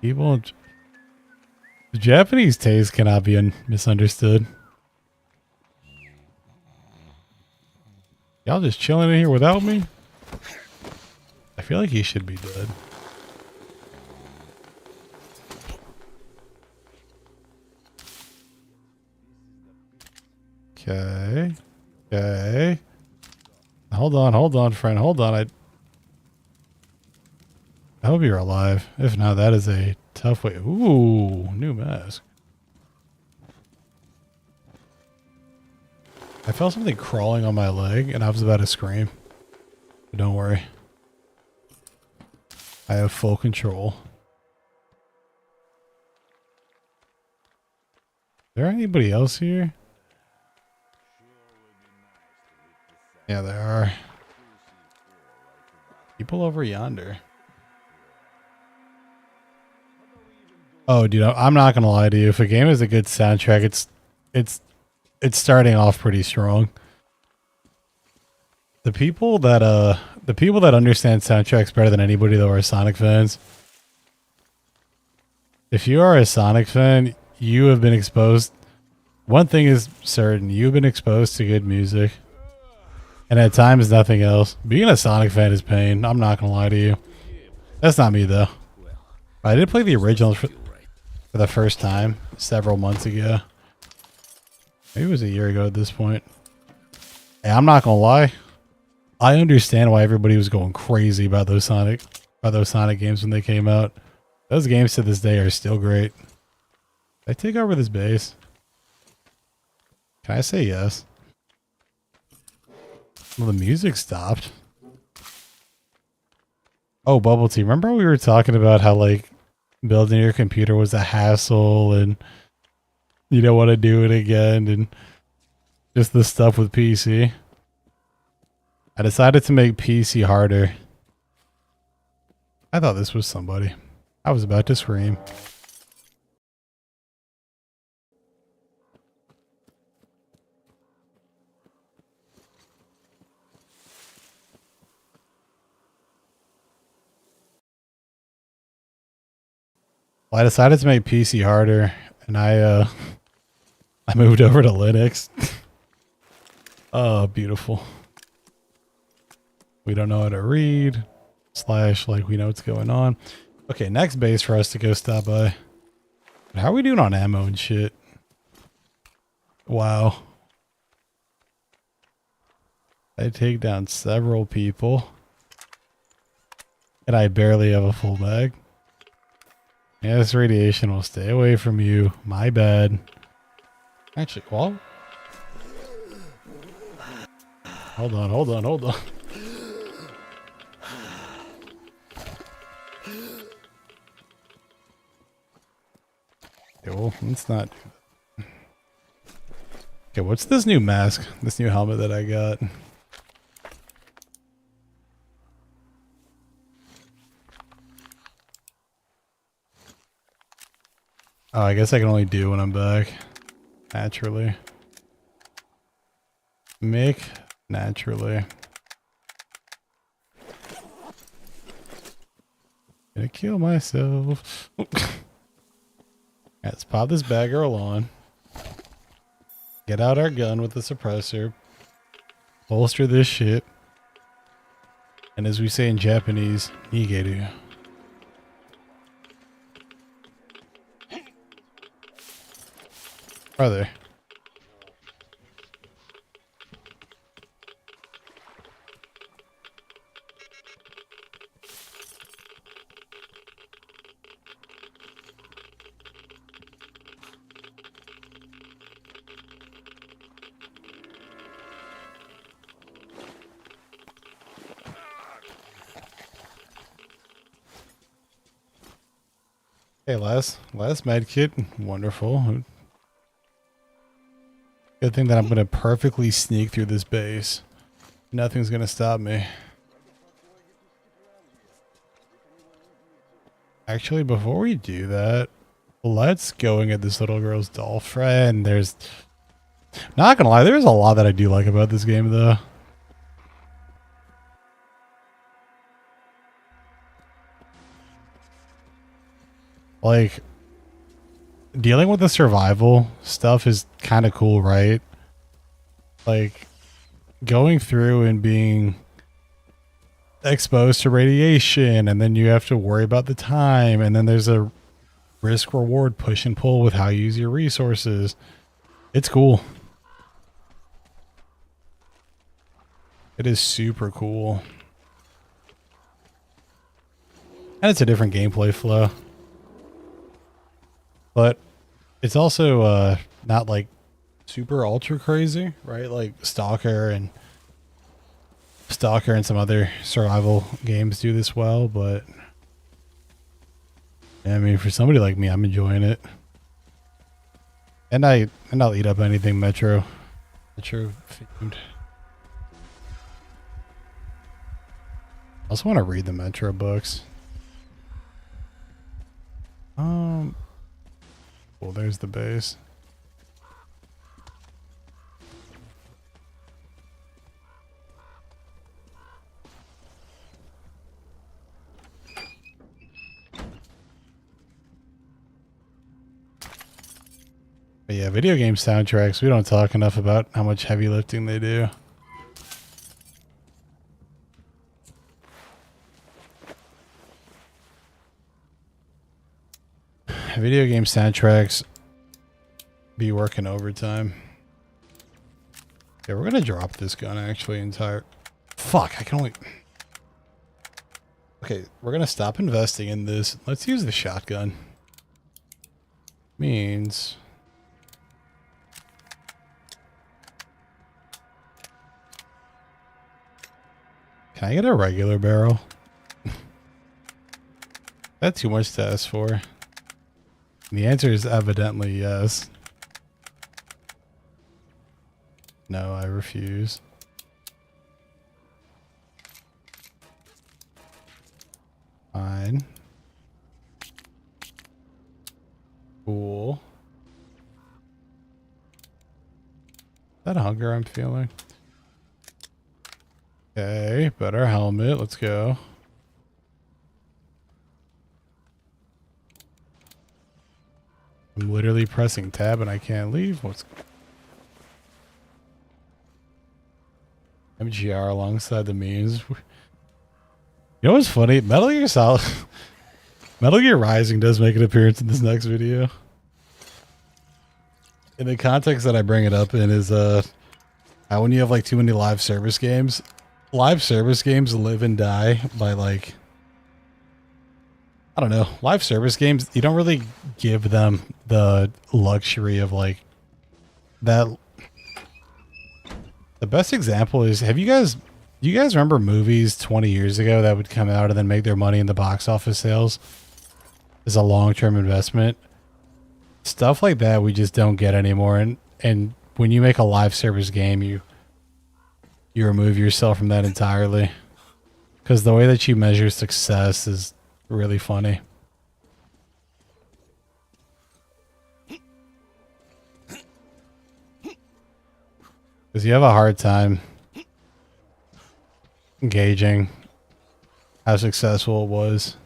People, the Japanese taste cannot be misunderstood. Y'all just chilling in here without me? I feel like he should be dead. Okay. Okay. Hold on, friend. Hold on. I hope you're alive. If not, that is a tough way. Ooh, new mask. I felt something crawling on my leg and I was about to scream. But don't worry. I have full control. Is there anybody else here? Yeah, there are. People over yonder. Oh, dude, I'm not gonna lie to you. If a game has a good soundtrack, it's starting off pretty strong. The people that understand soundtracks better than anybody though are Sonic fans. If you are a Sonic fan, you have been exposed. One thing is certain, you've been exposed to good music. And at times nothing else. Being a Sonic fan is pain. I'm not gonna lie to you. That's not me though. I did play the originals for the first time several months ago. Maybe it was a year ago at this point. Hey, I'm not gonna lie. I understand why everybody was going crazy about those Sonic games when they came out. Those games to this day are still great. Did I take over this base? Can I say yes? Well, the music stopped. Oh, Bubble Tea. Remember we were talking about how like building your computer was a hassle and you don't want to do it again and just the stuff with PC? I decided to make PC harder. I thought this was somebody. I was about to scream. Well, I decided to make PC harder, and I moved over to Linux. Oh, beautiful. We don't know how to read. / like we know what's going on. Okay, next base for us to go stop by. How are we doing on ammo and shit? Wow. I take down several people. And I barely have a full bag. Yeah, this radiation will stay away from you. My bad. Actually, well. Hold on. Okay, well, let's not do that. Okay, what's this new mask? This new helmet that I got? Oh, I guess I can only do when I'm back. Naturally. Naturally. Gonna kill myself. Let's pop this bad girl on. Get out our gun with the suppressor. Bolster this shit. And as we say in Japanese, nigeru. Brother. Okay, last med kit. Wonderful. Good thing that I'm gonna perfectly sneak through this base. Nothing's gonna stop me. Actually, before we do that, let's go and get this little girl's doll friend. There's, not gonna lie, there's a lot that I do like about this game though. Like, dealing with the survival stuff is kind of cool, right? Like, going through and being exposed to radiation, and then you have to worry about the time, and then there's a risk reward push and pull with how you use your resources. It's cool. It is super cool. And it's a different gameplay flow. But it's also not like super ultra crazy, right? Like Stalker and some other survival games do this well, but I mean, for somebody like me, I'm enjoying it. And I'll eat up anything Metro themed. I also want to read the Metro books. Well, there's the base. But yeah, video game soundtracks, we don't talk enough about how much heavy lifting they do. Video game soundtracks be working overtime. Yeah, we're gonna drop this gun actually entire. Fuck, I can only. Okay, we're gonna stop investing in this. Let's use the shotgun. Means. Can I get a regular barrel? That's too much to ask for. And the answer is evidently yes. No, I refuse. Fine. Cool. Is that hunger I'm feeling? Okay, better helmet. Let's go. I'm literally pressing tab and I can't leave. What's MGR alongside the memes? You know what's funny? Metal Gear Rising does make an appearance in this next video. In the context that I bring it up in is how when you have like too many live service games live and die by like, I don't know, live service games, you don't really give them the luxury of like that. The best example is, do you guys remember movies 20 years ago that would come out and then make their money in the box office sales as a long-term investment? Stuff like that we just don't get anymore. And when you make a live service game, you remove yourself from that entirely, because the way that you measure success is really funny. Because you have a hard time gauging how successful it was.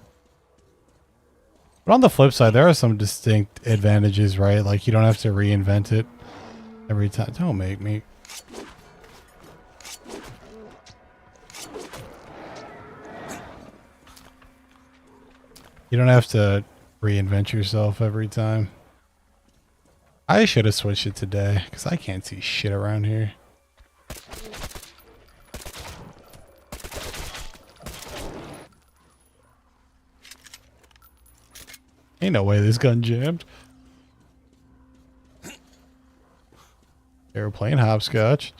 But on the flip side, there are some distinct advantages, right? Like, you don't have to reinvent it every time. Don't make me. You don't have to reinvent yourself every time. I should have switched it today, because I can't see shit around here. Ain't no way this gun jammed. They were playing hopscotch.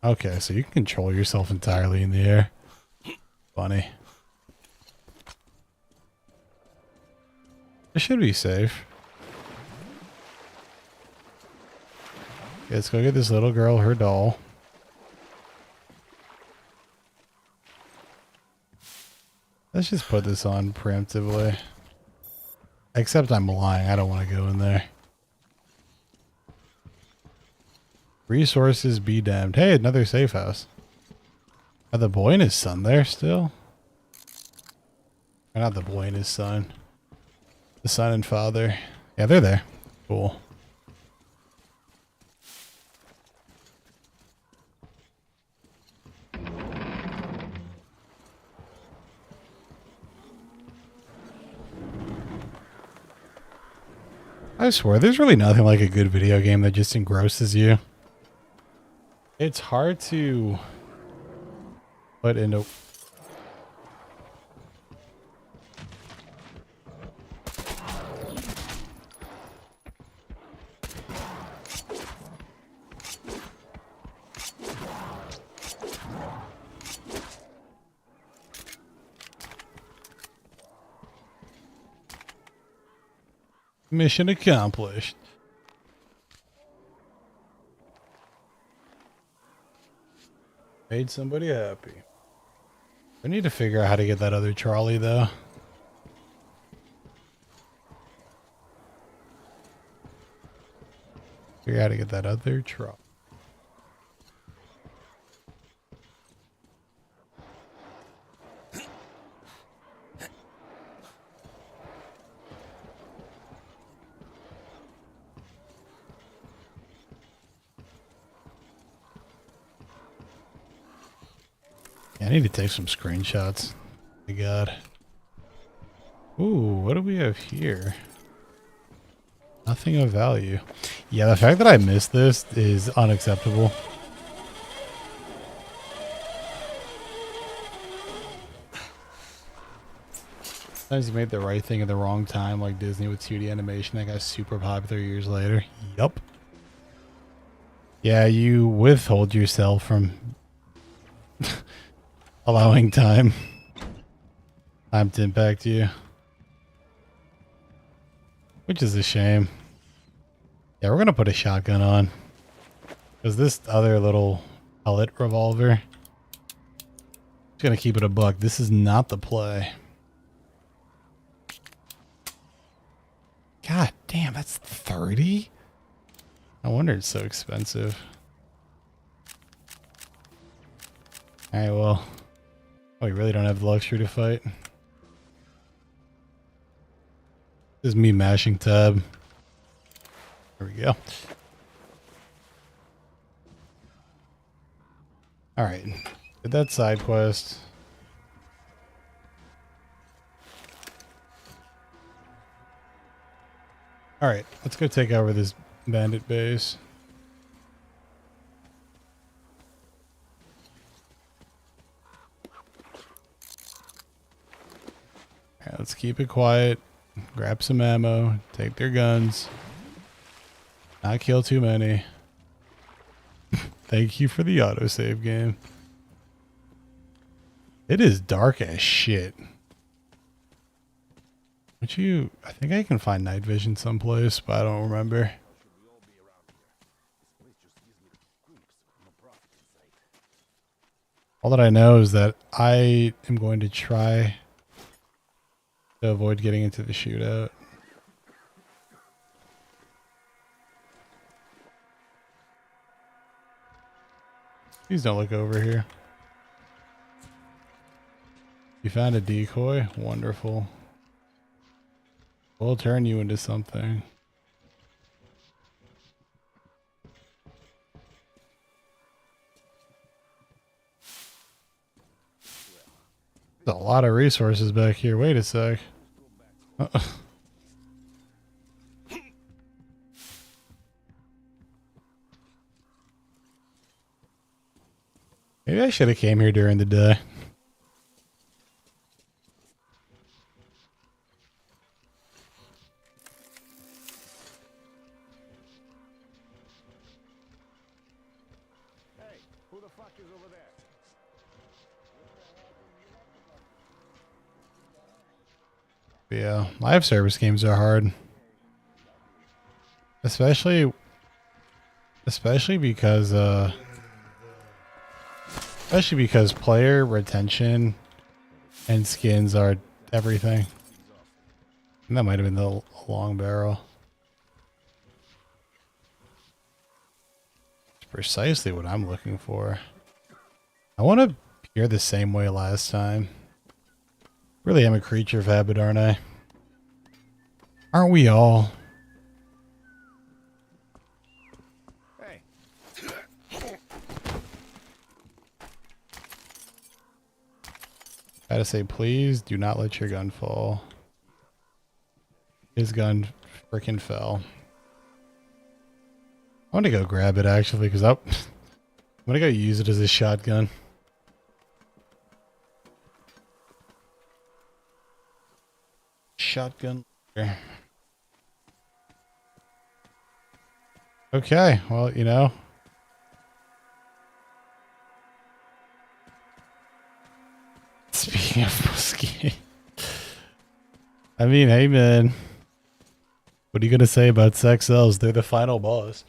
Okay, so you can control yourself entirely in the air. Funny. It should be safe. Okay, let's go get this little girl her doll. Let's just put this on preemptively. Except I'm lying. I don't want to go in there. Resources be damned. Hey, another safe house. Are the boy and his son there still? Or not the boy and his son. The son and father. Yeah, they're there. Cool. I swear, there's really nothing like a good video game that just engrosses you. It's hard to put into... Mission accomplished. Made somebody happy. I need to figure out how to get that other trolley, though. Figure out how to get that other trolley. I need to take some screenshots. My God. Ooh, what do we have here? Nothing of value. Yeah, the fact that I missed this is unacceptable. Sometimes you made the right thing at the wrong time, like Disney with 2D animation that got super popular years later. Yup. Yeah, you withhold yourself from allowing time to impact you, which is a shame. Yeah, we're gonna put a shotgun on because this other little pellet revolver, just gonna keep it a buck. This is not the play. God damn, that's 30. No wonder it's so expensive. All right, well. Oh, we really don't have the luxury to fight. This is me mashing tab. There we go. Alright. Did that side quest. Alright, let's go take over this bandit base. Alright, let's keep it quiet. Grab some ammo. Take their guns. Not kill too many. Thank you for the autosave game. It is dark as shit. Would you... I think I can find night vision someplace, but I don't remember. All that I know is that I am going to try to avoid getting into the shootout. Please don't look over here. You found a decoy? Wonderful. We'll turn you into something. There's a lot of resources back here. Wait a sec. Maybe I should have came here during the day. Hey, who the fuck is over there? Yeah, live service games are hard. Especially because player retention and skins are everything. And that might have been the long barrel. It's precisely what I'm looking for. I want to hear the same way last time. Really am a creature of habit, aren't I? Aren't we all? Gotta say, please do not let your gun fall. His gun freaking fell. I want to go grab it actually, because I'm gonna go use it as a shotgun. Shotgun. Okay, well, you know. Speaking of whiskey, I mean, hey man, what are you gonna say about sex cells? They're the final boss.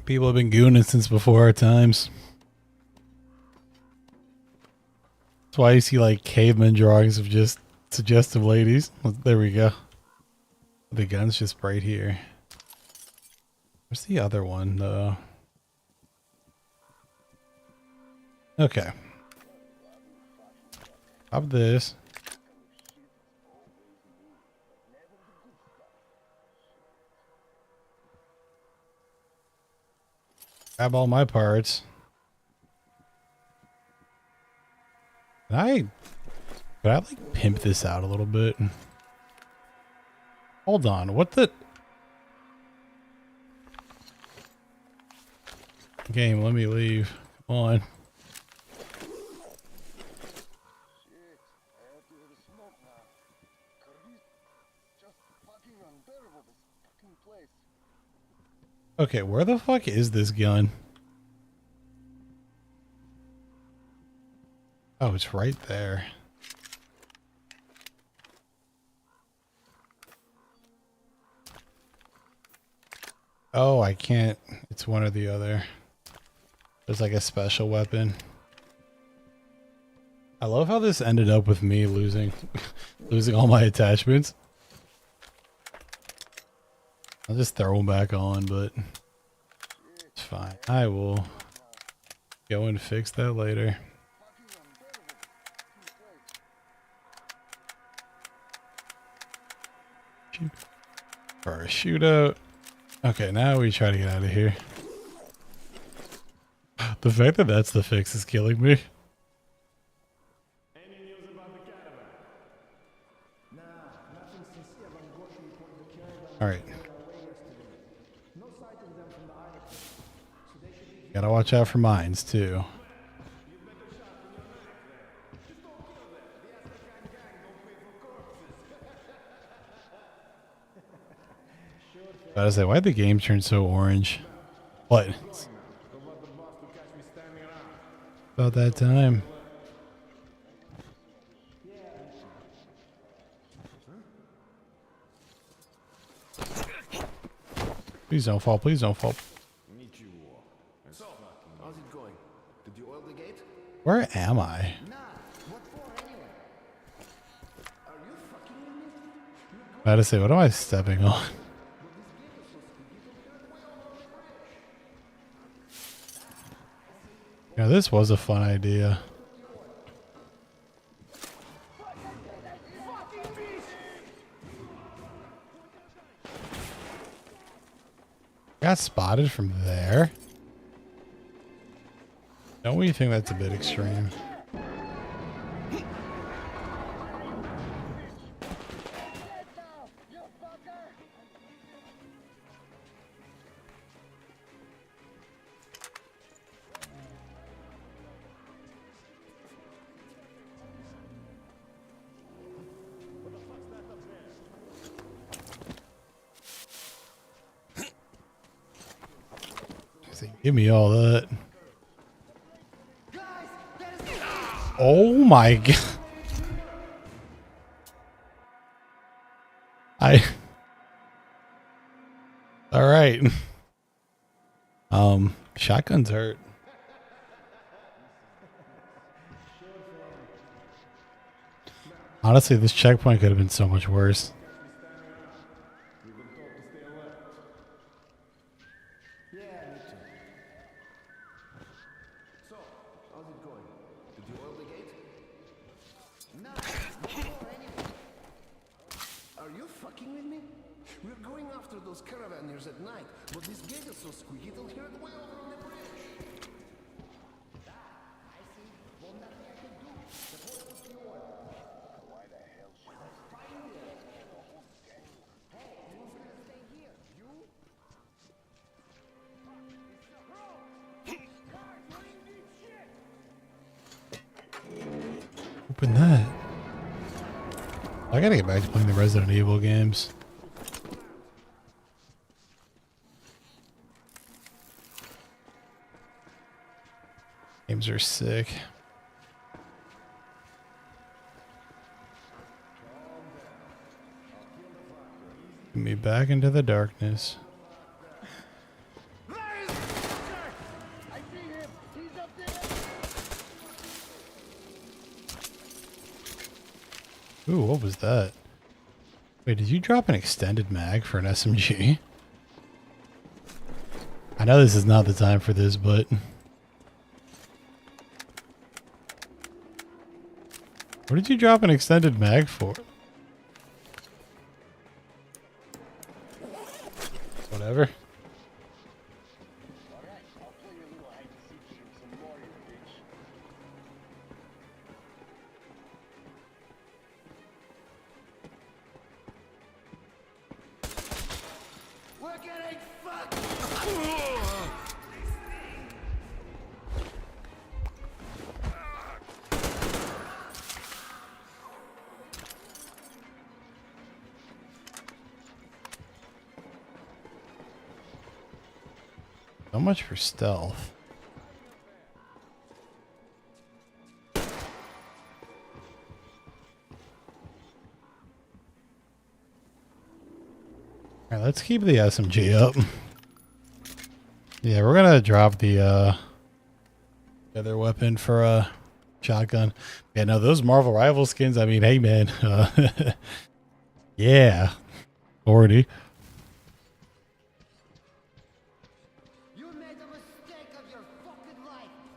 People have been gooning since before our times. That's why you see like caveman drawings of just suggestive ladies. There we go. The gun's just right here. Where's the other one though? Okay. Pop this. Grab all my parts. Could I like pimp this out a little bit? Hold on, what the? Game, let me leave. Come on. Okay, where the fuck is this gun? Oh, it's right there. Oh, I can't. It's one or the other. There's like a special weapon. I love how this ended up with me losing losing all my attachments. I'll just throw them back on, but it's fine. I will go and fix that later. For a shootout. Okay, now we try to get out of here. The fact that that's the fix is killing me. Alright. Gotta watch out for mines too. I was like, why'd the game turn so orange? What? About that time. Please don't fall, please don't fall. So, how's it going? Did you oil the gate? Where am I? I had to say, what am I stepping on? Yeah, this was a fun idea. Got spotted from there. Don't we think that's a bit extreme? Give me all that. Oh my god. All right. Shotguns hurt. Honestly, this checkpoint could have been so much worse. Are you fucking with me? We're going after those caravanners at night, but this gate is so squeaky they'll hear it way over on the bridge. Why the hell should I find it? Hey, who's gonna stay here? You? Open that. I gotta get back to playing the Resident Evil games. Games are sick. Get me back into the darkness. Ooh, what was that? Wait, did you drop an extended mag for an SMG? I know this is not the time for this, but... What did you drop an extended mag for? Whatever. So much for stealth. Alright, let's keep the SMG up. Yeah, we're gonna drop the other weapon for a shotgun. Yeah, no, those Marvel Rival skins, I mean, hey man. Yeah. 40.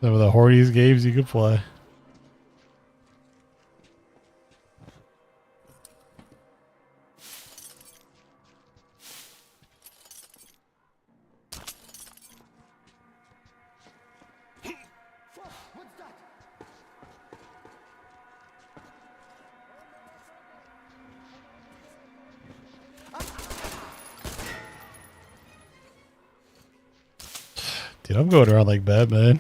Some of the horniest games you could play. Dude, I'm going around like Batman.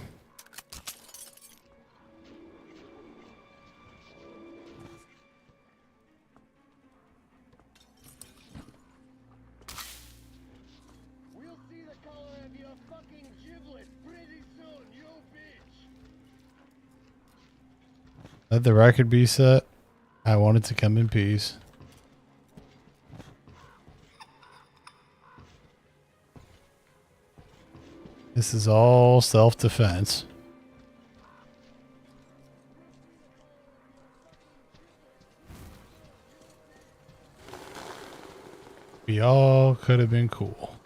Let the record be set. I want it to come in peace. This is all self-defense. We all could have been cool.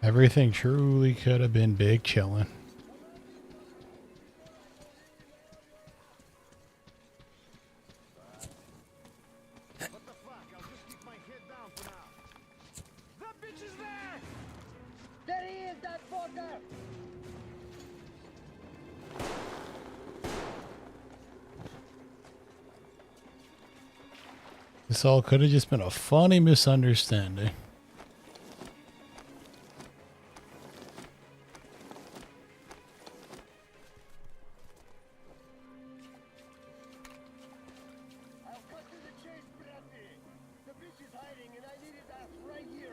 Everything truly could have been big chillin'. This all could have just been a funny misunderstanding.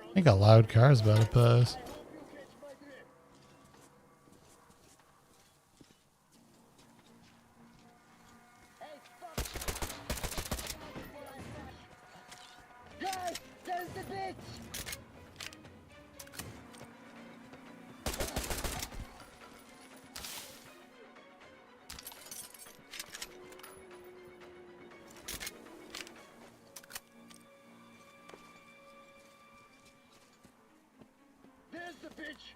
I think a loud car is about to pass. Guys, there's the bitch! There's the bitch!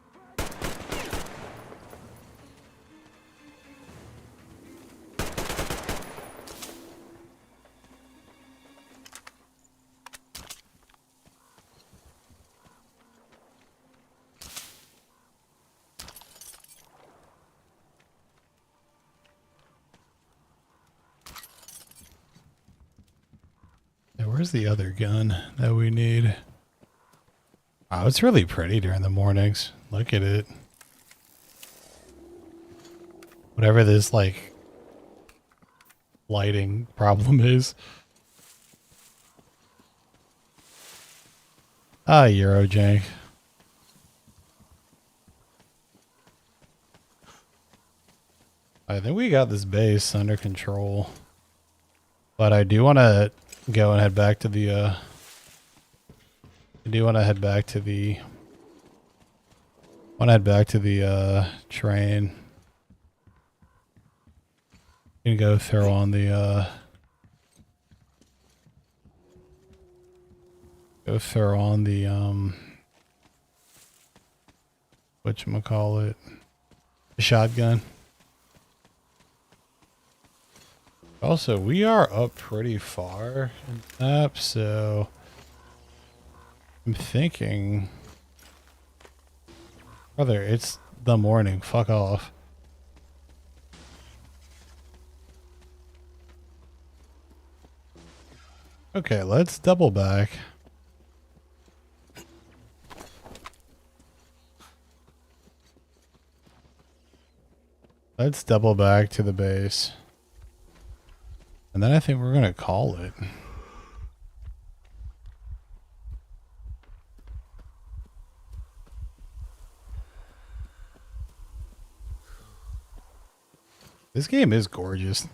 Yeah, where's the other gun that we need? Oh, it's really pretty during the mornings. Look at it. Whatever this, like, lighting problem is. Ah, Eurojank. I think we got this base under control. But I do want to go and head back to the, I do want to head back to the, train. Gonna go throw on the, whatchamacallit, the shotgun. Also, we are up pretty far in the map, so I'm thinking, brother, it's the morning. Fuck off. Okay, let's double back. Let's double back to the base. And then I think we're going to call it. This game is gorgeous.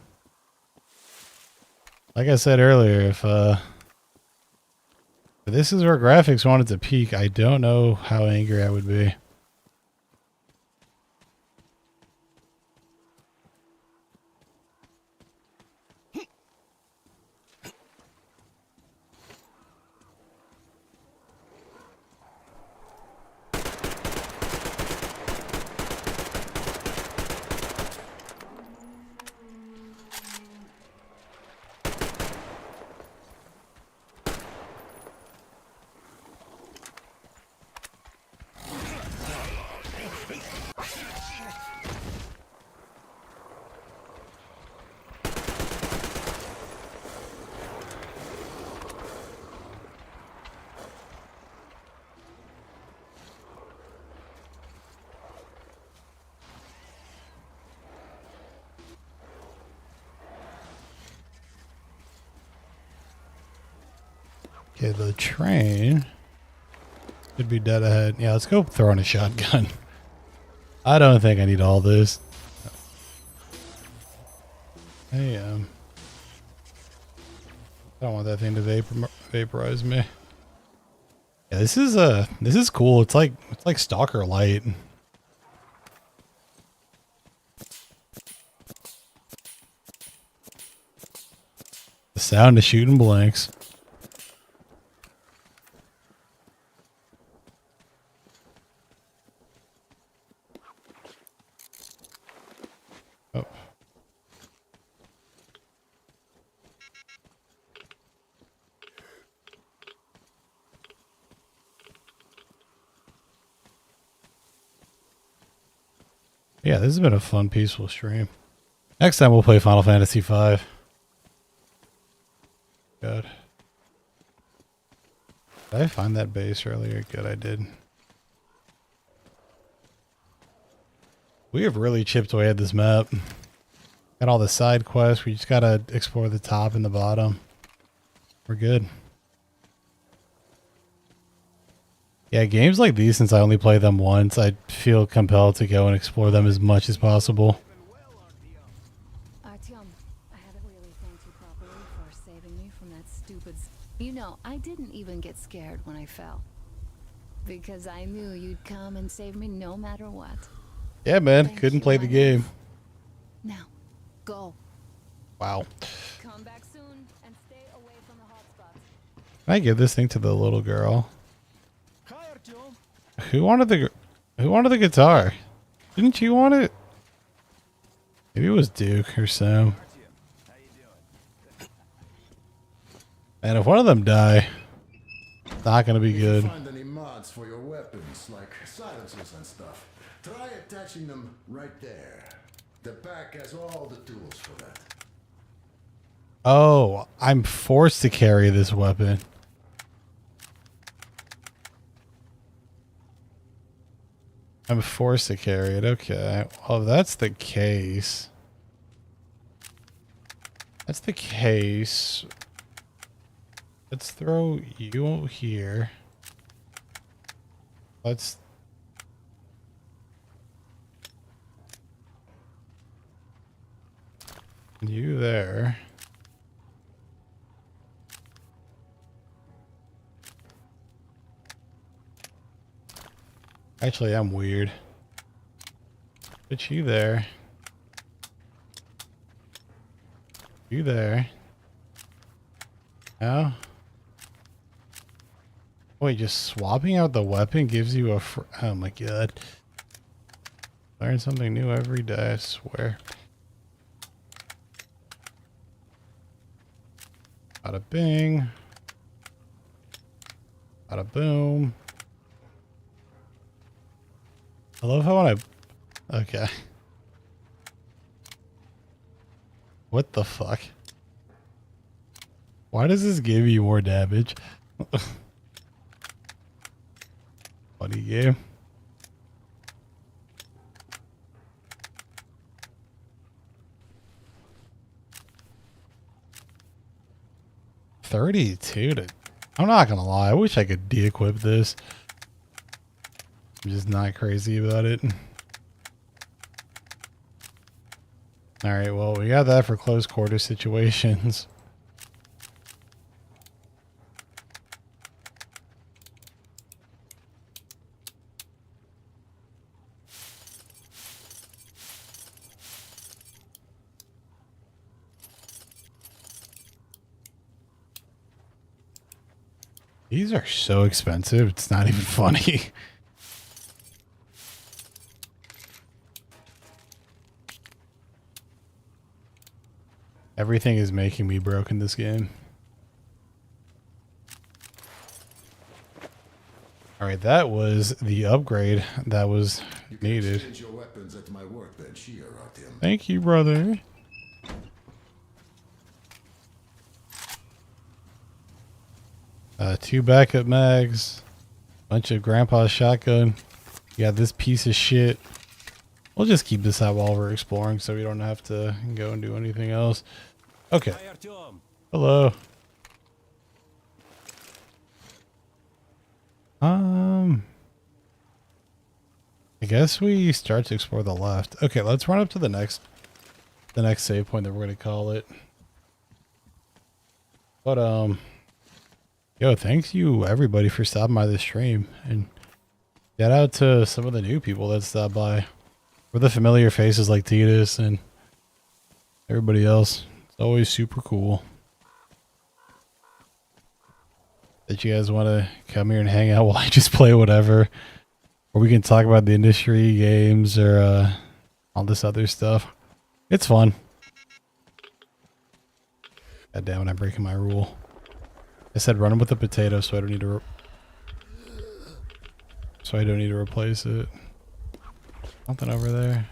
Like I said earlier, if this is where graphics wanted to peak, I don't know how angry I would be. Okay, the train should be dead ahead. Yeah, let's go throw in a shotgun. I don't think I need all this. Hey, I don't want that thing to vaporize me. Yeah, this is cool. It's like Stalker Lite. The sound of shooting blanks. Oh. Yeah, this has been a fun, peaceful stream. Next time we'll play Final Fantasy V. Good. Did I find that base earlier? Good, I did. We have really chipped away at this map. Got all the side quests. We just gotta explore the top and the bottom. We're good. Yeah, games like these, since I only play them once, I feel compelled to go and explore them as much as possible. Artyom, I haven't really thanked you properly for saving me from that stupid... You know, I didn't even get scared when I fell. Because I knew you'd come and save me no matter what. Yeah, man. Thank Couldn't you, play my the game. love. Now, go. Wow. Come back soon and stay away from the hotspots. Can I give this thing to the little girl? Who wanted the guitar? Didn't you want it? Maybe it was Duke or Sam. And if one of them die, it's not gonna be good. Find any mods for your weapons, like silencers and stuff. Try attaching them right there. The pack has all the tools for that. Oh, I'm forced to carry this weapon. I'm forced to carry it. Okay. Well, if that's the case. That's the case. Let's throw you here. Let's... You there. Actually, I'm weird. Put you there. You there. No? Wait, just swapping out the weapon gives you a oh my god. Learn something new every day, I swear. Bada bing. Bada boom. I love how when I... Okay. What the fuck? Why does this give you more damage? Funny game. $32 to... I'm not gonna lie, I wish I could de-equip this. I'm just not crazy about it. Alright, well, we got that for close quarter situations. These are so expensive, it's not even funny. Everything is making me broke in this game. Alright, that was the upgrade that was needed. Exchange your weapons at my workbench here, Artyom. Thank you, brother. Two backup mags. Bunch of grandpa's shotgun. You got this piece of shit. We'll just keep this out while we're exploring so we don't have to go and do anything else. Okay. Hello. I guess we start to explore the left. Okay, let's run up to the next save point that we're gonna call it. But yo, thanks you everybody for stopping by the stream, and shout out to some of the new people that stopped by. We're the familiar faces like Titus and everybody else. It's always super cool that you guys want to come here and hang out while I just play whatever. Or we can talk about the industry, games, or all this other stuff. It's fun. God damn it, I'm breaking my rule. I said run with the potato so I don't need to replace it. Something over there.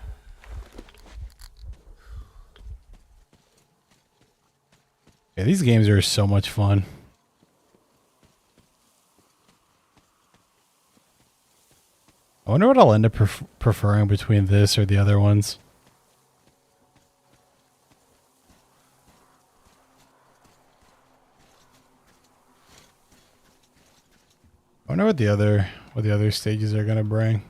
Yeah, these games are so much fun. I wonder what I'll end up preferring between this or the other ones. I wonder what the other what the other stages are gonna bring.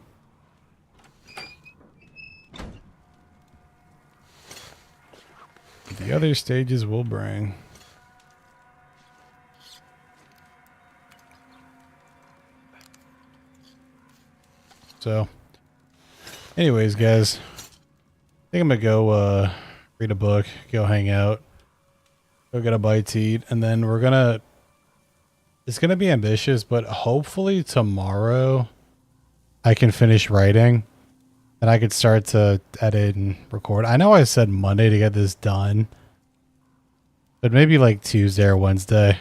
The other stages will bring. So, anyways, guys, I think I'm gonna go read a book, go hang out, go get a bite to eat, and then it's gonna be ambitious, but hopefully tomorrow I can finish writing and I could start to edit and record. I know I said Monday to get this done, but maybe like Tuesday or Wednesday,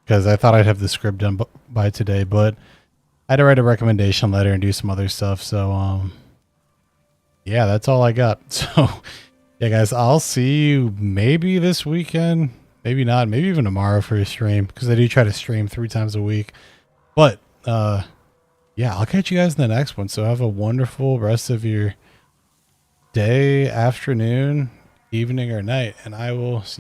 because I thought I'd have the script done by today, but I had to write a recommendation letter and do some other stuff. So, yeah, that's all I got. So, yeah, guys, I'll see you maybe this weekend, maybe not, maybe even tomorrow for a stream, because I do try to stream 3 times a week. But, yeah, I'll catch you guys in the next one. So have a wonderful rest of your day, afternoon, evening, or night, and I will see